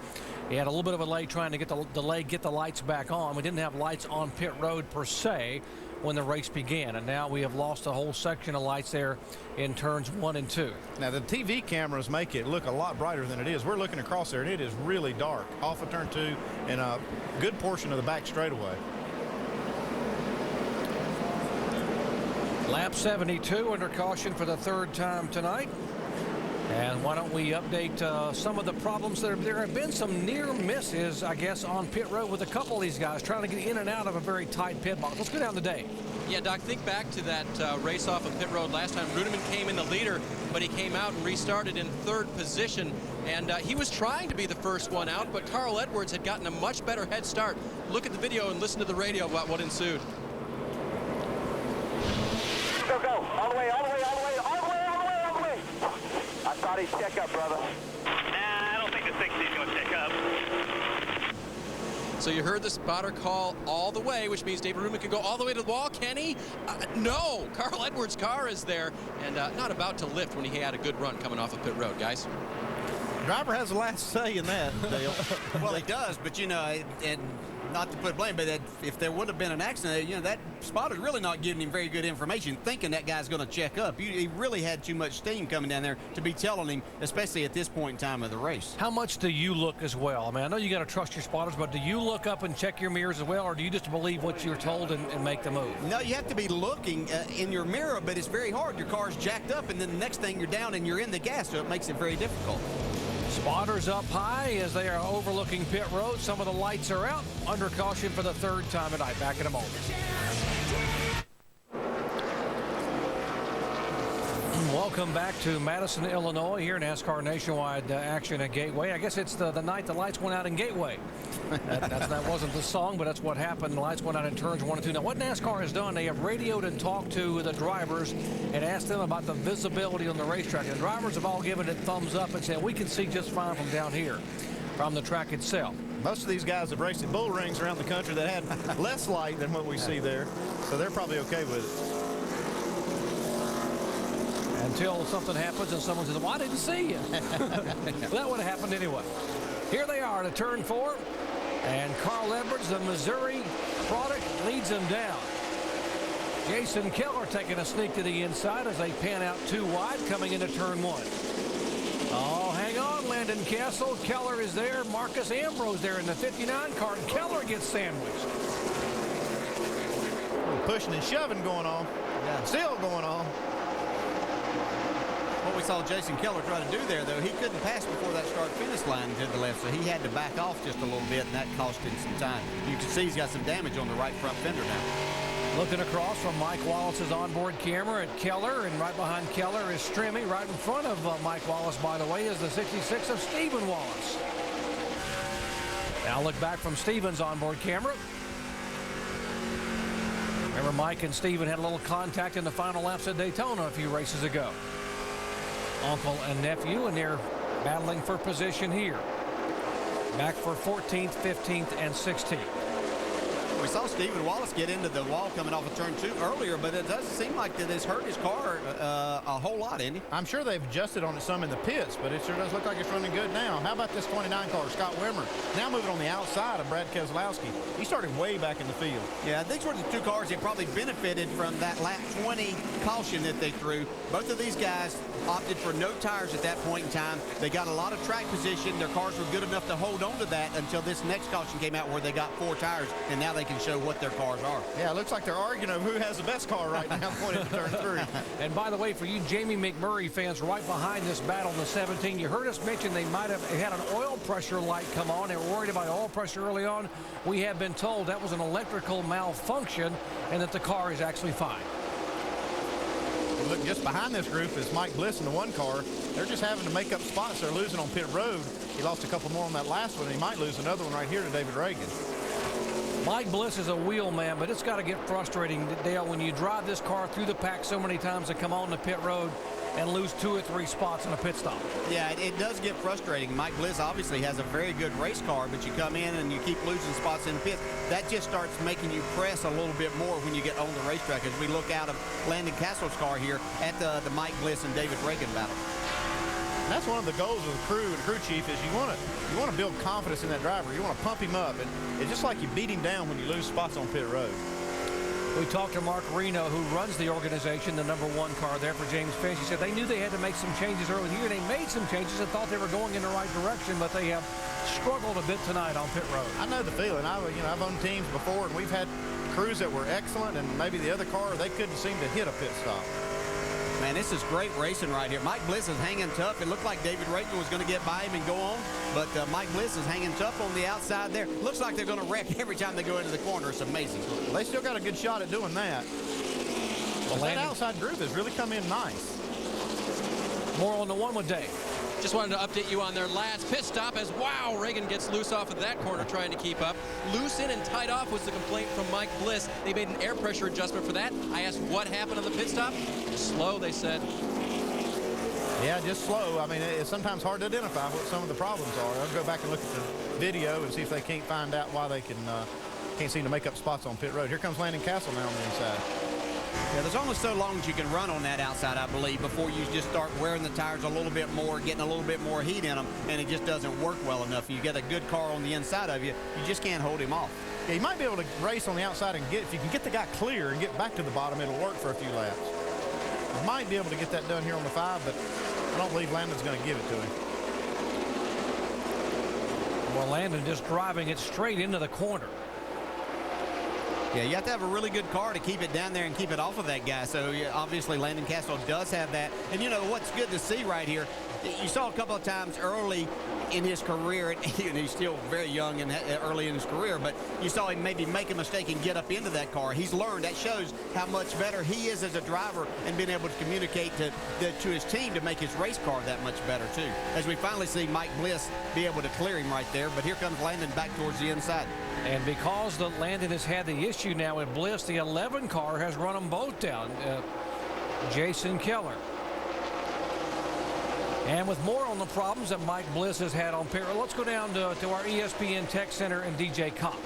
He had a little bit of a delay trying to get the lights back on. We didn't have lights on pit road per se when the race began, and now we have lost a whole section of lights there in turns 1 and 2. Now the TV cameras make it look a lot brighter than it is. We're looking across there and it is really dark off of turn 2 and a good portion of the back straightaway. Lap 72 under caution for the 3rd time tonight. And why don't we update some of the problems there have been some near misses, I guess, on pit road with a couple of these guys trying to get in and out of a very tight pit box. Let's go down the day. Yeah, Doc, think back to that race off of pit road last time. Rudiman came in the leader, but he came out and restarted in 3rd position. And he was trying to be the first one out, but Carl Edwards had gotten a much better head start. Look at the video and listen to the radio about what ensued. Go. All the way. I thought he'd check up, brother. Nah, I don't think the 60's going to check up. So you heard the spotter call all the way, which means David Rudiman can go all the way to the wall. Can he? No. Carl Edwards' car is there and not about to lift when he had a good run coming off of pit road, guys. Driver has the last say in that, Dale. Well, he does, but, you know, and not to put blame, but if there would have been an accident, you know, that spotter's really not giving him very good information, thinking that guy's going to check up. He really had too much steam coming down there to be telling him, especially at this point in time of the race. How much do you look as well? I mean, I know you got to trust your spotters, but do you look up and check your mirrors as well, or do you just believe what you're told and make the move? No, you have to be looking in your mirror, but it's very hard. Your car's jacked up, and then the next thing you're down and you're in the gas, so it makes it very difficult. Spotters up high as they are overlooking pit road. Some of the lights are out. Under caution for the 3rd time tonight. Back in a moment. Welcome back to Madison, Illinois, here in NASCAR Nationwide action at Gateway. I guess it's the night the lights went out in Gateway. That wasn't the song, but that's what happened. The lights went out in turns 1 and 2. Now, what NASCAR has done, they have radioed and talked to the drivers and asked them about the visibility on the racetrack. And the drivers have all given it thumbs up and said, we can see just fine from down here, from the track itself. Most of these guys have raced at bull rings around the country that had less light than what we see there, so they're probably okay with it. Until something happens and someone says, well, I didn't see you. That would have happened anyway. Here they are to turn 4. And Carl Edwards, the Missouri product, leads them down. Jason Keller taking a sneak to the inside as they pan out 2 wide coming into turn 1. Oh, hang on, Landon Castle. Keller is there. Marcus Ambrose there in the 59 car. And Keller gets sandwiched. A little pushing and shoving going on. Yeah. Still going on. What we saw Jason Keller try to do there, though, he couldn't pass before that start-finish line to the left, so he had to back off just a little bit, and that cost him some time. You can see he's got some damage on the right front fender now. Looking across from Mike Wallace's onboard camera at Keller, and right behind Keller is Strimmy. Right in front of Mike Wallace, by the way, is the 66 of Stephen Wallace. Now look back from Stephen's onboard camera. Remember, Mike and Stephen had a little contact in the final laps at Daytona a few races ago. Uncle and nephew, and they're battling for position here. Back for 14th, 15th, and 16th. We saw Stephen Wallace get into the wall coming off of turn 2 earlier, but it doesn't seem like that it's hurt his car a whole lot, Andy. I'm sure they've adjusted on it some in the pits, but it sure does look like it's running good now. How about this 29 car, Scott Wimmer? Now moving on the outside of Brad Keselowski. He started way back in the field. Yeah, these were the 2 cars that probably benefited from that lap 20 caution that they threw. Both of these guys opted for no tires at that point in time. They got a lot of track position. Their cars were good enough to hold on to that until this next caution came out where they got 4 tires, and now they can show what their cars are. Yeah, it looks like they're arguing over who has the best car right now going into turn 3. And by the way, for you Jamie McMurray fans right behind this battle in the 17, you heard us mention they might have had an oil pressure light come on. They were worried about oil pressure early on. We have been told that was an electrical malfunction and that the car is actually fine. Look, just behind this group is Mike Bliss in the 1 car. They're just having to make up spots. They're losing on pit road. He lost a couple more on that last one, and he might lose another one right here to David Reagan. Mike Bliss is a wheel man, but it's got to get frustrating, Dale, when you drive this car through the pack so many times to come on the pit road and lose 2 or 3 spots in a pit stop. Yeah, it does get frustrating. Mike Bliss obviously has a very good race car, but you come in and you keep losing spots in the pits. That just starts making you press a little bit more when you get on the racetrack as we look out of Landon Castle's car here at the Mike Bliss and David Reagan battle. And that's one of the goals of the crew and crew chief is you want to build confidence in that driver. You want to pump him up, and it's just like you beat him down when you lose spots on pit road. We talked to Mark Reno, who runs the organization, the number 1 car there for James Finch. He said they knew they had to make some changes early in the year. They made some changes and thought they were going in the right direction, but they have struggled a bit tonight on pit road. I know the feeling. I've owned teams before, and we've had crews that were excellent, and maybe the other car, they couldn't seem to hit a pit stop. Man, this is great racing right here. Mike Bliss is hanging tough. It looked like David Reagan was going to get by him and go on, but Mike Bliss is hanging tough on the outside there. Looks like they're going to wreck every time they go into the corner. It's amazing. Well, they still got a good shot at doing that. Well, that outside group has really come in nice. More on the one with Dave. Just wanted to update you on their last pit stop as, wow, Reagan gets loose off of that corner trying to keep up. Loose in and tight off was the complaint from Mike Bliss. They made an air pressure adjustment for that. I asked what happened on the pit stop. Slow, they said. Yeah, just slow. I mean, it's sometimes hard to identify what some of the problems are. I'll go back and look at the video and see if they can't find out why they can't seem to make up spots on pit road. Here comes Landon Castle now on the inside. Yeah, there's only so long as you can run on that outside, I believe, before you just start wearing the tires a little bit more, getting a little bit more heat in them, and it just doesn't work well enough. You get a good car on the inside of you, you just can't hold him off. Yeah, you might be able to race on the outside and if you can get the guy clear and get back to the bottom, it'll work for a few laps. You might be able to get that done here on the 5, but I don't believe Landon's going to give it to him. Well, Landon just driving it straight into the corner. Yeah, you have to have a really good car to keep it down there and keep it off of that guy. So yeah, obviously Landon Castle does have that. And you know what's good to see right here, you saw a couple of times early in his career, and he's still very young and early in his career, but you saw him maybe make a mistake and get up into that car. He's learned. That shows how much better he is as a driver and being able to communicate to his team to make his race car that much better, too. As we finally see Mike Bliss be able to clear him right there, but here comes Landon back towards the inside. And because Landon has had the issue now with Bliss, the 11 car has run them both down. Jason Keller. And with more on the problems that Mike Bliss has had on pit road, let's go down to our ESPN Tech Center and DJ Kopp.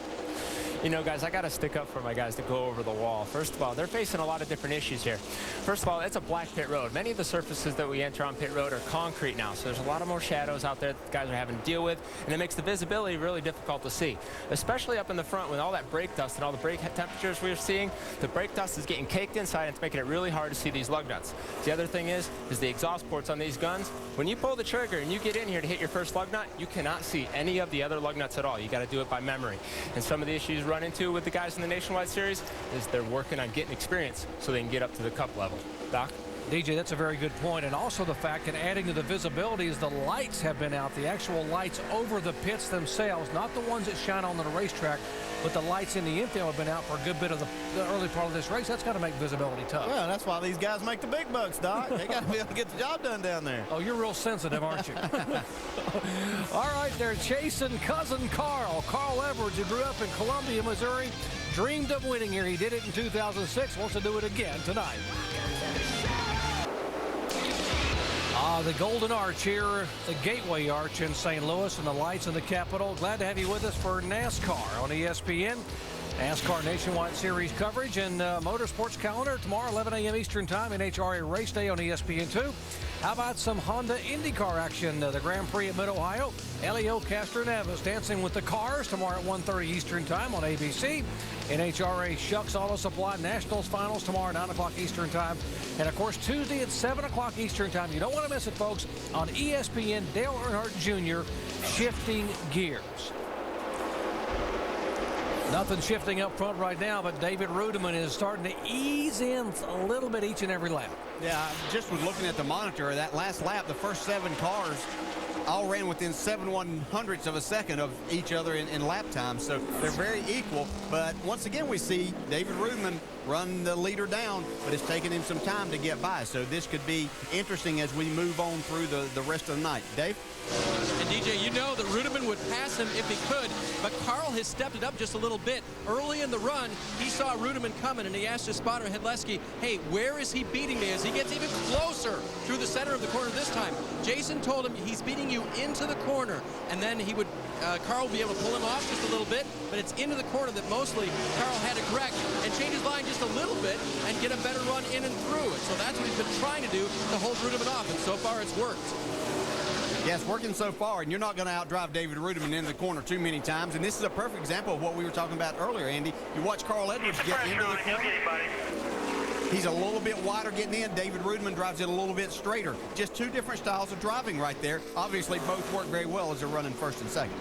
You know, guys, I got to stick up for my guys to go over the wall. First of all, they're facing a lot of different issues here. First of all, it's a black pit road. Many of the surfaces that we enter on pit road are concrete now, so there's a lot of more shadows out there that the guys are having to deal with, and it makes the visibility really difficult to see, especially up in the front with all that brake dust and all the brake temperatures we're seeing. The brake dust is getting caked inside, and it's making it really hard to see these lug nuts. The other thing is the exhaust ports on these guns. When you pull the trigger and you get in here to hit your first lug nut, you cannot see any of the other lug nuts at all. You got to do it by memory. And some of the issues run into with the guys in the Nationwide Series is they're working on getting experience so they can get up to the Cup level. Doc? DJ, that's a very good point. And also the fact that adding to the visibility is the lights have been out, the actual lights over the pits themselves, not the ones that shine on the racetrack, but the lights in the infield have been out for a good bit of the early part of this race. That's got to make visibility tough. Well, that's why these guys make the big bucks, Doc. They got to be able to get the job done down there. Oh, you're real sensitive, aren't you? All right, they're chasing cousin Carl. Carl Edwards, who grew up in Columbia, Missouri, dreamed of winning here. He did it in 2006, wants to do it again tonight. The Golden Arch here, the Gateway Arch in St. Louis, and the lights in the Capitol. Glad to have you with us for NASCAR on ESPN. NASCAR Nationwide Series coverage and motorsports calendar tomorrow, 11 a.m. Eastern Time, NHRA Race Day on ESPN2. How about some Honda IndyCar action? The Grand Prix at Mid-Ohio. Elio Castroneves dancing with the cars tomorrow at 1:30 Eastern Time on ABC. NHRA Shucks Auto Supply Nationals Finals tomorrow at 9 o'clock Eastern Time. And, of course, Tuesday at 7 o'clock Eastern Time. You don't want to miss it, folks, on ESPN. Dale Earnhardt Jr. Shifting Gears. Nothing shifting up front right now, but David Rudiman is starting to ease in a little bit each and every lap. Yeah, I just was looking at the monitor. That last lap, the first 7 cars all ran within 7/100ths of a second of each other in lap time. So they're very equal. But once again, we see David Rudiman run the leader down, but it's taking him some time to get by. So this could be interesting as we move on through the rest of the night. Dave? And DJ, you know that Rudiman would pass him if he could, but Carl has stepped it up just a little bit. Early in the run, he saw Rudiman coming, and he asked his spotter, Hedleski, hey, where is he beating me? As he gets even closer through the center of the corner this time, Jason told him he's beating you into the corner, and then he would, Carl would be able to pull him off just a little bit, but it's into the corner that mostly Carl had to correct and change his line just a little bit and get a better run in and through it. So that's what he's been trying to do to hold Rudiman off, and so far it's worked. Yeah, it's working so far, and you're not going to outdrive David Rudiman into the corner too many times. And this is a perfect example of what we were talking about earlier, Andy. You watch Carl Edwards get into the corner. He's a little bit wider getting in. David Rudiman drives it a little bit straighter. Just two different styles of driving right there. Obviously, both work very well as they're running first and second.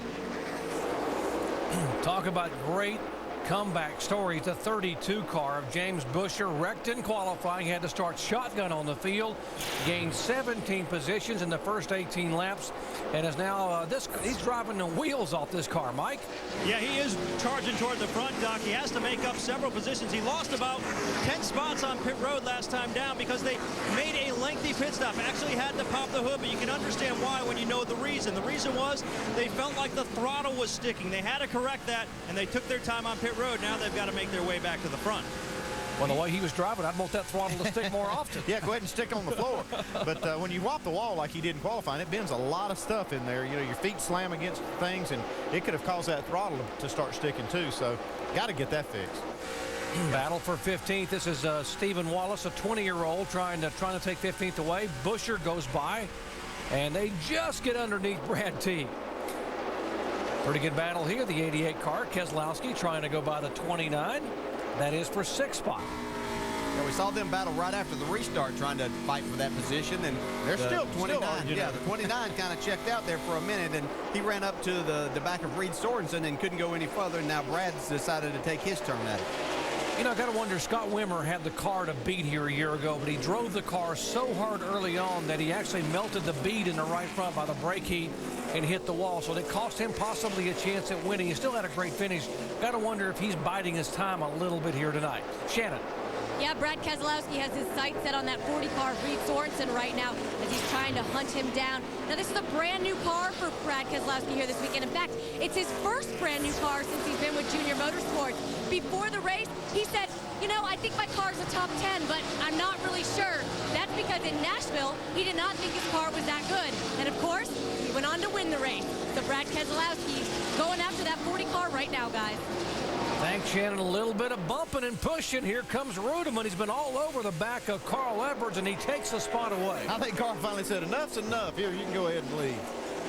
Talk about great comeback stories. The 32 car of James Buescher wrecked in qualifying, had to start shotgun on the field, gained 17 positions in the first 18 laps, and is now he's driving the wheels off this car. Mike? Yeah, he is charging toward the front, Doc. He has to make up several positions. He lost about 10 spots on pit road last time down because they made a lengthy pit stop. Actually had to pop the hood, but you can understand why when you know the reason. The reason was they felt like the throttle was sticking. They had to correct that, and they took their time on pit road. Now they've got to make their way back to the front. Well, the way he was driving, I'd want that throttle to stick more often. Yeah, go ahead and stick on the floor. But when you whop the wall like he did in qualifying, it bends a lot of stuff in there. You know, your feet slam against things, and it could have caused that throttle to start sticking too. So got to get that fixed. Battle for 15th. This is Stephen Wallace, a 20-year-old, trying to take 15th away. Buescher goes by, and they just get underneath Brad T. Pretty good battle here. The 88 car, Keselowski trying to go by the 29. That is for 6th spot. Yeah, we saw them battle right after the restart, trying to fight for that position, and they're still 29. Still yeah, the 29 kind of checked out there for a minute, and he ran up to the back of Reed Sorensen and couldn't go any further. And now Brad's decided to take his turn at it. You know, I got to wonder, Scott Wimmer had the car to beat here a year ago, but he drove the car so hard early on that he actually melted the bead in the right front by the brake heat and hit the wall. So it cost him possibly a chance at winning. He still had a great finish. Got to wonder if he's biding his time a little bit here tonight. Shannon. Yeah, Brad Keselowski has his sights set on that 40 car Reed Sorensen right now as he's trying to hunt him down. Now, this is a brand new car for Brad Keselowski here this weekend. In fact, it's his first brand new car since he's been with Junior Motorsports. Before the race, he said, you know, I think my car's a top 10, but I'm not really sure. That's because in Nashville, he did not think his car was that good. And of course, he went on to win the race. So Brad Keselowski going after that 40 car right now, guys. Thanks, Shannon. A little bit of bumping and pushing. Here comes Rudeman. He's been all over the back of Carl Edwards, and he takes the spot away. I think Carl finally said, enough's enough. Here, you can go ahead and leave.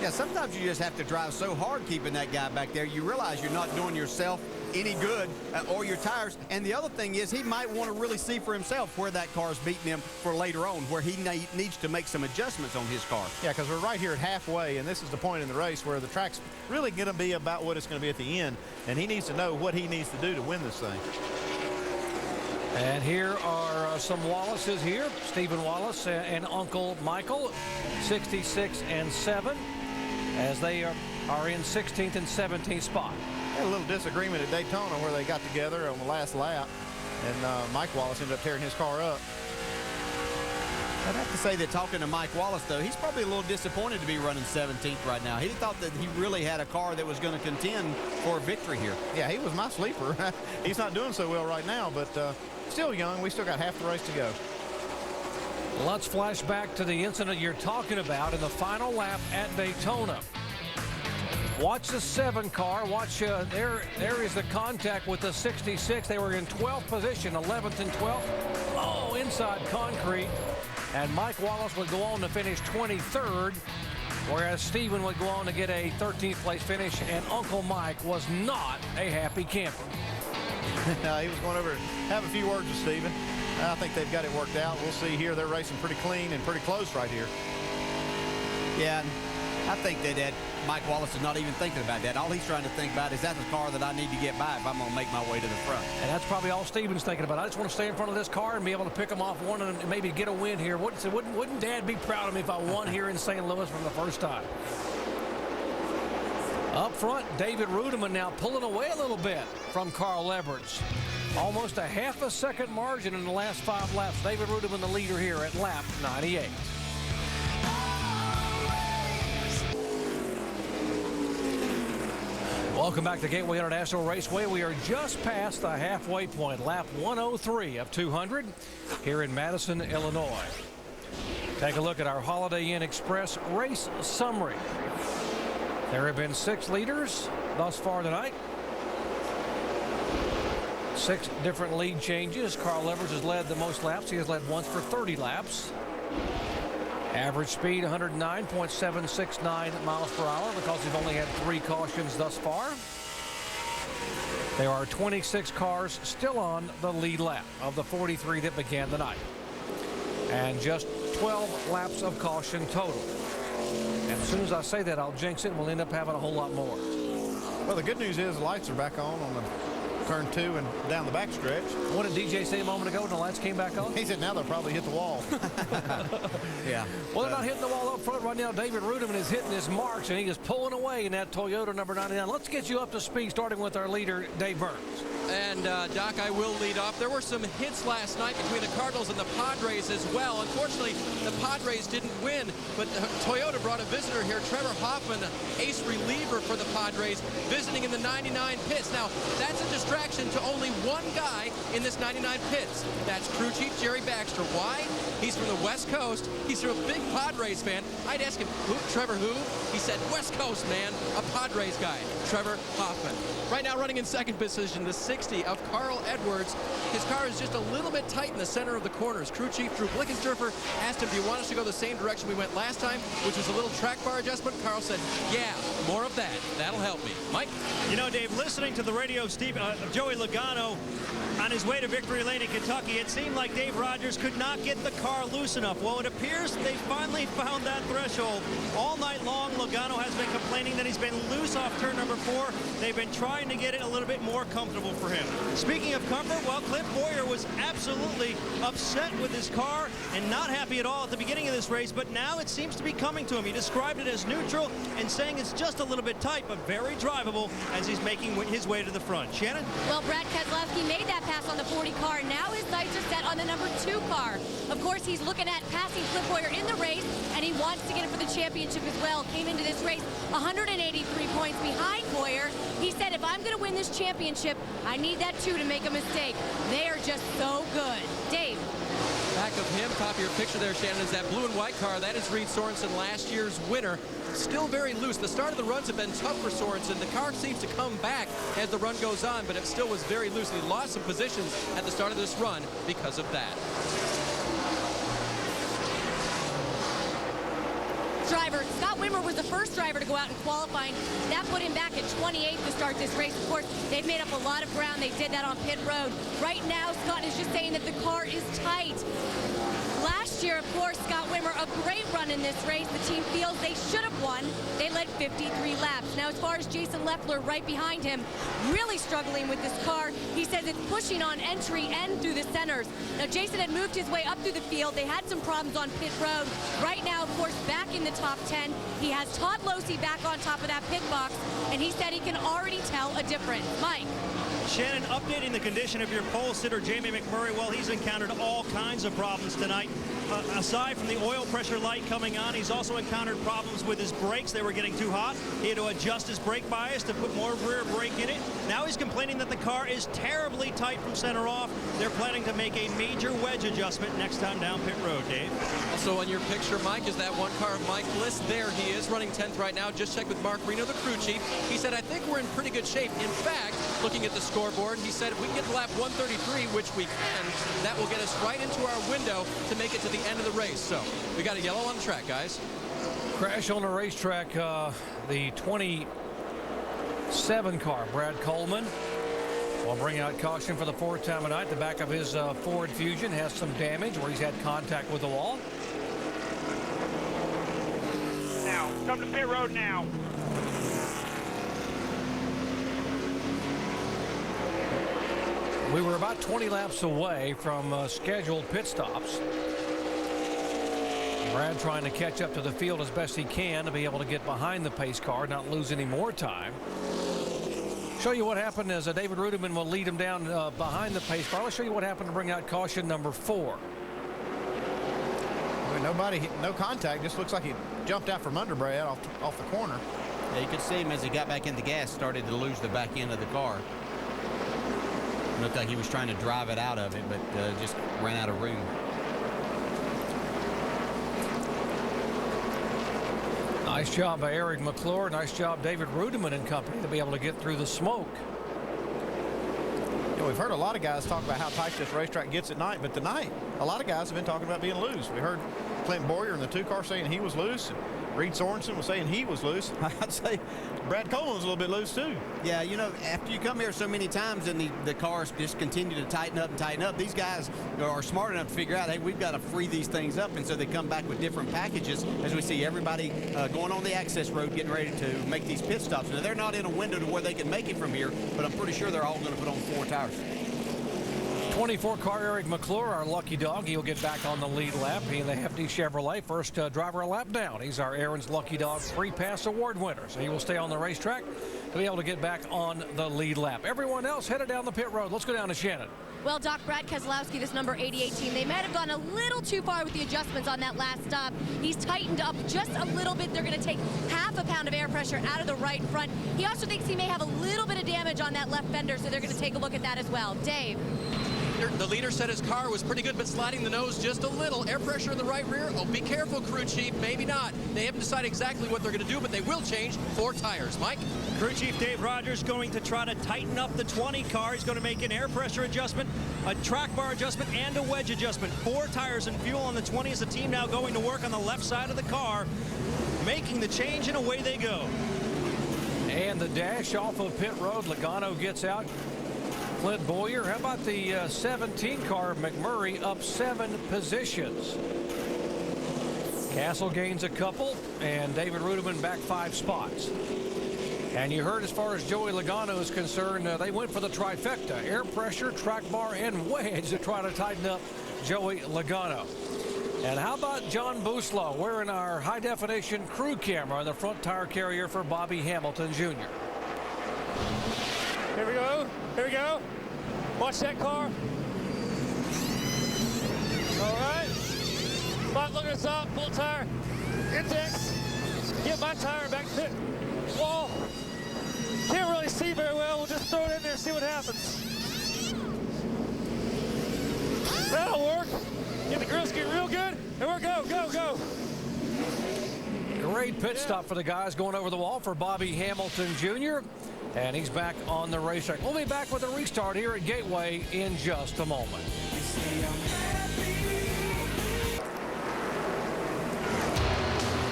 Yeah, sometimes you just have to drive so hard keeping that guy back there. You realize you're not doing yourself any good or your tires. And the other thing is he might want to really see for himself where that car's beating him for later on, where he needs to make some adjustments on his car. Yeah, because we're right here at halfway, and this is the point in the race where the track's really going to be about what it's going to be at the end, and he needs to know what he needs to do to win this thing. And here are some Wallaces here. Stephen Wallace and Uncle Michael, 66 and 7, as they are in 16th and 17th spot. Had a little disagreement at Daytona where they got together on the last lap, and Mike Wallace ended up tearing his car up. I'd have to say that talking to Mike Wallace, though, he's probably a little disappointed to be running 17th right now. He thought that he really had a car that was going to contend for a victory here. Yeah, he was my sleeper. He's not doing so well right now, but still young. We still got half the race to go. Let's flash back to the incident you're talking about in the final lap at Daytona. Watch the 7 car. Watch, there is the contact with the 66. They were in 12th position, 11th and 12th. Oh, inside concrete. And Mike Wallace would go on to finish 23rd, whereas Stephen would go on to get a 13th place finish, and Uncle Mike was not a happy camper. No, he was going over to have a few words with Stephen. I think they've got it worked out. We'll see here. They're racing pretty clean and pretty close right here. Yeah, I think that Mike Wallace is not even thinking about that. All he's trying to think about is that's the car that I need to get by if I'm going to make my way to the front. And that's probably all Stephen's thinking about. I just want to stay in front of this car and be able to pick him off one and maybe get a win here. Wouldn't Dad be proud of me if I won here in St. Louis for the first time? Up front, David Rudeman now pulling away a little bit from Carl Edwards. Almost a half a second margin in the last 5 laps. David Rudeman the leader here at lap 98. Welcome back to Gateway International Raceway. We are just past the halfway point, lap 103 of 200 here in Madison, Illinois. Take a look at our Holiday Inn Express race summary. There have been 6 leaders thus far tonight. 6 different lead changes. Carl Edwards has led the most laps. He has led once for 30 laps. Average speed 109.769 miles per hour because we've only had 3 cautions thus far. There are 26 cars still on the lead lap of the 43 that began the night. And just 12 laps of caution total. And as soon as I say that, I'll jinx it and we'll end up having a whole lot more. Well, the good news is the lights are back on the turn 2 and down the back stretch. What did DJ say a moment ago when the lights came back on? He said now they'll probably hit the wall. Yeah. Well, they're not hitting the wall up front right now. David Rudeman is hitting his marks, and he is pulling away in that Toyota number 99. Let's get you up to speed, starting with our leader, Dave Burns. And, Doc, I will lead off. There were some hits last night between the Cardinals and the Padres as well. Unfortunately, the Padres didn't win, but Toyota brought a visitor here, Trevor Hoffman, ace reliever for the Padres, visiting in the 99 pits. Now, that's a distraction to only one guy in this 99 pits. That's crew chief Jerry Baxter. Why? He's from the West Coast. He's a big Padres fan. I'd ask him, Trevor who? He said, West Coast, man, a Padres guy, Trevor Hoffman. Right now running in second position, the 60 of Carl Edwards. His car is just a little bit tight in the center of the corners. Crew chief Drew Blickensderfer asked him, do you want us to go the same direction we went last time, which was a little track bar adjustment? Carl said, yeah, more of that. That'll help me. Mike? You know, Dave, listening to the radio of Joey Logano on his way to Victory Lane in Kentucky, it seemed like Dave Rogers could not get the car loose enough. Well, it appears they finally found that threshold. All night long, Logano has been complaining that he's been loose off turn number 4. They've been trying to get it a little bit more comfortable for him. Speaking of comfort, well, Clint Bowyer was absolutely upset with his car and not happy at all at the beginning of this race, but now it seems to be coming to him. He described it as neutral and saying it's just a little bit tight, but very drivable as he's making his way to the front. Shannon? Well, Brad Keselowski made that pass on the 40 car. Now his sights are set on the number 2 car. Of course, he's looking at passing Clint Bowyer in the race, and he wants to get it for the championship as well. Came into this race 183 points behind Bowyer. He said, if I'm going to win this championship, I need that 2 to make a mistake. They are just so good. Dave? Back of him, top of your picture there, Shannon, is that blue and white car. That is Reed Sorensen, last year's winner. Still very loose. The start of the runs have been tough for Sorensen. The car seems to come back as the run goes on, but it still was very loose. He lost some positions at the start of this run because of that. Driver Scott Wimmer was the first driver to go out in qualifying. That put him back at 28th to start this race. Of course, they've made up a lot of ground. They did that on pit road. Right now, Scott is just saying that the car is tight. Last year, of course, Scott Wimmer, a great run in this race. The team feels they should have won. They led 53 laps. Now, as far as Jason Leffler right behind him, really struggling with this car. He says it's pushing on entry and through the centers. Now, Jason had moved his way up through the field. They had some problems on pit road. Right now, of course, back in the top 10. He has Todd Losey back on top of that pit box, and he said he can already tell a difference. Mike? Shannon, updating the condition of your pole sitter, Jamie McMurray. Well, he's encountered all kinds of problems tonight. Aside from the oil pressure light coming on, he's also encountered problems with his brakes. They were getting too hot. He had to adjust his brake bias to put more rear brake in it. Now he's complaining that the car is terribly tight from center off. They're planning to make a major wedge adjustment next time down pit road, Dave. Also on your picture, Mike, is that one car of Mike Bliss. There he is, running 10th right now. Just checked with Mark Reno, the crew chief. He said, I think we're in pretty good shape. In fact, looking at the scoreboard, he said if we can get to lap 133, which we can, that will get us right into our window to make it to the end of the race. So we got a yellow on the track, guys. Crash on the racetrack, the 27 car, Brad Coleman, will bring out caution for the 4th time tonight. The back of his Ford Fusion has some damage where he's had contact with the wall. Now, come to pit road now. We were about 20 laps away from scheduled pit stops. Brad trying to catch up to the field as best he can to be able to get behind the pace car, not lose any more time. Show you what happened as David Rudiman will lead him down behind the pace car. Let's show you what happened to bring out caution number 4. No contact. Just looks like he jumped out from under Brad off the corner. Yeah, you could see him as he got back in the gas, started to lose the back end of the car. It looked like he was trying to drive it out of it, but just ran out of room. Nice job by Eric McClure. Nice job David Rudiman and company to be able to get through the smoke. You know, we've heard a lot of guys talk about how tight this racetrack gets at night, but tonight a lot of guys have been talking about being loose. We heard Clint Bowyer in the 2 car saying he was loose. Reed Sorensen was saying he was loose. I'd say Brad Coleman was a little bit loose too. Yeah, you know, after you come here so many times and the cars just continue to tighten up, these guys are smart enough to figure out, hey, we've got to free these things up, and so they come back with different packages as we see everybody going on the access road getting ready to make these pit stops. Now, they're not in a window to where they can make it from here, but I'm pretty sure they're all going to put on 4 tires. 24 car Eric McClure, our lucky dog. He'll get back on the lead lap. He and the Hefty Chevrolet, first driver a lap down. He's our Aaron's Lucky Dog Free Pass Award winner. So he will stay on the racetrack to be able to get back on the lead lap. Everyone else headed down the pit road. Let's go down to Shannon. Well, Doc, Brad Keselowski, this number 88 team, they might have gone a little too far with the adjustments on that last stop. He's tightened up just a little bit. They're going to take half a pound of air pressure out of the right front. He also thinks he may have a little bit of damage on that left fender, so they're going to take a look at that as well. Dave? The leader said his car was pretty good, but sliding the nose just a little. Air pressure in the right rear. Oh, be careful, crew chief. Maybe not. They haven't decided exactly what they're going to do, but they will change 4 tires. Mike? Crew chief Dave Rogers going to try to tighten up the 20 car. He's going to make an air pressure adjustment, a track bar adjustment, and a wedge adjustment. 4 tires and fuel on the 20 as the team now going to work on the left side of the car, making the change, and away they go. And the dash off of pit road. Logano gets out. Clint Bowyer. How about the 17 car McMurray up 7 positions? Castle gains a couple, and David Rudeman back 5 spots. And you heard, as far as Joey Logano is concerned, they went for the trifecta: air pressure, track bar, and wedge to try to tighten up Joey Logano. And how about John Booslow wearing our high-definition crew camera on the front tire carrier for Bobby Hamilton Jr. Here we go. Here we go. Watch that car. All right. Bob, look at us up. Full tire. Index. Get my tire back to pit wall. Can't really see very well. We'll just throw it in there and see what happens. That'll work. Get the grills get real good. And we're go, go, go. Great pit stop for the guys going over the wall for Bobby Hamilton Jr. And he's back on the racetrack. We'll be back with a restart here at Gateway in just a moment.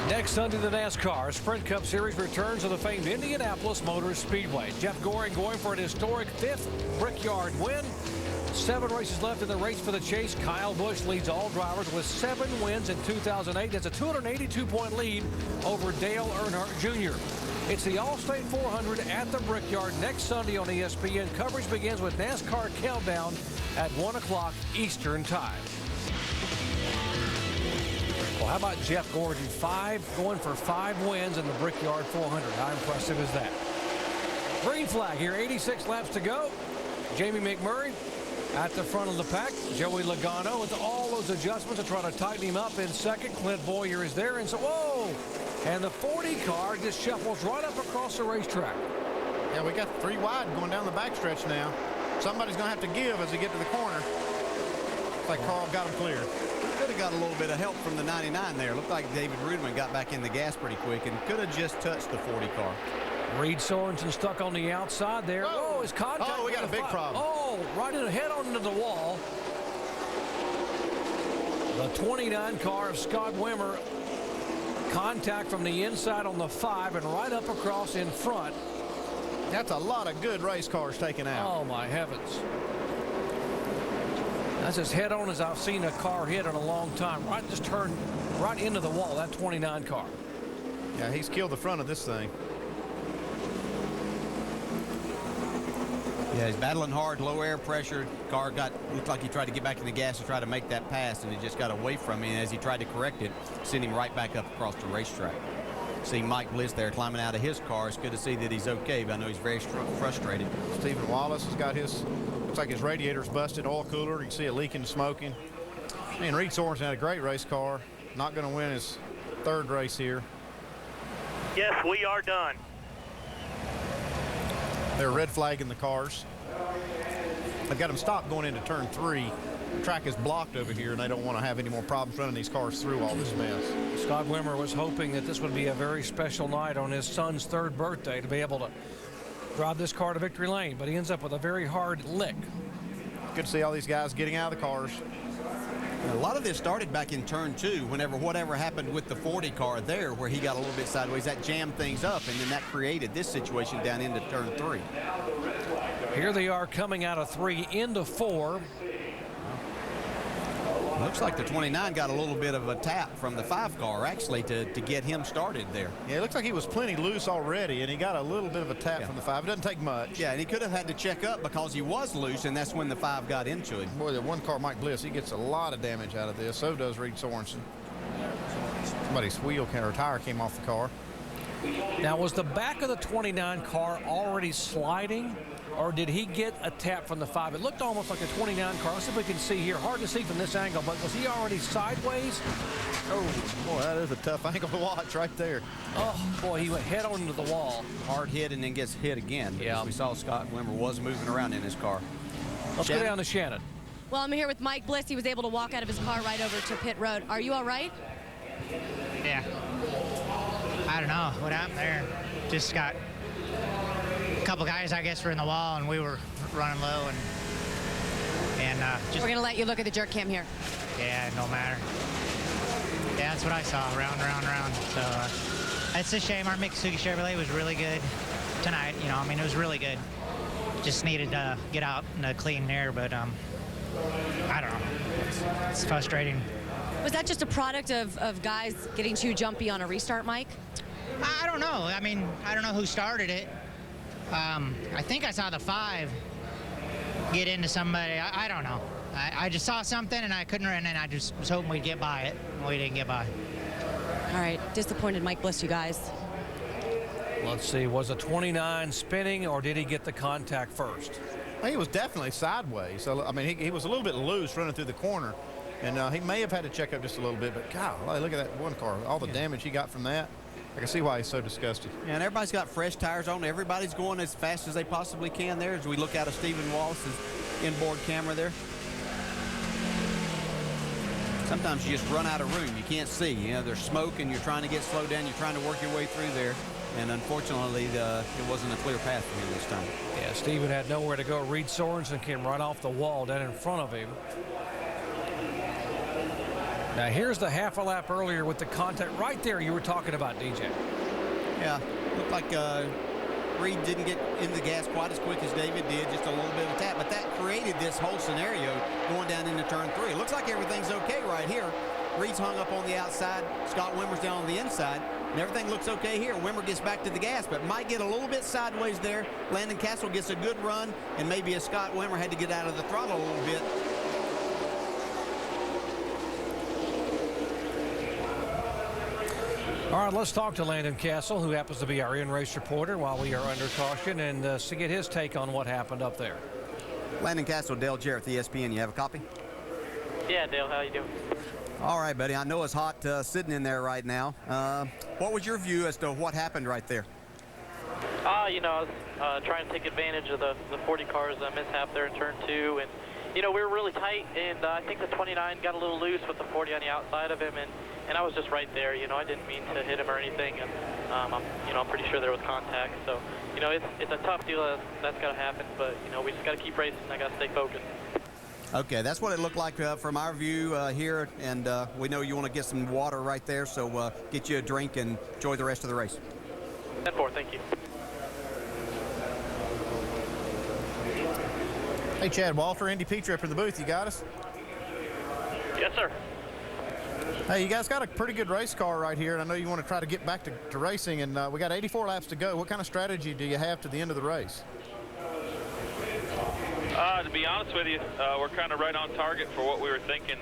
Next Sunday, the NASCAR Sprint Cup Series returns to the famed Indianapolis Motor Speedway. Jeff Goring going for an historic 5th Brickyard win. 7 races left in the race for the chase. Kyle Busch leads all drivers with 7 wins in 2008. That's a 282-point lead over Dale Earnhardt Jr. It's the Allstate 400 at the Brickyard next Sunday on ESPN. Coverage begins with NASCAR Countdown at 1 o'clock Eastern Time. Well, how about Jeff Gordon? Going for 5 wins in the Brickyard 400. How impressive is that? Green flag here, 86 laps to go. Jamie McMurray at the front of the pack. Joey Logano with all those adjustments to try to tighten him up in second. Clint Boyer is there, and so, whoa! And the 40 car just shuffles right up across the racetrack. Yeah, we got 3 wide going down the backstretch now. Somebody's going to have to give as they get to the corner. Looks like Carl got him clear. Could have got a little bit of help from the 99 there. Looked like David Rudeman got back in the gas pretty quick and could have just touched the 40 car. Reed Sorensen stuck on the outside there. Oh, his contact. Oh, we got a big problem. Oh, right in the head on into the wall. The 29 car of Scott Wimmer. Contact from the inside on the 5 and right up across in front. That's a lot of good race cars taken out. Oh, my heavens. That's as head-on as I've seen a car hit in a long time. Right, just turned right into the wall, that 29 car. Yeah, he's killed the front of this thing. Yeah, he's battling hard, low air pressure. Car looked like he tried to get back in the gas to try to make that pass, and he just got away from him. And as he tried to correct it, sent him right back up across the racetrack. See Mike Bliss there climbing out of his car. It's good to see that he's okay, but I know he's very frustrated. Stephen Wallace has got his, looks like his radiator's busted, oil cooler. You can see it leaking, smoking. And Reed Sorensen had a great race car. Not going to win his 3rd race here. Yes, we are done. They're red flagging the cars. They've got them stopped going into turn 3. The track is blocked over here, and they don't want to have any more problems running these cars through all this mess. Scott Wimmer was hoping that this would be a very special night on his son's 3rd birthday to be able to drive this car to victory lane, but he ends up with a very hard lick. Good to see all these guys getting out of the cars. A lot of this started back in turn 2, whatever happened with the 40 car there, where he got a little bit sideways. That jammed things up, and then that created this situation down into turn 3. Here they are coming out of 3 into 4. Looks like the 29 got a little bit of a tap from the 5 car, actually, to get him started there. Yeah, it looks like he was plenty loose already, and he got a little bit of a tap from the 5. It doesn't take much. Yeah, and he could have had to check up because he was loose, and that's when the 5 got into him. Boy, the 1 car, Mike Bliss, he gets a lot of damage out of this. So does Reed Sorensen. Somebody's wheel or tire came off the car. Now, was the back of the 29 car already sliding, or did he get a tap from the 5? It looked almost like a 29 car. Let's see if we can see here. Hard to see from this angle, but was he already sideways? Oh, boy, that is a tough angle to watch right there. Oh, boy, he went head on into the wall. Hard hit and then gets hit again. Yeah. We saw Scott Wimmer was moving around in his car. Let's go down to Shannon. Well, I'm here with Mike Bliss. He was able to walk out of his car right over to pit road. Are you all right? Yeah. I don't know what happened there. Just got a couple guys, I guess, were in the wall, and we were running low, and just. We're gonna let you look at the jerk cam here. Yeah, no matter. Yeah, that's what I saw. Round, round, round. So it's a shame. Our Mitsubishi Chevrolet was really good tonight. You know, I mean, it was really good. Just needed to get out in a clean air, but I don't know. It's frustrating. Was that just a product of guys getting too jumpy on a restart, Mike? I don't know. I mean, I don't know who started it. I think I saw the 5 get into somebody. I don't know. I just saw something and I couldn't run, and I just was hoping we'd get by it. We didn't get by. All right, disappointed Mike Bliss, you guys. Let's see, was a 29 spinning, or did he get the contact first? Well, he was definitely sideways. So, I mean, he was a little bit loose running through the corner, and he may have had to check up just a little bit, but golly, look at that one car. All the damage he got from that. I can see why he's so disgusted. Yeah, and everybody's got fresh tires on. Everybody's going as fast as they possibly can there as we look out of Stephen Wallace's inboard camera there. Sometimes you just run out of room. You can't see. You know, there's smoke and you're trying to get slowed down. You're trying to work your way through there. And unfortunately, it wasn't a clear path for him this time. Yeah, Stephen had nowhere to go. Reed Sorensen came right off the wall down in front of him. Now here's the half a lap earlier with the contact right there you were talking about, DJ. Yeah, looked like Reed didn't get into the gas quite as quick as David did, just a little bit of a tap, but that created this whole scenario going down into turn 3. It looks like everything's okay right here. Reed's hung up on the outside, Scott Wimmer's down on the inside, and everything looks okay here. Wimmer gets back to the gas, but might get a little bit sideways there. Landon Castle gets a good run, and maybe a Scott Wimmer had to get out of the throttle a little bit. All right, let's talk to Landon Castle, who happens to be our in-race reporter while we are under caution, and to get his take on what happened up there. Landon Castle, Dale Jarrett, ESPN. You have a copy? Yeah, Dale, how you doing? All right, buddy. I know it's hot sitting in there right now. What was your view as to what happened right there? You know, I was trying to take advantage of the 40 cars mishap there in turn 2, and you know, we were really tight, and I think the 29 got a little loose with the 40 on the outside of him, and I was just right there. You know, I didn't mean to hit him or anything, and I'm pretty sure there was contact. So, you know, it's a tough deal. That's got to happen, but you know, we just got to keep racing. I got to stay focused. Okay, that's what it looked like from our view here, and we know you want to get some water right there, so get you a drink and enjoy the rest of the race. 10-4, thank you. Hey, Chad Walter, Indy Petrie up in the booth. You got us? Yes, sir. Hey, you guys got a pretty good race car right here, and I know you want to try to get back to racing, and we got 84 laps to go. What kind of strategy do you have to the end of the race? To be honest with you, we're kind of right on target for what we were thinking.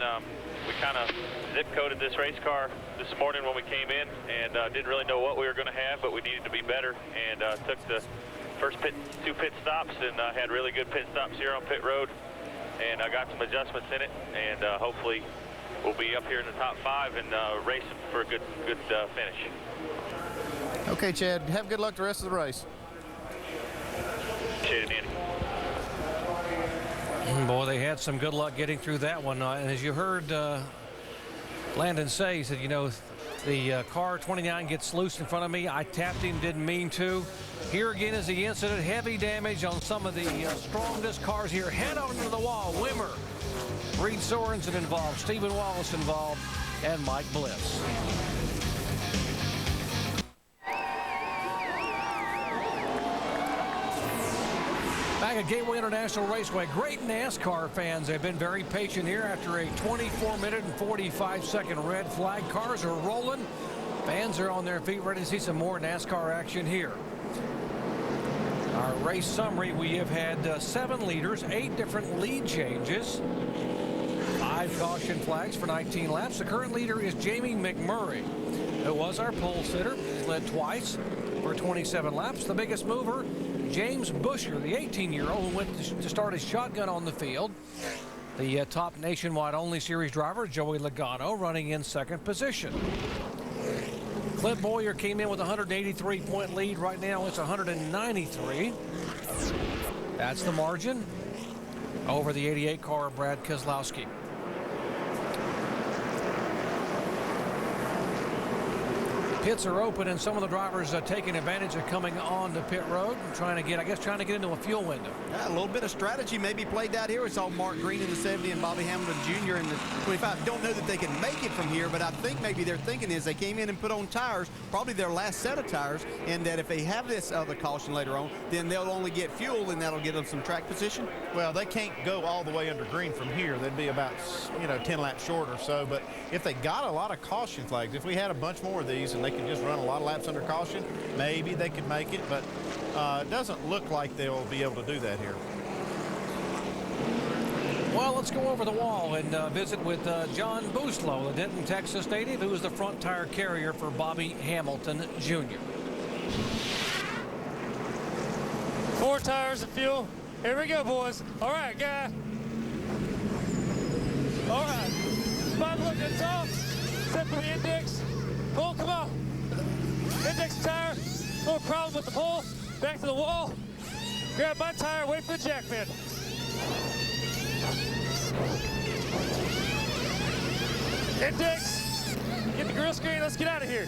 We kind of zip-coded this race car this morning when we came in, and didn't really know what we were going to have, but we needed to be better, and took the first two pit stops, and had really good pit stops here on pit road, and I got some adjustments in it, and hopefully we'll be up here in the top 5 and racing for a good finish. Okay, Chad, have good luck the rest of the race. Appreciate it, Andy. Boy, they had some good luck getting through that one. And as you heard Landon say, he said, you know, the car 29 gets loose in front of me. I tapped him, didn't mean to. Here again is the incident. Heavy damage on some of the strongest cars here. Head on to the wall. Wimmer, Reed Sorensen involved, Stephen Wallace involved, and Mike Bliss. Back at Gateway International Raceway, great NASCAR fans have been very patient here after a 24-minute and 45-second red flag. Cars are rolling. Fans are on their feet, ready to see some more NASCAR action here. Our race summary, we have had 7 leaders, 8 different lead changes, 5 caution flags for 19 laps. The current leader is Jamie McMurray, who was our pole sitter. He's led twice for 27 laps. The biggest mover, James Busher, the 18-year-old who went to start his shotgun on the field. The top nationwide only series driver, Joey Logano, running in second position. Clint Boyer came in with a 183-point lead. Right now it's 193. That's the margin over the 88 car of Brad Keselowski. Pits are open, and some of the drivers taking advantage of coming on the pit road and trying to get into a fuel window. Yeah, a little bit of strategy maybe played out here. We saw Mark Green in the 70 and Bobby Hamilton Jr. in the 25. Don't know that they can make it from here, but I think maybe their thinking is they came in and put on tires, probably their last set of tires, and that if they have this other caution later on, then they'll only get fuel, and that'll give them some track position. Well, they can't go all the way under green from here. They'd be about 10 laps short or so. But if they got a lot of caution flags, if we had a bunch more of these and they could just run a lot of laps under caution, maybe they could make it. But it doesn't look like they'll be able to do that here. Well, let's go over the wall and visit with John Booslow, the Denton, Texas native, who is the front tire carrier for Bobby Hamilton Jr. 4 tires of fuel. Here we go, boys. All right, guy. All right. Bob, look, it's off. Set for the index. Pull, come on. Index tire. No problem with the pull. Back to the wall. Grab my tire, wait for the jack pin. Index. Get the grill screen, let's get out of here.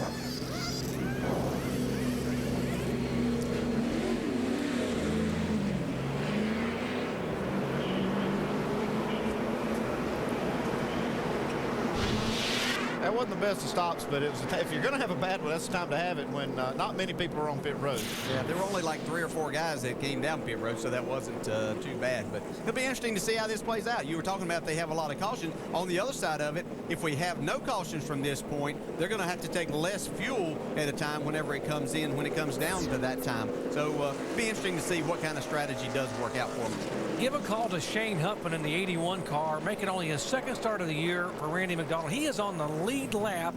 That wasn't the best of stops, but it was if you're going to have a bad one, that's the time to have it when not many people are on pit road. Yeah, there were only like 3 or 4 guys that came down pit road, so that wasn't too bad. But it'll be interesting to see how this plays out. You were talking about they have a lot of caution. On the other side of it, if we have no cautions from this point, they're going to have to take less fuel at a time whenever it comes in, when it comes down to that time. So it'll be interesting to see what kind of strategy does work out for them. Give a call to Shane Huffman in the 81 car, making only his 2nd start of the year for Randy McDonald. He is on the lead lap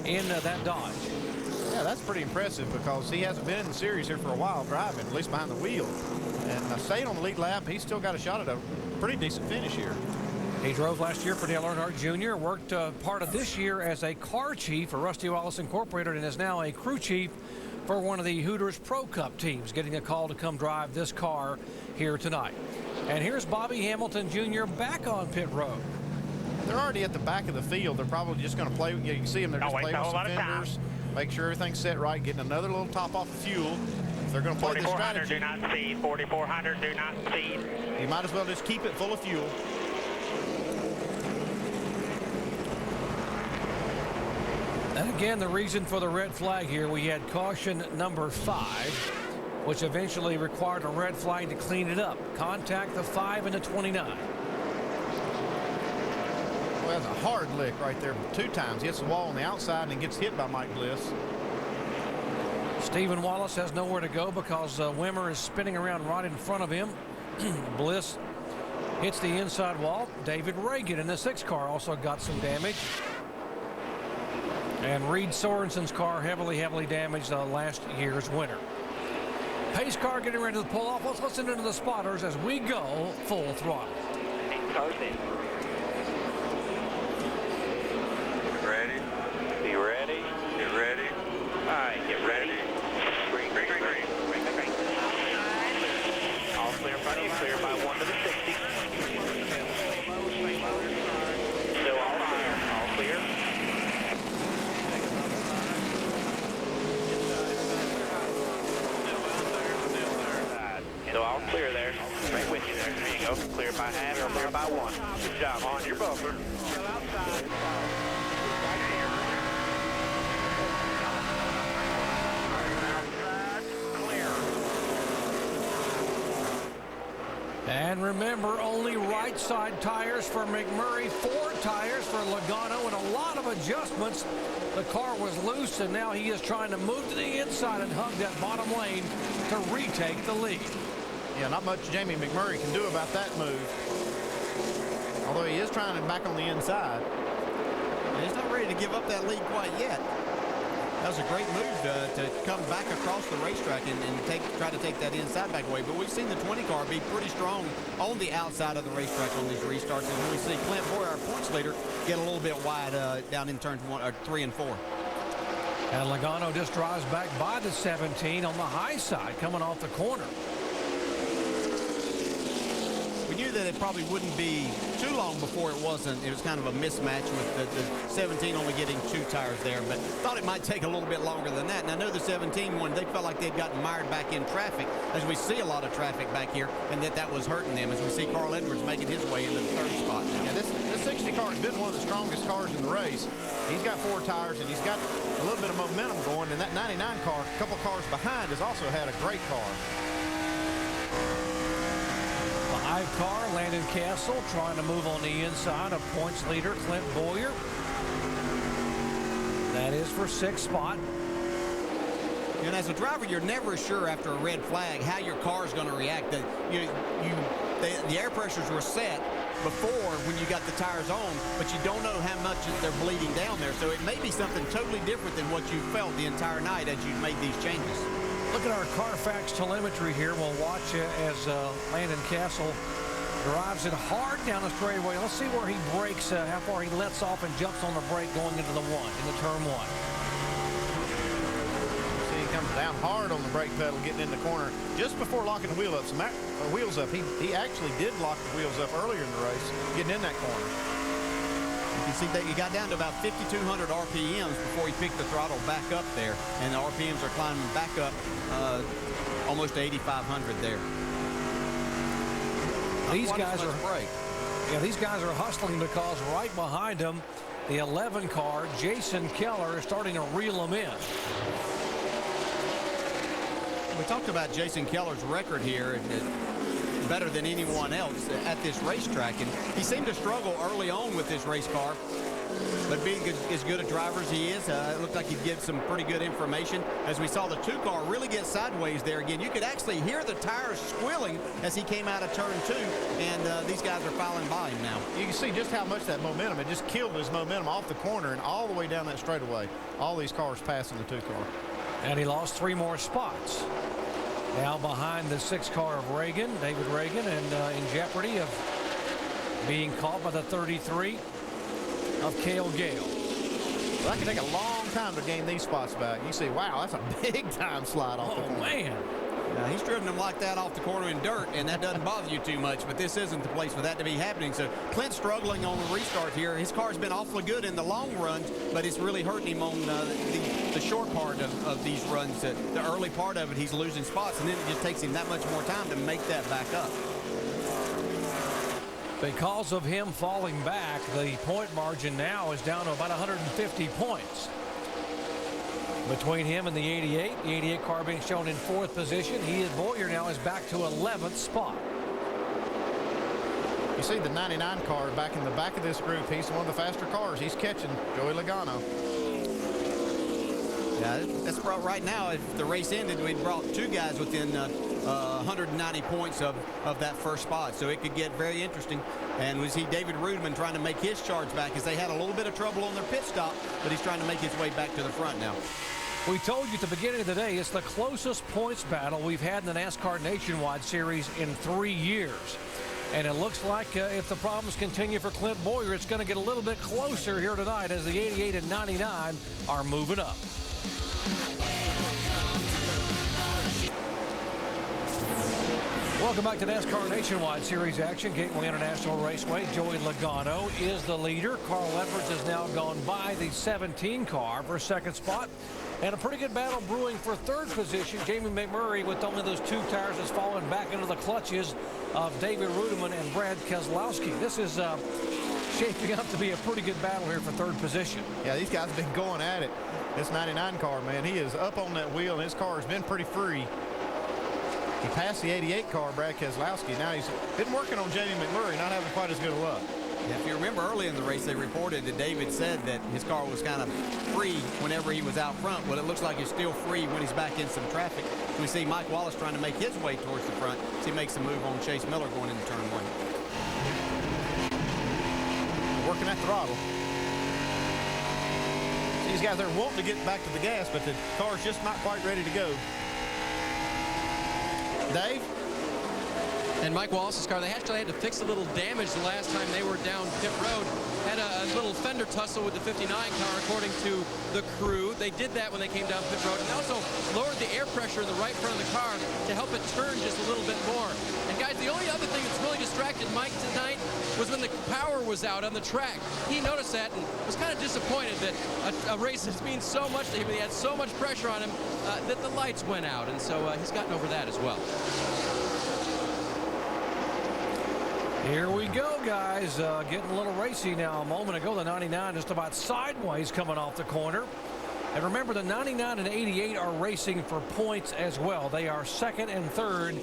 in that Dodge. Yeah, that's pretty impressive because he hasn't been in the series here for a while driving, at least behind the wheel. And staying on the lead lap, he's still got a shot at a pretty decent finish here. He drove last year for Dale Earnhardt Jr., worked part of this year as a car chief for Rusty Wallace Incorporated, and is now a crew chief for one of the Hooters Pro Cup teams, getting a call to come drive this car here tonight. And here's Bobby Hamilton Jr. back on pit road. They're already at the back of the field. They're probably just going to play. You can see them. They're just playing with some fenders, make sure everything's set right, getting another little top off of fuel. If they're going to play this strategy. 4400, do not speed. 4400, do not speed. You might as well just keep it full of fuel. And again, the reason for the red flag here, we had caution number 5, which eventually required a red flag to clean it up. Contact the 5 and the 29. Well, that's a hard lick right there 2 times. Hits the wall on the outside and then gets hit by Mike Bliss. Stephen Wallace has nowhere to go because Wimmer is spinning around right in front of him. Bliss hits the inside wall. David Reagan in the 6 car also got some damage. And Reed Sorensen's car heavily damaged last year's winner. Pace car getting ready to pull off. Let's listen into the spotters as we go full throttle. Ready? Be ready? Get ready? All right, get ready. Green, green, green, green. All clear in front of you, clear by 1 to the 60. Still all clear, all clear. Still all clear there. Right with you there. There you go. Clear by half or clear by 1. Good job on your bumper. And remember, only right side tires for McMurray, 4 tires for Logano, and a lot of adjustments. The car was loose, and now he is trying to move to the inside and hug that bottom lane to retake the lead. Yeah, not much Jamie McMurray can do about that move. Although he is trying to back on the inside. And he's not ready to give up that lead quite yet. That was a great move to come back across the racetrack and try to take that inside back away. But we've seen the 20 car be pretty strong on the outside of the racetrack on these restarts. And we see Clint Boyer, our points leader, get a little bit wide down in turns 3 and 4. And Logano just drives back by the 17 on the high side coming off the corner. We knew that it probably wouldn't be too long before it was kind of a mismatch with the 17 only getting 2 tires there, but thought it might take a little bit longer than that. And I know the 17 one, they felt like they'd gotten mired back in traffic, as we see a lot of traffic back here, and that was hurting them, as we see Carl Edwards making his way into the 3rd spot now. Yeah, this 60 car has been one of the strongest cars in the race. He's got 4 tires, and he's got a little bit of momentum going, and that 99 car, a couple cars behind, has also had a great car. 5 car, Landon Castle trying to move on the inside of points leader Clint Boyer. That is for 6th spot. And as a driver, you're never sure after a red flag how your car is going to react. The air pressures were set before when you got the tires on, but you don't know how much they're bleeding down there. So it may be something totally different than what you felt the entire night as you made these changes. Look at our Carfax telemetry here. We'll watch as Landon Castle drives it hard down the straightaway. Let's see where he brakes, how far he lets off and jumps on the brake going into the turn 1. See, he comes down hard on the brake pedal getting in the corner just before locking the wheels up. He actually did lock the wheels up earlier in the race, getting in that corner. You can see that he got down to about 5,200 RPMs before he picked the throttle back up there, and the RPMs are climbing back up almost to 8,500 there. These guys are hustling because right behind them, the 11 car, Jason Keller, is starting to reel them in. We talked about Jason Keller's record here, better than anyone else at this racetrack, and he seemed to struggle early on with this race car, but being as good a driver as he is, it looked like he'd get some pretty good information. As we saw the 2 car really get sideways there again, you could actually hear the tires squealing as he came out of turn 2, and these guys are filing by him now. You can see just how much that momentum, it just killed his momentum off the corner and all the way down that straightaway. All these cars passing the 2 car. And he lost 3 more spots. Now behind the 6th car of Reagan, David Reagan, and in jeopardy of being caught by the 33 of Cale Gale. Well, that can take a long time to gain these spots back. You see, wow, that's a big time slide off the corner. Man. He's driven them like that off the corner in dirt, and that doesn't bother you too much, but this isn't the place for that to be happening. So Clint's struggling on the restart here. His car's been awfully good in the long runs, but it's really hurting him on the short part of these runs. The early part of it, he's losing spots, and then it just takes him that much more time to make that back up. Because of him falling back, the point margin now is down to about 150 points. Between him and the 88. The 88 car being shown in 4th position. Boyer now is back to 11th spot. You see the 99 car back in the back of this group. He's one of the faster cars. He's catching Joey Logano. Yeah, that's brought right now. If the race ended, we'd brought 2 guys within 190 points of that 1st spot. So it could get very interesting. And we see David Rudeman trying to make his charge back as they had a little bit of trouble on their pit stop, but he's trying to make his way back to the front now. We told you at the beginning of the day, it's the closest points battle we've had in the NASCAR Nationwide Series in 3 years. And it looks like if the problems continue for Clint Boyer, it's going to get a little bit closer here tonight as the 88 and 99 are moving up. Welcome back to NASCAR Nationwide Series action. Gateway International Raceway. Joey Logano is the leader. Carl Edwards has now gone by the 17 car for 2nd spot. And a pretty good battle brewing for 3rd position. Jamie McMurray, with only those 2 tires, has fallen back into the clutches of David Rudeman and Brad Keselowski. This is shaping up to be a pretty good battle here for 3rd position. Yeah, these guys have been going at it. This 99 car, man, he is up on that wheel, and his car has been pretty free. He passed the 88 car, Brad Keselowski. Now he's been working on Jamie McMurray, not having quite as good a luck. If you remember early in the race, they reported that David said that his car was kind of free whenever he was out front. Well, it looks like he's still free when he's back in some traffic. We see Mike Wallace trying to make his way towards the front as he makes a move on Chase Miller going into turn 1. Working that throttle. See, these guys are wanting to get back to the gas, but the car's just not quite ready to go. Dave? And Mike Wallace's car, they actually had to fix a little damage the last time they were down pit road. Had a little fender tussle with the 59 car, according to the crew. They did that when they came down pit road, and also lowered the air pressure in the right front of the car to help it turn just a little bit more. And guys, the only other thing that's really distracted Mike tonight was when the power was out on the track. He noticed that and was kind of disappointed that a race that means so much to him, he had so much pressure on him, that the lights went out. And so he's gotten over that as well. Here we go, guys. Getting a little racy now. A moment ago, the 99 just about sideways coming off the corner. And remember, the 99 and 88 are racing for points as well. They are second and third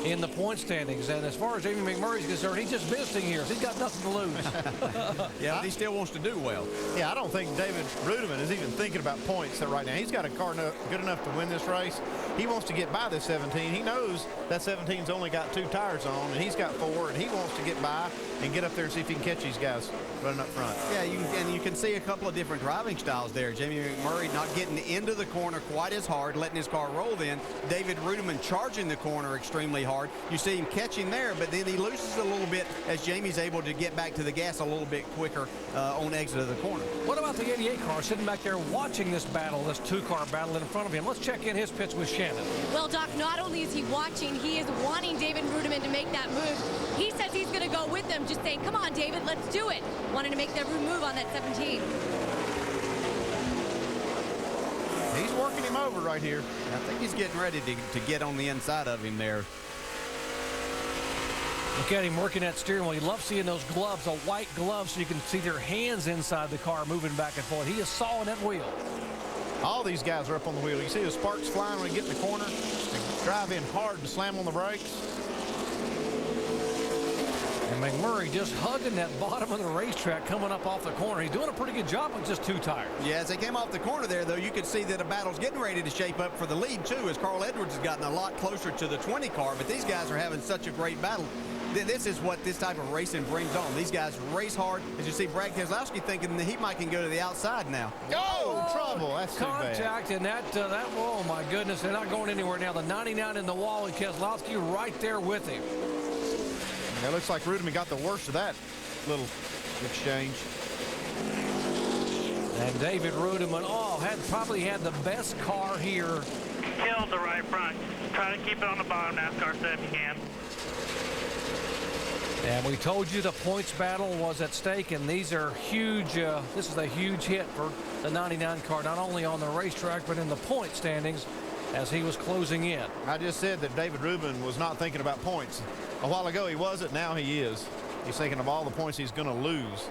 in the point standings. And as far as Jamie McMurray's concerned, he's just visiting here. So he's got nothing to lose. Yeah, he still wants to do well. Yeah, I don't think David Rudiman is even thinking about points right now. He's got a car good enough to win this race. He wants to get by this 17. He knows that 17's only got 2 tires on, and he's got 4, and he wants to get by and get up there and see if he can catch these guys running up front. Yeah, you can see a couple of different driving styles there. Jamie McMurray not getting into the corner quite as hard, letting his car roll in. David Rudiman charging the corner extremely hard. You see him catching there, but then he loses a little bit as Jamie's able to get back to the gas a little bit quicker on exit of the corner. What about the 88 car sitting back there watching this battle, this 2-car battle in front of him? Let's check in his pits with Shannon. Well, Doc, not only is he watching, he is wanting David Rudiman to make that move. He says he's going to go with them, just saying, come on, David, let's do it. Wanting to make that move on that 17. He's working him over right here. I think he's getting ready to get on the inside of him there. Look at him working that steering wheel. You love seeing those gloves, a white glove, so you can see their hands inside the car moving back and forth. He is sawing that wheel. All these guys are up on the wheel. You see the sparks flying when they get in the corner. They drive in hard to slam on the brakes. And McMurray just hugging that bottom of the racetrack coming up off the corner. He's doing a pretty good job with just 2 tires. Yeah, as they came off the corner there, though, you could see that a battle's getting ready to shape up for the lead, too, as Carl Edwards has gotten a lot closer to the 20 car. But these guys are having such a great battle. This is what this type of racing brings on. These guys race hard. As you see, Brad Keselowski thinking that he might can go to the outside now. Oh, trouble. That's contact, and that, oh, my goodness, they're not going anywhere now. The 99 in the wall, and Keselowski right there with him. It looks like Rudiman got the worst of that little exchange. And David Rudiman, probably had the best car here. Killed the right front. Try to keep it on the bottom, NASCAR said if you can. And we told you the points battle was at stake, and these are huge. This is a huge hit for the 99 car, not only on the racetrack, but in the point standings as he was closing in. I just said that David Rudiman was not thinking about points. A while ago he wasn't, now he is. He's thinking of all the points he's going to lose.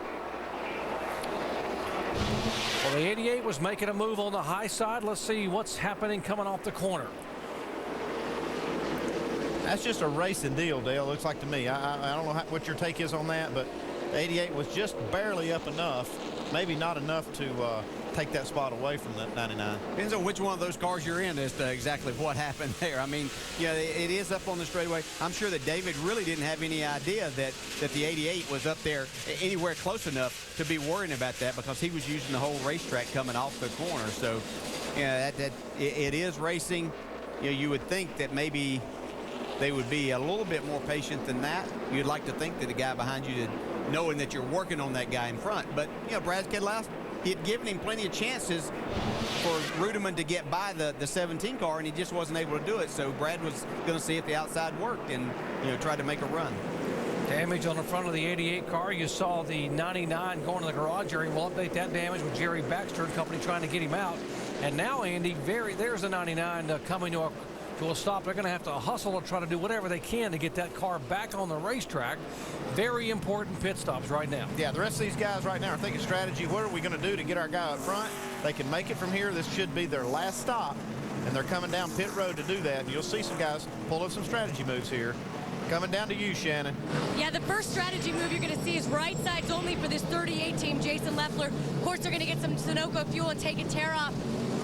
Well, the 88 was making a move on the high side. Let's see what's happening coming off the corner. That's just a racing deal, Dale, looks like to me. I don't know what your take is on that, but the 88 was just barely up enough, maybe not enough to take that spot away from that 99. Depends on which one of those cars you're in as to exactly what happened there. I mean, yeah, it is up on the straightaway. I'm sure that David really didn't have any idea that the 88 was up there anywhere close enough to be worrying about that, because he was using the whole racetrack coming off the corner. So, yeah, it is racing. You know, you would think that maybe they would be a little bit more patient than that. You'd like to think that the guy behind you, knowing that you're working on that guy in front. But, you know, Brad Keselowski, he had given him plenty of chances for Rudiman to get by the 17 car, and he just wasn't able to do it. So Brad was going to see if the outside worked and, you know, tried to make a run. Damage on the front of the 88 car. You saw the 99 going to the garage area. We'll update that damage with Jerry Baxter and company trying to get him out. And now, Andy, there's the 99 coming to a stop. They're going to have to hustle and try to do whatever they can to get that car back on the racetrack. Very important pit stops right now. Yeah, the rest of these guys right now are thinking strategy. What are we going to do to get our guy up front? They can make it from here. This should be their last stop, and they're coming down pit road to do that. And you'll see some guys pull up some strategy moves here. Coming down to you, Shannon. Yeah, the first strategy move you're going to see is right sides only for this 38 team, Jason Leffler. Of course, they're going to get some Sunoco fuel and take a tear off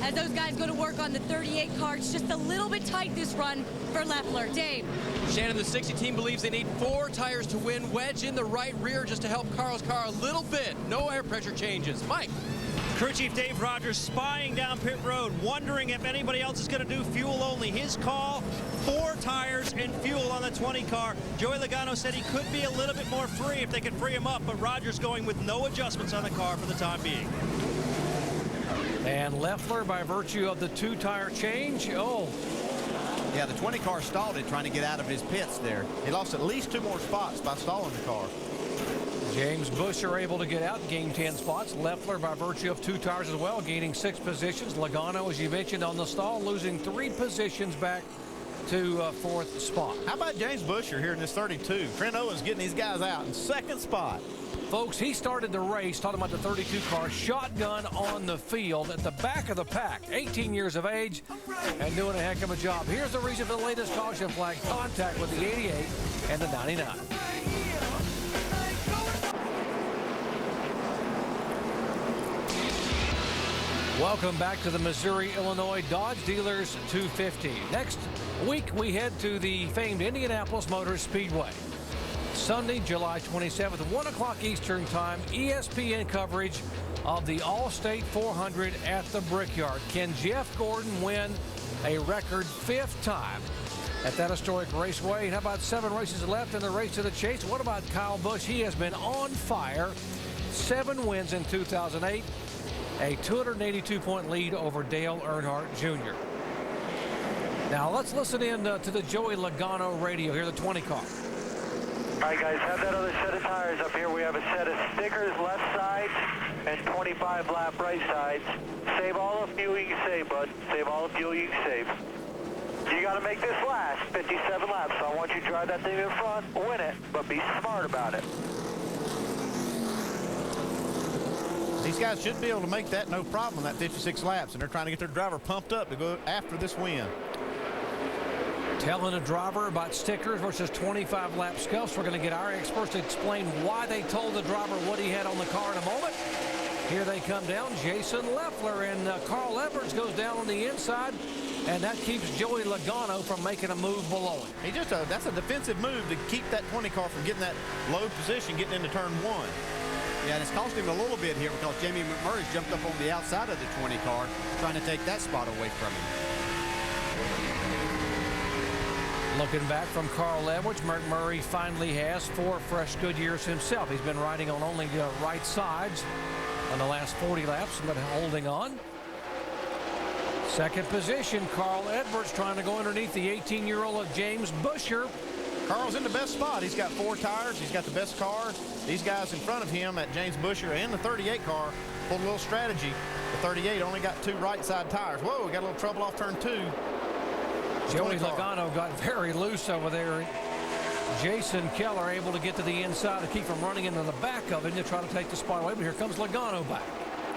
as those guys go to work on the 38 car. It's just a little bit tight this run for Leffler. Dave. Shannon, the 60 team believes they need 4 tires to win. Wedge in the right rear just to help Carl's car a little bit. No air pressure changes. Mike. Crew Chief Dave Rogers spying down pit road, wondering if anybody else is going to do fuel only. His call, 4 tires and fuel on the 20 car. Joey Logano said he could be a little bit more free if they could free him up, but Rogers going with no adjustments on the car for the time being. And Leffler, by virtue of the 2-tire change, yeah, the 20 car stalled it trying to get out of his pits there. He lost at least 2 more spots by stalling the car. James Busher able to get out, gain 10 spots. Leffler, by virtue of 2 tires as well, gaining 6 positions. Logano, as you mentioned, on the stall, losing 3 positions back to 4th spot. How about James Busher here in this 32? Trent Owens getting these guys out in 2nd spot. Folks, he started the race, talking about the 32 car, shotgun on the field at the back of the pack, 18 years of age, and doing a heck of a job. Here's the reason for the latest caution flag, contact with the 88 and the 99. Welcome back to the Missouri-Illinois Dodge Dealers 250. Next week, we head to the famed Indianapolis Motor Speedway. Sunday, July 27th, 1 o'clock Eastern Time, ESPN coverage of the All-State 400 at the Brickyard. Can Jeff Gordon win a record 5th time at that historic raceway? And how about 7 races left in the race to the chase? What about Kyle Busch? He has been on fire. 7 wins in 2008. A 282-point lead over Dale Earnhardt Jr. Now let's listen in to the Joey Logano radio here, the 20 car. All right, guys, have that other set of tires up here. We have a set of stickers left sides and 25 lap right sides. Save all the fuel you can save, bud. Save all the fuel you can save. You got to make this last 57 laps, so I want you to drive that thing in front, win it, but be smart about it. These guys should be able to make that no problem, that 56 laps, and they're trying to get their driver pumped up to go after this win. Telling a driver about stickers versus 25 lap scuffs. We're going to get our experts to explain why they told the driver what he had on the car in a moment. Here they come down, Jason Leffler, and Carl Edwards goes down on the inside, and that keeps Joey Logano from making a move below him. He just that's a defensive move to keep that 20 car from getting that low position, getting into turn 1. Yeah, and it's cost him a little bit here because Jamie McMurray's jumped up on the outside of the 20 car trying to take that spot away from him. Looking back from Carl Edwards, McMurray finally has 4 fresh good years himself. He's been riding on only right sides on the last 40 laps, but holding on. 2nd position, Carl Edwards trying to go underneath the 18-year-old of James Busher. Carl's in the best spot. He's got 4 tires. He's got the best car. These guys in front of him at James Busher and the 38 car pulled a little strategy. The 38 only got 2 right side tires. Whoa, we got a little trouble off turn 2. Joey Logano got very loose over there. Jason Keller able to get to the inside to keep from running into the back of him to try to take the spot away. But here comes Logano back.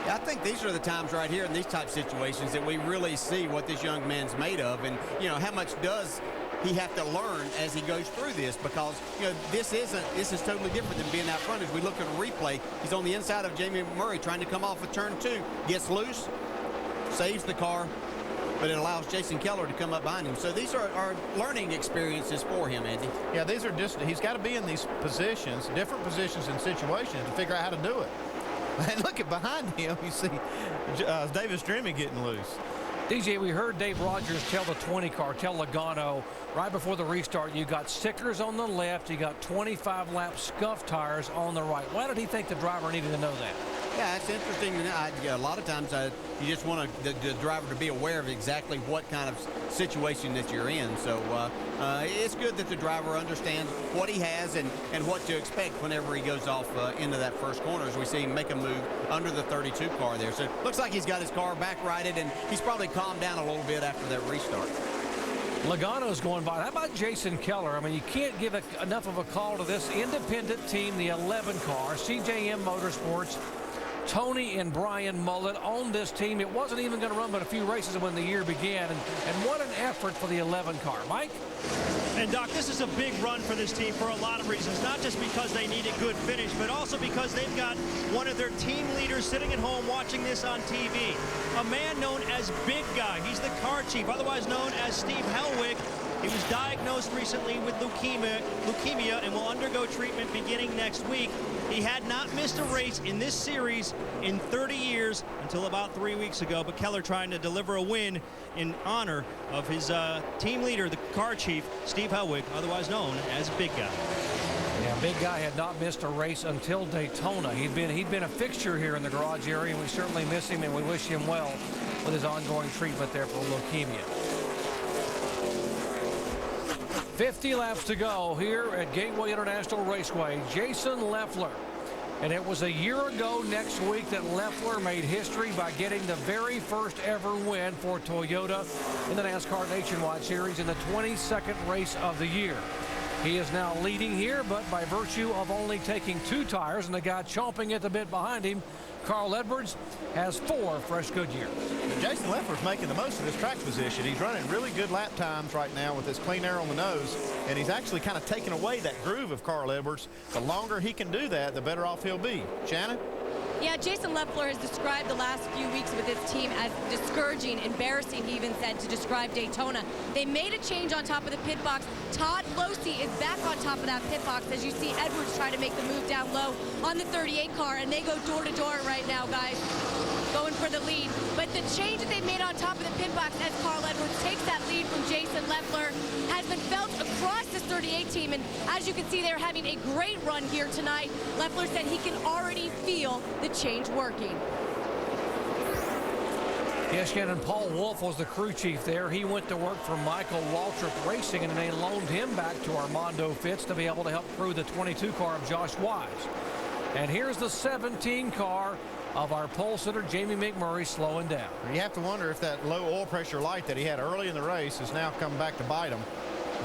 Yeah, I think these are the times right here in these type situations that we really see what this young man's made of, and how much does he have to learn as he goes through this, because this is totally different than being out front. As we look at a replay, he's on the inside of Jamie McMurray trying to come off of turn 2, gets loose, saves the car, but it allows Jason Keller to come up behind him. So these are learning experiences for him, Andy. Yeah, these are just, he's got to be in these positions, different positions and situations to figure out how to do it. And look at behind him, you see Davis Dremy getting loose. DJ, we heard Dave Rogers tell the 20 car, tell Logano, right before the restart, you got stickers on the left, you got 25 lap scuff tires on the right. Why did he think the driver needed to know that? Yeah, it's interesting. A lot of times you just want the driver to be aware of exactly what kind of situation that you're in. So it's good that the driver understands what he has and what to expect whenever he goes off into that first corner, as we see him make a move under the 32 car there. So it looks like he's got his car back righted, and he's probably calmed down a little bit after that restart. Logano's going by. How about Jason Keller? I mean, you can't give enough of a call to this independent team, the 11 car, CJM Motorsports. Tony and Brian Mullet on this team. It wasn't even going to run but a few races when the year began, and what an effort for the 11 car. Mike? And Doc, this is a big run for this team for a lot of reasons, not just because they need a good finish, but also because they've got one of their team leaders sitting at home watching this on TV. A man known as Big Guy. He's the car chief, otherwise known as Steve Helwig. He was diagnosed recently with leukemia and will undergo treatment beginning next week. He had not missed a race in this series in 30 years until about 3 weeks ago, but Keller trying to deliver a win in honor of his team leader, the car chief, Steve Helwig, otherwise known as Big Guy. Yeah, Big Guy had not missed a race until Daytona. He'd been a fixture here in the garage area, and we certainly miss him, and we wish him well with his ongoing treatment there for leukemia. 50 laps to go here at Gateway International Raceway. Jason Leffler. And it was a year ago next week that Leffler made history by getting the very first ever win for Toyota in the NASCAR Nationwide Series in the 22nd race of the year. He is now leading here, but by virtue of only taking 2 tires and the guy chomping at the bit behind him, Carl Edwards has 4 fresh Goodyears. Jason Leffler's making the most of his track position. He's running really good lap times right now with his clean air on the nose, and he's actually kind of taking away that groove of Carl Edwards. The longer he can do that, the better off he'll be. Shannon? Yeah, Jason Leffler has described the last few weeks with his team as discouraging, embarrassing, he even said, to describe Daytona. They made a change on top of the pit box. Todd Losey is back on top of that pit box as you see Edwards try to make the move down low on the 38 car, and they go door to door right now, guys, going for the lead. But the change that they made on top of the pit box as Carl Edwards takes that lead from Jason Leffler has been felt across this 38 team, and as you can see, they're having a great run here tonight. Leffler said he can already feel the change working. Yes, Shannon, Paul Wolf was the crew chief there. He went to work for Michael Waltrip Racing, and they loaned him back to Armando Fitz to be able to help crew the 22 car of Josh Wise. And here's the 17 car of our pole sitter, Jamie McMurray, slowing down. You have to wonder if that low oil pressure light that he had early in the race has now come back to bite him.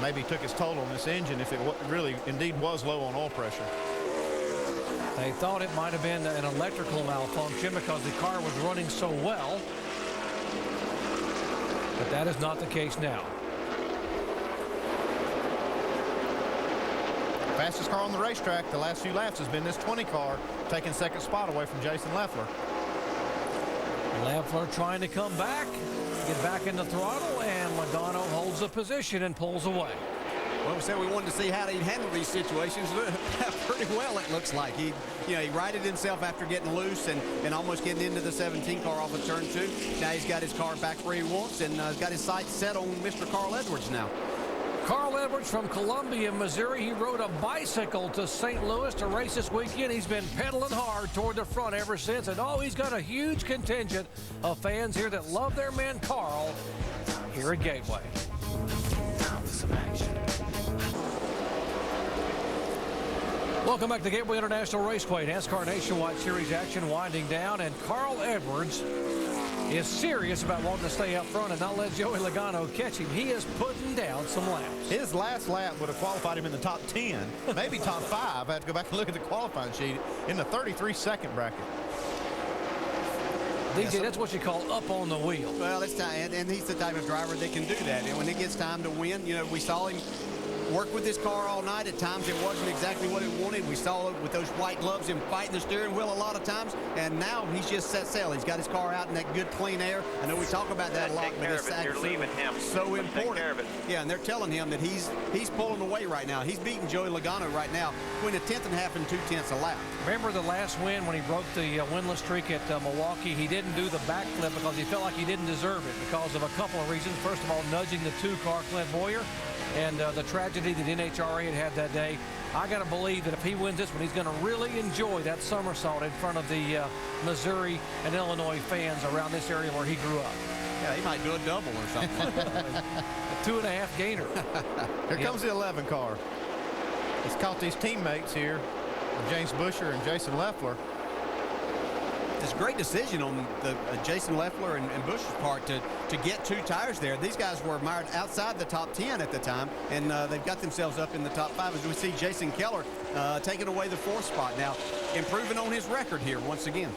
Maybe took its toll on this engine if it really indeed was low on oil pressure. They thought it might have been an electrical malfunction because the car was running so well. But that is not the case now. Fastest car on the racetrack the last few laps has been this 20 car, taking second spot away from Jason Leffler. Leffler trying to come back, get back in the throttle, and Logano holds the position and pulls away. Well, we said we wanted to see how he'd handle these situations. Pretty well, it looks like. He righted himself after getting loose and almost getting into the 17 car off of turn 2. Now he's got his car back where he wants and got his sights set on Mr. Carl Edwards now. Carl Edwards from Columbia, Missouri. He rode a bicycle to St. Louis to race this weekend. He's been pedaling hard toward the front ever since. And, he's got a huge contingent of fans here that love their man Carl here at Gateway. Welcome back to Gateway International Raceway. NASCAR Nationwide Series action winding down, and Carl Edwards is serious about wanting to stay up front and not let Joey Logano catch him. He is putting down some laps. His last lap would have qualified him in the top 10, maybe top 5. I have to go back and look at the qualifying sheet in the 33-second bracket. DJ, that's what you call up on the wheel. Well, it's time, and he's the type of driver that can do that. And when it gets time to win, we saw him work with this car all night. At times it wasn't exactly what it wanted. We saw it with those white gloves, him fighting the steering wheel a lot of times, and now he's just set sail. He's got his car out in that good clean air. I know we talk about that a lot, but it's actually so important. Yeah, and they're telling him that he's pulling away right now. He's beating Joey Logano right now between a 10th and a half and 2/10 a lap. Remember the last win when he broke the winless streak at Milwaukee? He didn't do the backflip because he felt like he didn't deserve it because of a couple of reasons. First of all, nudging the 2-car Clint Boyer, and the tragedy that NHRA had that day. I got to believe that if he wins this one, he's going to really enjoy that somersault in front of the Missouri and Illinois fans around this area where he grew up. Yeah, he might do a double or something. A 2.5 gainer. Here comes the 11 car. He's caught these teammates here, James Busher and Jason Leffler. It's a great decision on the Jason Leffler and Bush's part to get 2 tires there. These guys were mired outside the top 10 at the time, and they've got themselves up in the top 5. As we see Jason Keller taking away the 4th spot now, improving on his record here once again.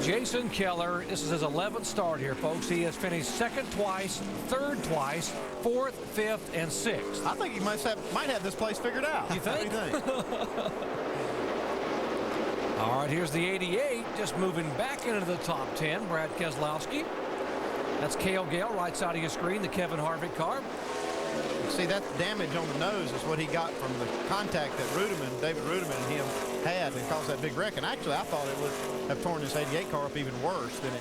Jason Keller, this is his 11th start here, folks. He has finished 2nd twice, 3rd twice, 4th, 5th, and 6th. I think he might have this place figured out. You think? What do you think? All right, here's the 88, just moving back into the top 10, Brad Keselowski. That's Cale Gale, right side of your screen, the Kevin Harvick car. see, that damage on the nose is what he got from the contact that David Rudiman and him had and caused that big wreck. And actually, I thought it would have torn this 88 car up even worse than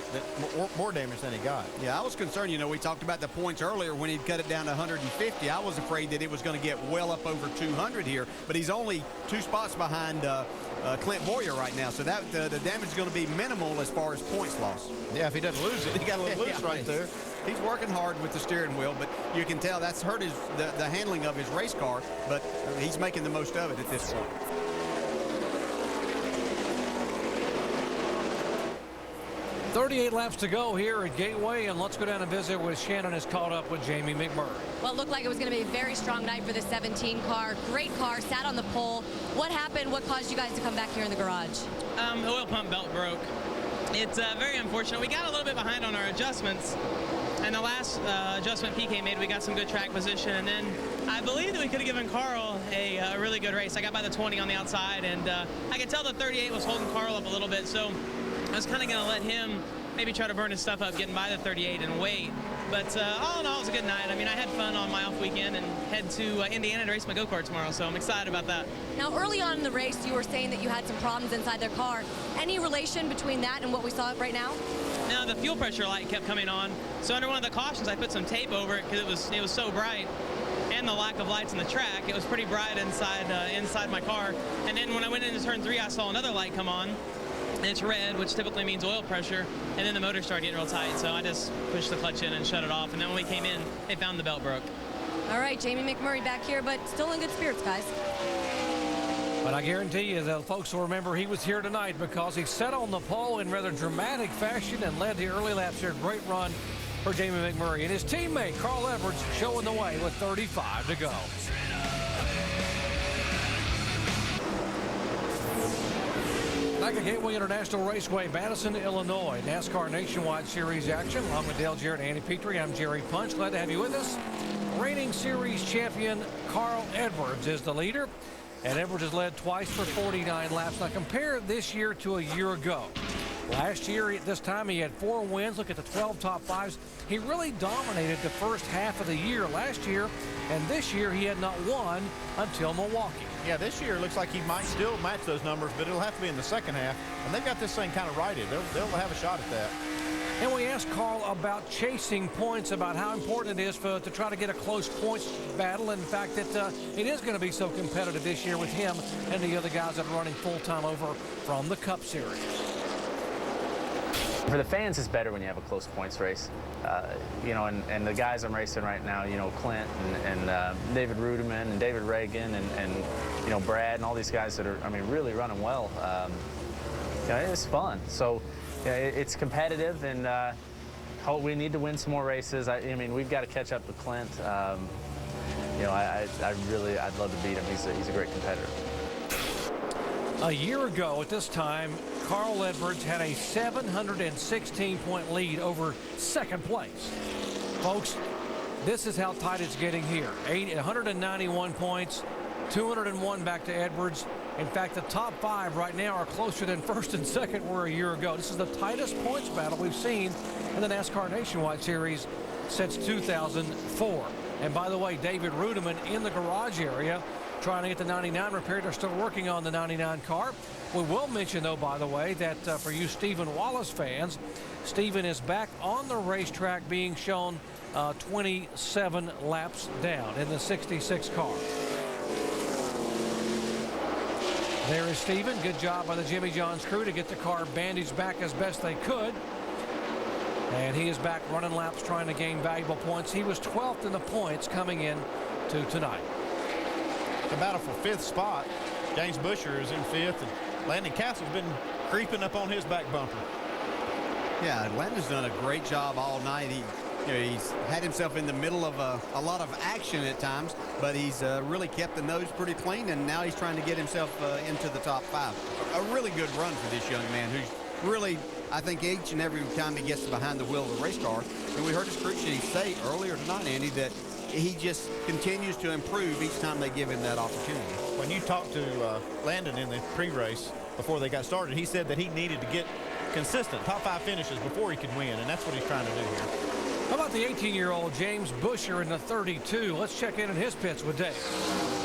more damage than he got. Yeah, I was concerned. You know, we talked about the points earlier when he'd cut it down to 150. I was afraid that it was going to get well up over 200 here, but he's only 2 spots behind Clint Boyer right now, so that the damage is going to be minimal as far as points lost. Yeah, if he doesn't lose it, he got a little loose right there. He's working hard with the steering wheel, but you can tell that's hurt the handling of his race car, but he's making the most of it at this point. .38 laps to go here at Gateway, and let's go down and visit with Shannon has caught up with Jamie McMurray. Well, it looked like it was going to be a very strong night for the 17 car. Great car, sat on the pole. What happened? What caused you guys to come back here in the garage? The oil pump belt broke. It's very unfortunate. We got a little bit behind on our adjustments, and the last adjustment PK made, we got some good track position, and then I believe that we could have given Carl a really good race. I got by the 20 on the outside, and I could tell the 38 was holding Carl up a little bit, so I was kind of going to let him maybe try to burn his stuff up getting by the 38 and wait. But all in all, it was a good night. I mean, I had fun on my off weekend and head to Indiana to race my go-kart tomorrow, so I'm excited about that. Now, early on in the race, you were saying that you had some problems inside their car. Any relation between that and what we saw right now? No, the fuel pressure light kept coming on. So under one of the cautions, I put some tape over it because it was so bright. And the lack of lights on the track, it was pretty bright inside my car. And then when I went into turn 3, I saw another light come on. And it's red, which typically means oil pressure, and then the motor started getting real tight, so I just pushed the clutch in and shut it off, and then when we came in, they found the belt broke. All right, Jamie McMurray back here, but still in good spirits, guys. But I guarantee you that folks will remember he was here tonight because he sat on the pole in rather dramatic fashion and led the early laps here. Great run for Jamie McMurray, and his teammate, Carl Edwards, showing the way with 35 to go. Back at Gateway International Raceway, Madison, Illinois. NASCAR Nationwide Series action. Along with Dale Jarrett and Andy Petrie, I'm Jerry Punch. Glad to have you with us. Reigning series champion Carl Edwards is the leader. And Edwards has led twice for 49 laps. Now compare this year to a year ago. Last year at this time he had 4 wins. Look at the 12 top 5s. He really dominated the first half of the year last year. And this year he had not won until Milwaukee. Yeah, this year it looks like he might still match those numbers, but it'll have to be in the second half. And they've got this thing kind of righted. They'll have a shot at that. And we asked Carl about chasing points, about how important it is to try to get a close points battle. And in fact, that it is going to be so competitive this year with him and the other guys that are running full-time over from the Cup Series. For the fans, it's better when you have a close points race. You know, and the guys I'm racing right now, you know, Clint and David Rudiman and David Reagan and you know, Brad and all these guys that are, I mean, really running well. You know, it's fun. So yeah, it's competitive, and we need to win some more races. I mean, we've got to catch up to Clint. You know, I'd love to beat him. He's a great competitor. A year ago at this time, Carl Edwards had a 716-point lead over second place. Folks, this is how tight it's getting here. 191 points, 201 back to Edwards. In fact, the top 5 right now are closer than first and second were a year ago. This is the tightest points battle we've seen in the NASCAR Nationwide Series since 2004. And by the way, David Rudiman in the garage area trying to get the 99 repaired. They're still working on the 99 car. We will mention, though, by the way, that for you Stephen Wallace fans, Stephen is back on the racetrack being shown 27 laps down in the 66 car. There is Stephen. Good job by the Jimmy John's crew to get the car bandaged back as best they could. And he is back running laps trying to gain valuable points. He was 12th in the points coming in to tonight. The battle for 5th spot. James Busher is in 5th, and Landon Castle's been creeping up on his back bumper. Yeah, Landon's done a great job all night. He's had himself in the middle of a lot of action at times, but he's really kept the nose pretty clean, and now he's trying to get himself into the top 5. A really good run for this young man who's really, I think, each and every time he gets behind the wheel of a race car, and we heard his crew chief say earlier tonight, Andy, that he just continues to improve each time they give him that opportunity. When you talked to Landon in the pre-race before they got started, he said that he needed to get consistent top 5 finishes before he could win, and that's what he's trying to do here. How about the 18-year-old James Busher in the 32? Let's check in on his pits with Dave.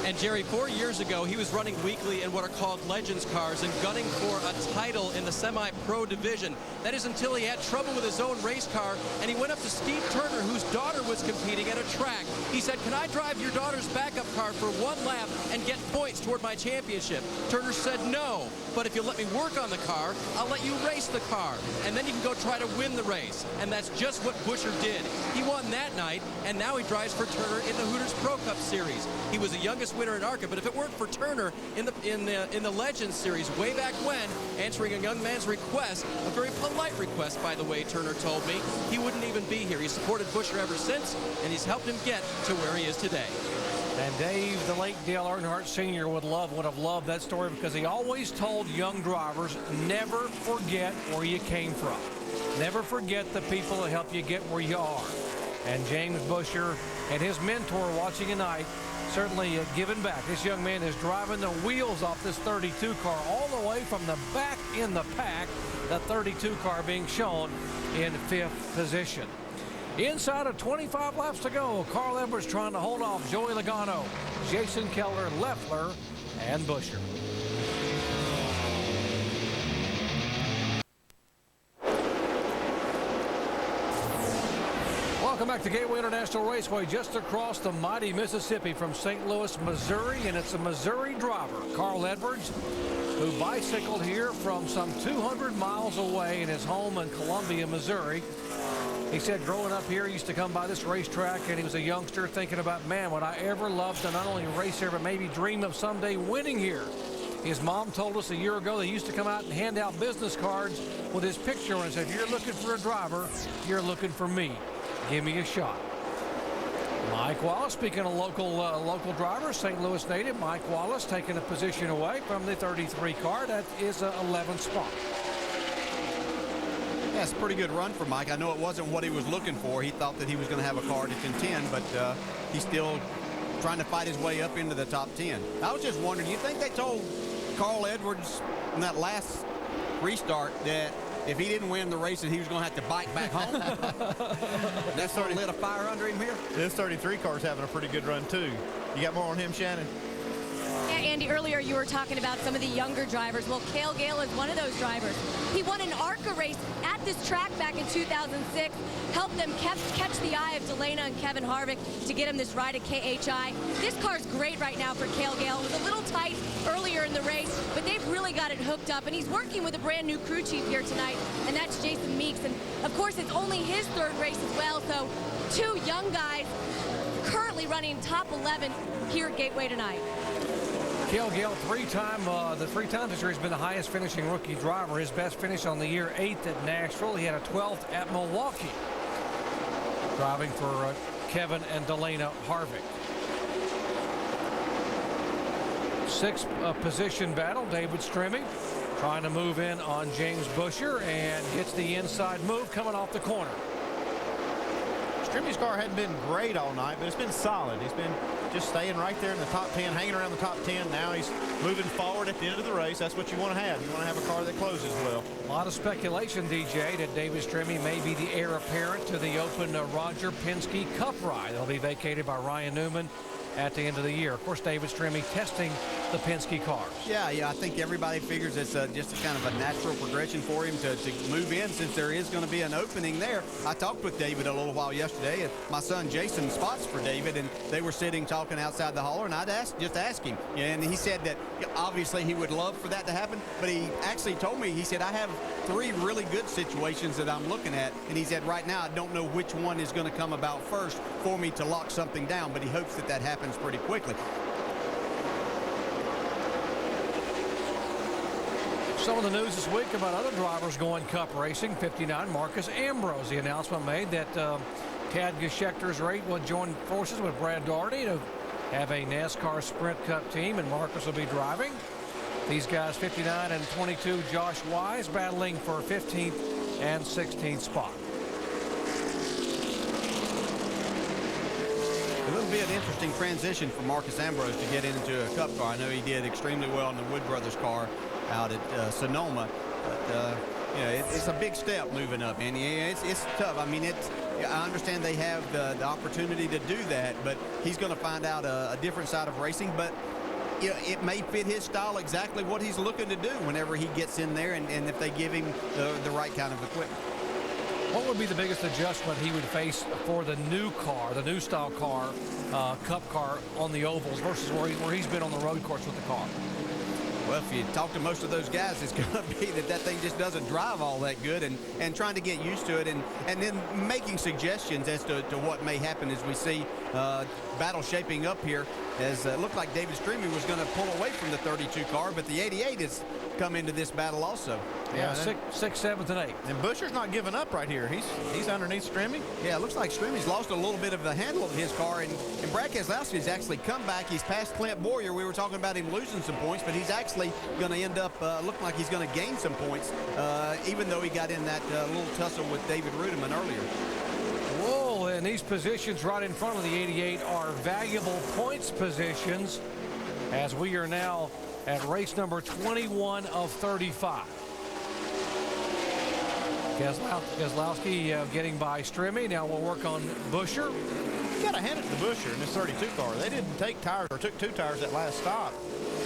And Jerry, 4 years ago, he was running weekly in what are called Legends cars and gunning for a title in the semi-pro division. That is until he had trouble with his own race car, and he went up to Steve Turner, whose daughter was competing at a track. He said, "Can I drive your daughter's backup car for one lap and get points toward my championship?" Turner said, "No, but if you let me work on the car, I'll let you race the car, and then you can go try to win the race." And that's just what Busher did. He won that night, and now he drives for Turner in the Hooters Pro Cup Series. He was the youngest winner in ARCA, but if it weren't for Turner in the Legends Series way back when, answering a young man's request, a very polite request, by the way, Turner told me, he wouldn't even be here. He's supported Busher ever since, and he's helped him get to where he is today. And Dave, the late Dale Earnhardt Sr. would have loved that story, because he always told young drivers, never forget where you came from. Never forget the people that help you get where you are. And James Busher and his mentor watching tonight certainly giving back. This young man is driving the wheels off this 32 car all the way from the back in the pack. The 32 car being shown in 5th position. Inside of 25 laps to go, Carl Edwards trying to hold off Joey Logano, Jason Keller, Leffler, and Busher. Welcome back to Gateway International Raceway, just across the mighty Mississippi from St. Louis, Missouri, and it's a Missouri driver, Carl Edwards, who bicycled here from some 200 miles away in his home in Columbia, Missouri. He said growing up here, he used to come by this racetrack, and he was a youngster thinking about, man, would I ever love to not only race here, but maybe dream of someday winning here. His mom told us a year ago they used to come out and hand out business cards with his picture on it and said, if you're looking for a driver, you're looking for me. Give me a shot. Mike Wallace, speaking of local drivers, St. Louis native Mike Wallace taking a position away from the 33 car. That is an 11th spot. Yeah, it's a pretty good run for Mike. I know it wasn't what he was looking for. He thought that he was going to have a car to contend, but he's still trying to fight his way up into the top 10. I was just wondering, do you think they told Carl Edwards in that last restart that if he didn't win the race, that he was going to have to bike back home? That sort of lit a fire under him here. This 33 car's having a pretty good run, too. You got more on him, Shannon? Yeah, Andy, earlier you were talking about some of the younger drivers. Well, Cale Gale is one of those drivers. He won an ARCA race at this track back in 2006, helped them catch the eye of Delana and Kevin Harvick to get him this ride at KHI. This car's great right now for Cale Gale. It was a little tight earlier in the race, but they've really got it hooked up, and he's working with a brand new crew chief here tonight, and that's Jason Meeks. And of course, it's only his 3rd race as well, so 2 young guys currently running top 11 here at Gateway tonight. Cale Gale, the 3 times this year he's been the highest finishing rookie driver. His best finish on the year, 8th at Nashville. He had a 12th at Milwaukee, driving for Kevin and Delana Harvick. 6th position battle, David Stremme trying to move in on James Busher and hits the inside move coming off the corner. Stremme's car hadn't been great all night, but it's been solid. He's been just staying right there in the top 10, hanging around the top 10. Now he's moving forward at the end of the race. That's what you want to have. You want to have a car that closes well. A lot of speculation, DJ, that David Stremme may be the heir apparent to the Open Roger Penske Cup ride. It'll be vacated by Ryan Newman at the end of the year. Of course, David Stremme testing the Penske cars. Yeah, I think everybody figures it's just kind of a natural progression for him to move in, since there is going to be an opening there. I talked with David a little while yesterday, and my son Jason spots for David, and they were sitting talking outside the hauler, and I'd just ask him, and he said that obviously he would love for that to happen, but he actually told me, he said, I have 3 really good situations that I'm looking at, and he said right now I don't know which one is going to come about first for me to lock something down, but he hopes that happens pretty quickly. Some of the news this week about other drivers going Cup racing. 59, Marcus Ambrose. The announcement made that Tad Geschechter's rate will join forces with Brad Daugherty to have a NASCAR Sprint Cup team, and Marcus will be driving. These guys, 59 and 22, Josh Wise, battling for 15th and 16th spot. It will be an interesting transition for Marcus Ambrose to get into a Cup car. I know he did extremely well in the Wood Brothers car out at Sonoma, but you know, it's a big step moving up, and it's tough. I mean, I understand they have the opportunity to do that, but he's going to find out a different side of racing. But you know, it may fit his style exactly what he's looking to do whenever he gets in there, and if they give him the right kind of equipment. What would be the biggest adjustment he would face for the new car, the new style car, Cup car on the ovals versus where he's been on the road course with the car? Well, if you talk to most of those guys, it's going to be that thing just doesn't drive all that good, and trying to get used to it, and then making suggestions as to what may happen as we see battle shaping up here. As it looked like David Streamy was going to pull away from the 32 car, but the 88 has come into this battle also. Yeah, 6th, 7th, and 8th. And Buscher's not giving up right here. He's underneath Streamy. Yeah, it looks like Streamy's lost a little bit of the handle of his car, and Brad Keselowski has actually come back. He's passed Clint Boyer. We were talking about him losing some points, but he's actually going to end up looking like he's going to gain some points, even though he got in that little tussle with David Rudiman earlier. Whoa, and these positions right in front of the 88 are valuable points positions, as we are now at race number 21 of 35. Keselowski getting by Streamy. Now we'll work on Buscher. You got to hand it to Buscher in this 32 car. They didn't take tires, or took 2 tires that last stop.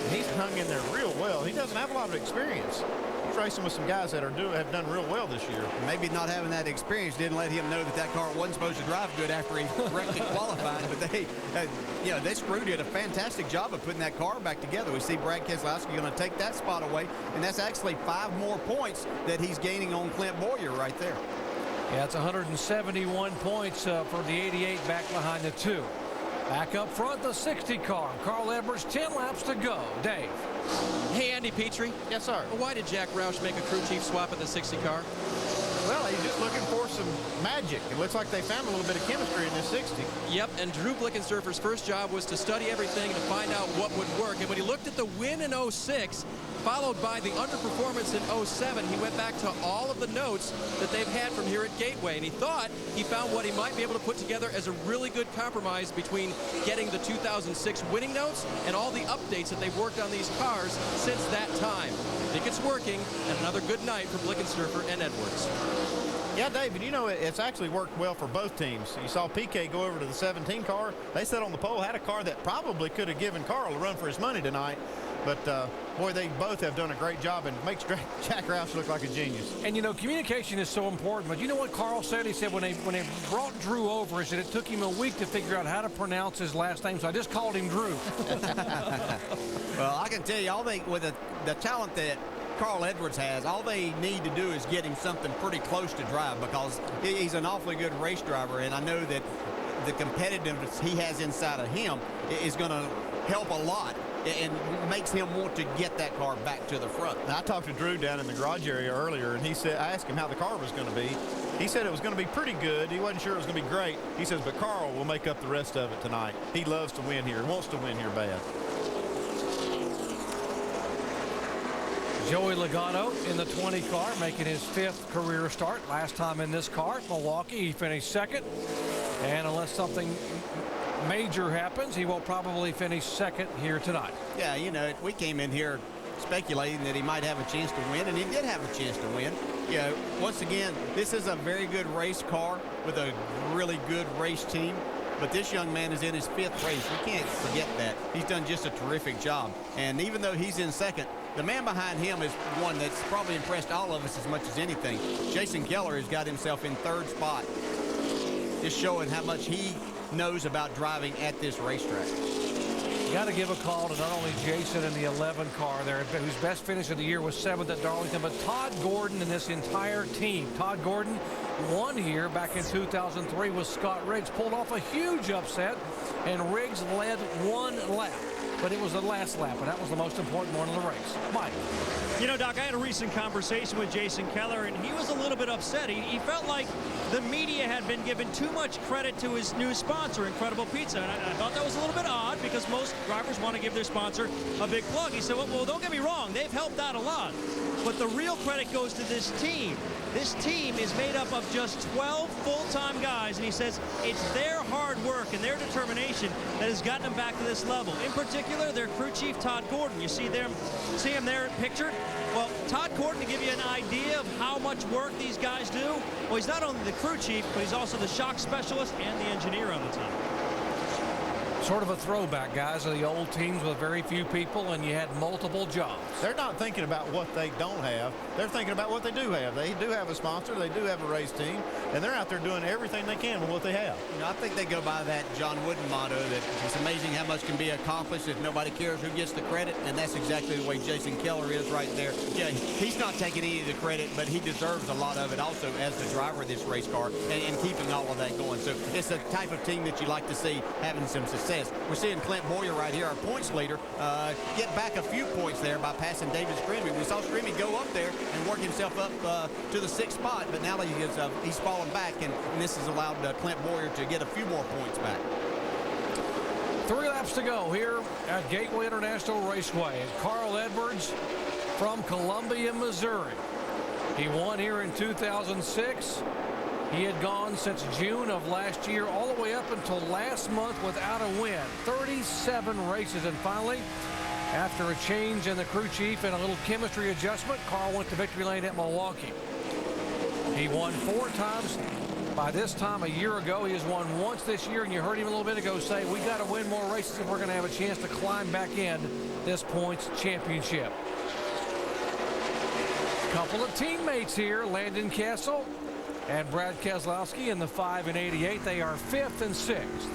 And he's hung in there real well. He doesn't have a lot of experience. He's racing with some guys that have done real well this year. Maybe not having that experience didn't let him know that car wasn't supposed to drive good after he wrecked it qualifying. But they screwed did a fantastic job of putting that car back together. We see Brad Keselowski going to take that spot away, and that's actually 5 more points that he's gaining on Clint Boyer right there. Yeah, it's 171 points for the 88 back behind the 2. Back up front, the 60 car. Carl Edwards, 10 laps to go. Dave. Hey, Andy Petrie. Yes, sir. Why did Jack Roush make a crew chief swap at the 60 car? Well, he's just looking for some magic. It looks like they found a little bit of chemistry in this 60. Yep, and Drew Blickensurfer's first job was to study everything to find out what would work. And when he looked at the win in 06, followed by the underperformance in 07, he went back to all of the notes that they've had from here at Gateway, and he thought he found what he might be able to put together as a really good compromise between getting the 2006 winning notes and all the updates that they've worked on these cars since that time. I think it's working, and another good night for Blickensurfer and Edwards. Yeah, David, you know, it's actually worked well for both teams. You saw PK go over to the 17 car. They sat on the pole, had a car that probably could have given Carl a run for his money tonight. But, boy, they both have done a great job, and makes Jack Roush look like a genius. And, you know, communication is so important. But you know what Carl said? He said when they brought Drew over, he said it took him a week to figure out how to pronounce his last name, so I just called him Drew. Well, I can tell you, with the talent that Carl Edwards has, all they need to do is get him something pretty close to drive, because he's an awfully good race driver, and I know that the competitiveness he has inside of him is going to help a lot and makes him want to get that car back to the front. Now, I talked to Drew down in the garage area earlier, and he said, I asked him how the car was going to be. He said it was going to be pretty good. He wasn't sure it was going to be great. He says, but Carl will make up the rest of it tonight. He loves to win here, wants to win here bad. Joey Logano in the 20 car, making his 5th career start. Last time in this car at Milwaukee, he finished 2nd. And unless something major happens, he will probably finish 2nd here tonight. Yeah, you know, we came in here speculating that he might have a chance to win, and he did have a chance to win. You know, once again, this is a very good race car with a really good race team. But this young man is in his 5th race. We can't forget that. He's done just a terrific job. And even though he's in 2nd, the man behind him is one that's probably impressed all of us as much as anything. Jason Keller has got himself in 3rd spot, just showing how much he knows about driving at this racetrack. You got to give a call to not only Jason in the 11 car there, whose best finish of the year was 7th at Darlington, but Todd Gordon and this entire team. Todd Gordon won here back in 2003 with Scott Riggs, pulled off a huge upset, and Riggs led 1 lap. But it was the last lap, and that was the most important one of the race. Mike. You know, Doc, I had a recent conversation with Jason Keller, and he was a little bit upset. He felt like the media had been given too much credit to his new sponsor, Incredible Pizza. And I thought that was a little bit odd, because most drivers want to give their sponsor a big plug. He said, well, don't get me wrong. They've helped out a lot. But the real credit goes to this team. This team is made up of just 12 full-time guys, and he says it's their hard work and their determination that has gotten them back to this level. In particular, particular, their crew chief, Todd Gordon. You see him there pictured? Well, Todd Gordon, to give you an idea of how much work these guys do, well, he's not only the crew chief, but he's also the shock specialist and the engineer on the team. Sort of a throwback, guys, of the old teams with very few people, and you had multiple jobs. They're not thinking about what they don't have. They're thinking about what they do have. They do have a sponsor. They do have a race team, and they're out there doing everything they can with what they have. You know, I think they go by that John Wooden motto that it's amazing how much can be accomplished if nobody cares who gets the credit, and that's exactly the way Jason Keller is right there. Yeah, he's not taking any of the credit, but he deserves a lot of it also as the driver of this race car and keeping all of that going. So it's the type of team that you like to see having some success. We're seeing Clint Boyer right here, our points leader, get back a few points there by passing David Scrimmy. We saw Scrimmy go up there and work himself up to the 6th spot, but now he's fallen back, and this has allowed Clint Boyer to get a few more points back. 3 laps to go here at Gateway International Raceway. And Carl Edwards from Columbia, Missouri. He won here in 2006. He had gone since June of last year all the way up until last month without a win. 37 races, and finally, after a change in the crew chief and a little chemistry adjustment, Carl went to victory lane at Milwaukee. He won 4 times. By this time a year ago, he has won once this year, and you heard him a little bit ago say, we got to win more races if we're going to have a chance to climb back in this points championship. Couple of teammates here, Landon Castle and Brad Keselowski in the 5 and 88. They are 5th and 6th.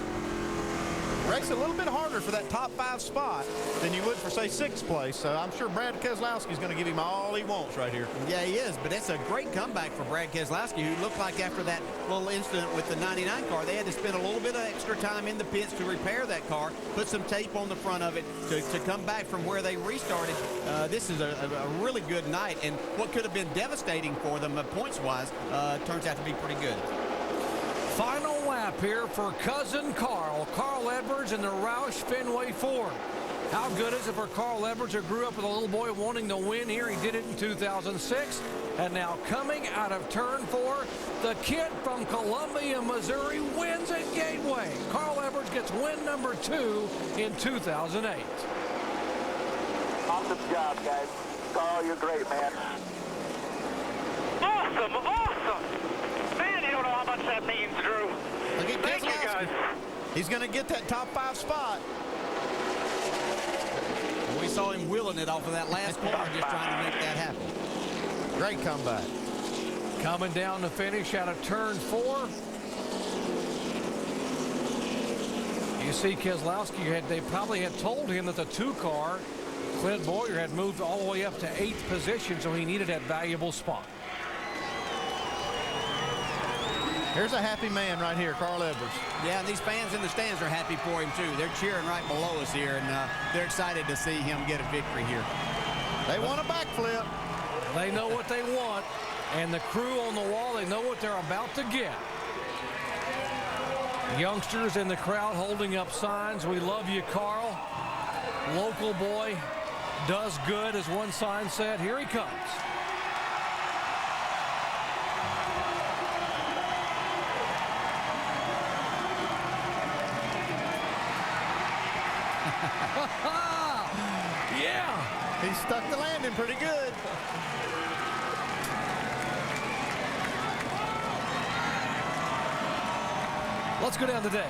Race a little bit harder for that top 5 spot than you would for, say, 6th place. So I'm sure Brad Keselowski is going to give him all he wants right here. Yeah, he is, but it's a great comeback for Brad Keselowski, who looked like after that little incident with the 99 car, they had to spend a little bit of extra time in the pits to repair that car, put some tape on the front of it to come back from where they restarted. This is a really good night, and what could have been devastating for them points-wise turns out to be pretty good. Final lap here for cousin Carl Edwards in the Roush Fenway Ford. How good is it for Carl Edwards, who grew up with a little boy wanting to win here? He did it in 2006. And now coming out of turn 4, the kid from Columbia, Missouri wins at Gateway. Carl Edwards gets win number 2 in 2008. Awesome job, guys. Carl, you're great, man. Awesome, awesome. Man, you don't know how much that means, Drew. Thank you, guys. He's going to get that top 5 spot. We saw him wheeling it off of that last corner, just trying to make that happen. Great comeback. Coming down to finish out of turn 4. You see Keselowski, they probably had told him that the 2 car, Clint Boyer, had moved all the way up to 8th position, so he needed that valuable spot. Here's a happy man right here, Carl Edwards. Yeah, and these fans in the stands are happy for him, too. They're cheering right below us here, and they're excited to see him get a victory here. They want a backflip. They know what they want, and the crew on the wall, they know what they're about to get. Youngsters in the crowd holding up signs. We love you, Carl. Local boy does good, as one sign said. Here he comes. Yeah, he stuck the landing pretty good. Let's go down to Dave.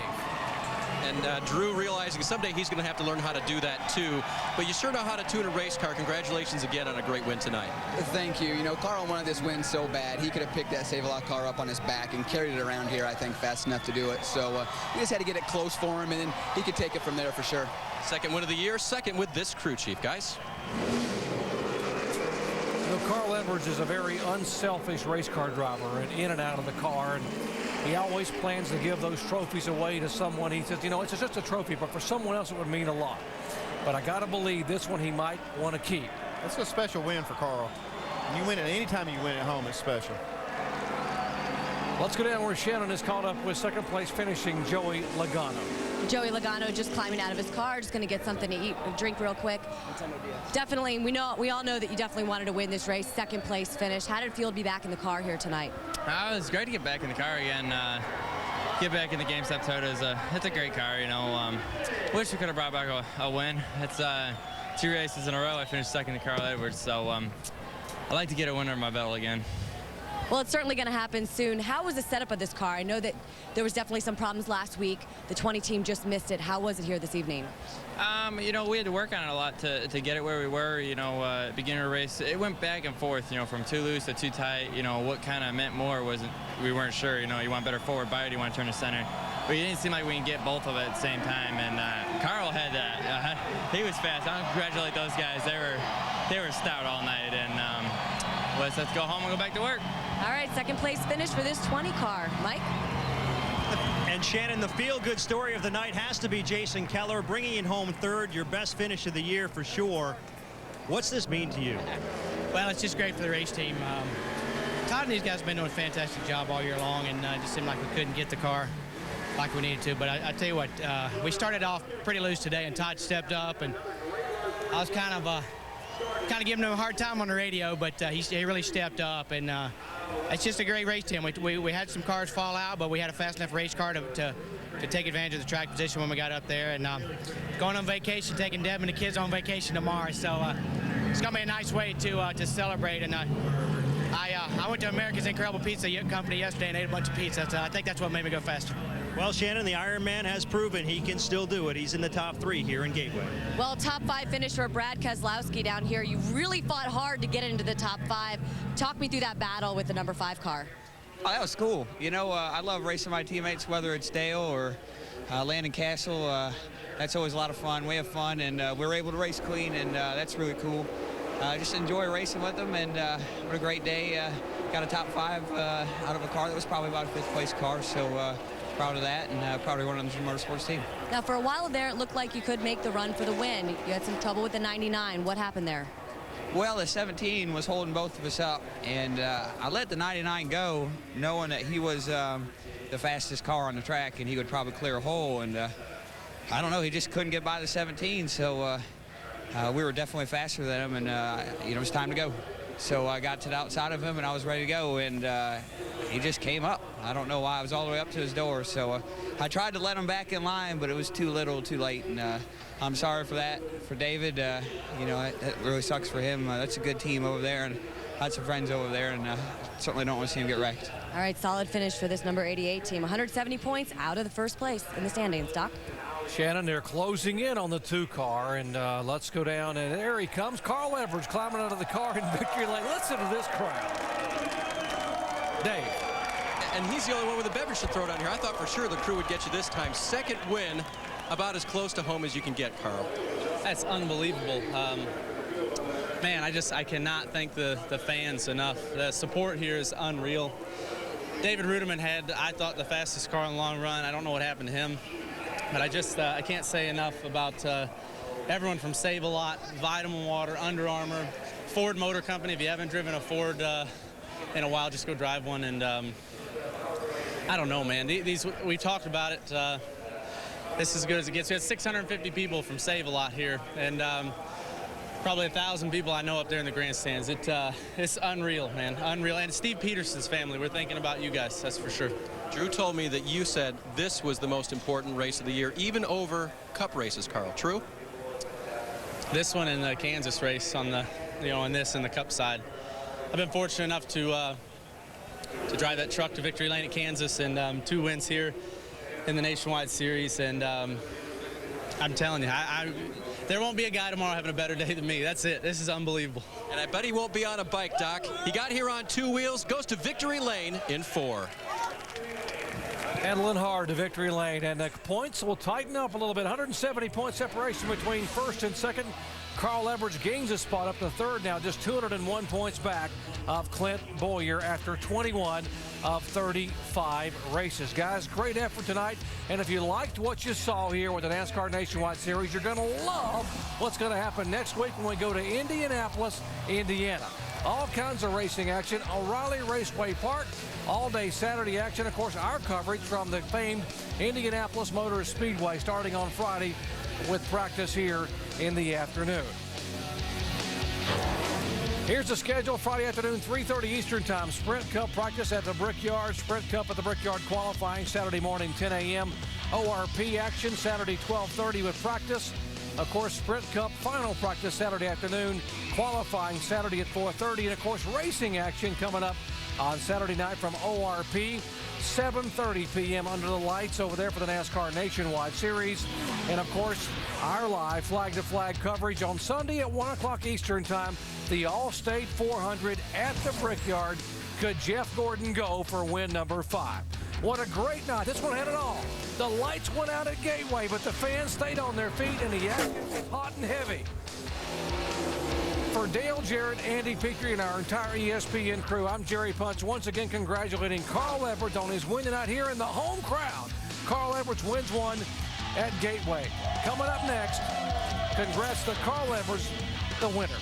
And Drew realizing someday he's going to have to learn how to do that too. But you sure know how to tune a race car. Congratulations again on a great win tonight. Thank you. You know, Carl wanted this win so bad. He could have picked that Save-A-Lot car up on his back and carried it around here, I think, fast enough to do it. So we just had to get it close for him, and then he could take it from there for sure. Second win of the year, second with this crew chief, guys. You know, Carl Edwards is a very unselfish race car driver, and in and out of the car. And he always plans to give those trophies away to someone. He says, you know, it's just a trophy, but for someone else it would mean a lot. But I got to believe this one he might want to keep. That's a special win for Carl. You win it anytime you win at home, it's special. Let's go down where Shannon is caught up with second place finishing Joey Logano. Joey Logano just climbing out of his car, just going to get something to eat and drink real quick. Definitely, we all know that you definitely wanted to win this race. Second place finish. How did it feel to be back in the car here tonight? It was great to get back in the car again. Get back into GameStop Toyota it's a great car. You know, Wish we could have brought back a win. It's 2 races in a row. I finished second to Carl Edwards, so I'd like to get a winner in my belt again. Well, it's certainly going to happen soon. How was the setup of this car? I know that there was definitely some problems last week. The 20 team just missed it. How was it here this evening? You know, we had to work on it a lot to get it where we were. You know, beginner race, it went back and forth, you know, from too loose to too tight. You know, what kind of meant more we weren't sure. You know, you want better forward bite, you want to turn to center. But it didn't seem like we can get both of it at the same time. And Carl had that. He was fast. I congratulate those guys. They were stout all night. And let's go home and go back to work. All right, second place finish for this 20 car. Mike? And Shannon, the feel-good story of the night has to be Jason Keller, bringing it home third, your best finish of the year for sure. What's this mean to you? Well, it's just great for the race team. Todd and these guys have been doing a fantastic job all year long, and it just seemed like we couldn't get the car like we needed to. But I tell you what, we started off pretty loose today, and Todd stepped up, and I was kind of giving him a hard time on the radio, but he really stepped up, and it's just a great race team. We had some cars fall out, but we had a fast enough race car to take advantage of the track position when we got up there. And going on vacation, taking Deb and the kids on vacation tomorrow, so it's going to be a nice way to celebrate. And I went to America's Incredible Pizza Company yesterday and ate a bunch of pizza. So I think that's what made me go faster. Well, Shannon, the Ironman has proven he can still do it. He's in the top 3 here in Gateway. Well, top 5 finish for Brad Keselowski down here. You really fought hard to get into the top 5. Talk me through that battle with the number 5 car. Oh, that was cool. You know, I love racing my teammates, whether it's Dale or Landon Castle. That's always a lot of fun. We have fun, and we're able to race clean, and that's really cool. Just enjoy racing with them, and what a great day. Got a top 5 out of a car that was probably about a 5th place car, so proud of that, and proud of everyone on the motorsports team. Now, for a while there, it looked like you could make the run for the win. You had some trouble with the 99. What happened there? Well, the 17 was holding both of us up, and I let the 99 go, knowing that he was the fastest car on the track, and he would probably clear a hole, and I don't know, he just couldn't get by the 17, so we were definitely faster than him, and you know, it was time to go. So I got to the outside of him, and I was ready to go, and he just came up. I don't know why. I was all the way up to his door, so I tried to let him back in line, but it was too little, too late, and I'm sorry for that. For David, you know, it really sucks for him. That's a good team over there, and I had some friends over there, and certainly don't want to see him get wrecked. All right, solid finish for this number 88 team. 170 points out of the first place in the standings. Doc? Shannon, they're closing in on the 2 car, and let's go down, and there he comes. Carl Edwards climbing out of the car in victory lane. Listen to this crowd. Dave. And he's the only one with a beverage to throw down here. I thought for sure the crew would get you this time. Second win, about as close to home as you can get, Carl. That's unbelievable. Man, I cannot thank the fans enough. The support here is unreal. David Ruderman had, I thought, the fastest car in the long run. I don't know what happened to him. But I can't say enough about everyone from Save-A-Lot, Vitamin Water, Under Armour, Ford Motor Company. If you haven't driven a Ford in a while, just go drive one. And I don't know, man. We talked about it. This is as good as it gets. We had 650 people from Save-A-Lot here, and probably 1,000 people I know up there in the grandstands. It's unreal, man, unreal. And Steve Peterson's family, we're thinking about you guys, that's for sure. Drew told me that you said this was the most important race of the year, even over Cup races, Carl. True? This one and the Kansas race on the, on this and the Cup side. I've been fortunate enough to drive that truck to victory lane at Kansas, and 2 wins here in the Nationwide Series. And I'm telling you, there won't be a guy tomorrow having a better day than me. That's it. This is unbelievable. And I bet he won't be on a bike, Doc. He got here on 2 wheels, goes to victory lane in 4. Handling hard to victory lane, and the points will tighten up a little bit. 170-point separation between first and second. Carl Edwards gains a spot up to third now, just 201 points back of Clint Boyer after 21 of 35 races. Guys, great effort tonight, and if you liked what you saw here with the NASCAR Nationwide Series, you're going to love what's going to happen next week when we go to Indianapolis, Indiana. All kinds of racing action, O'Reilly Raceway Park, all-day Saturday action. Of course, our coverage from the famed Indianapolis Motor Speedway starting on Friday with practice here in the afternoon. Here's the schedule. Friday afternoon, 3:30 Eastern Time. Sprint Cup practice at the Brickyard. Sprint Cup at the Brickyard qualifying Saturday morning, 10 a.m. ORP action Saturday 12:30 with practice. Of course, Sprint Cup final practice Saturday afternoon, qualifying Saturday at 4:30, and of course, racing action coming up on Saturday night from ORP, 7:30 p.m. under the lights over there for the NASCAR Nationwide Series. And of course, our live flag-to-flag coverage on Sunday at 1 o'clock Eastern Time, the All-State 400 at the Brickyard. Could Jeff Gordon go for win number 5? What a great night. This one had it all. The lights went out at Gateway, but the fans stayed on their feet, and the action was hot and heavy. For Dale Jarrett, Andy Petrie, and our entire ESPN crew, I'm Jerry Punch, once again congratulating Carl Edwards on his win tonight here in the home crowd. Carl Edwards wins one at Gateway. Coming up next, congrats to Carl Edwards, the winner.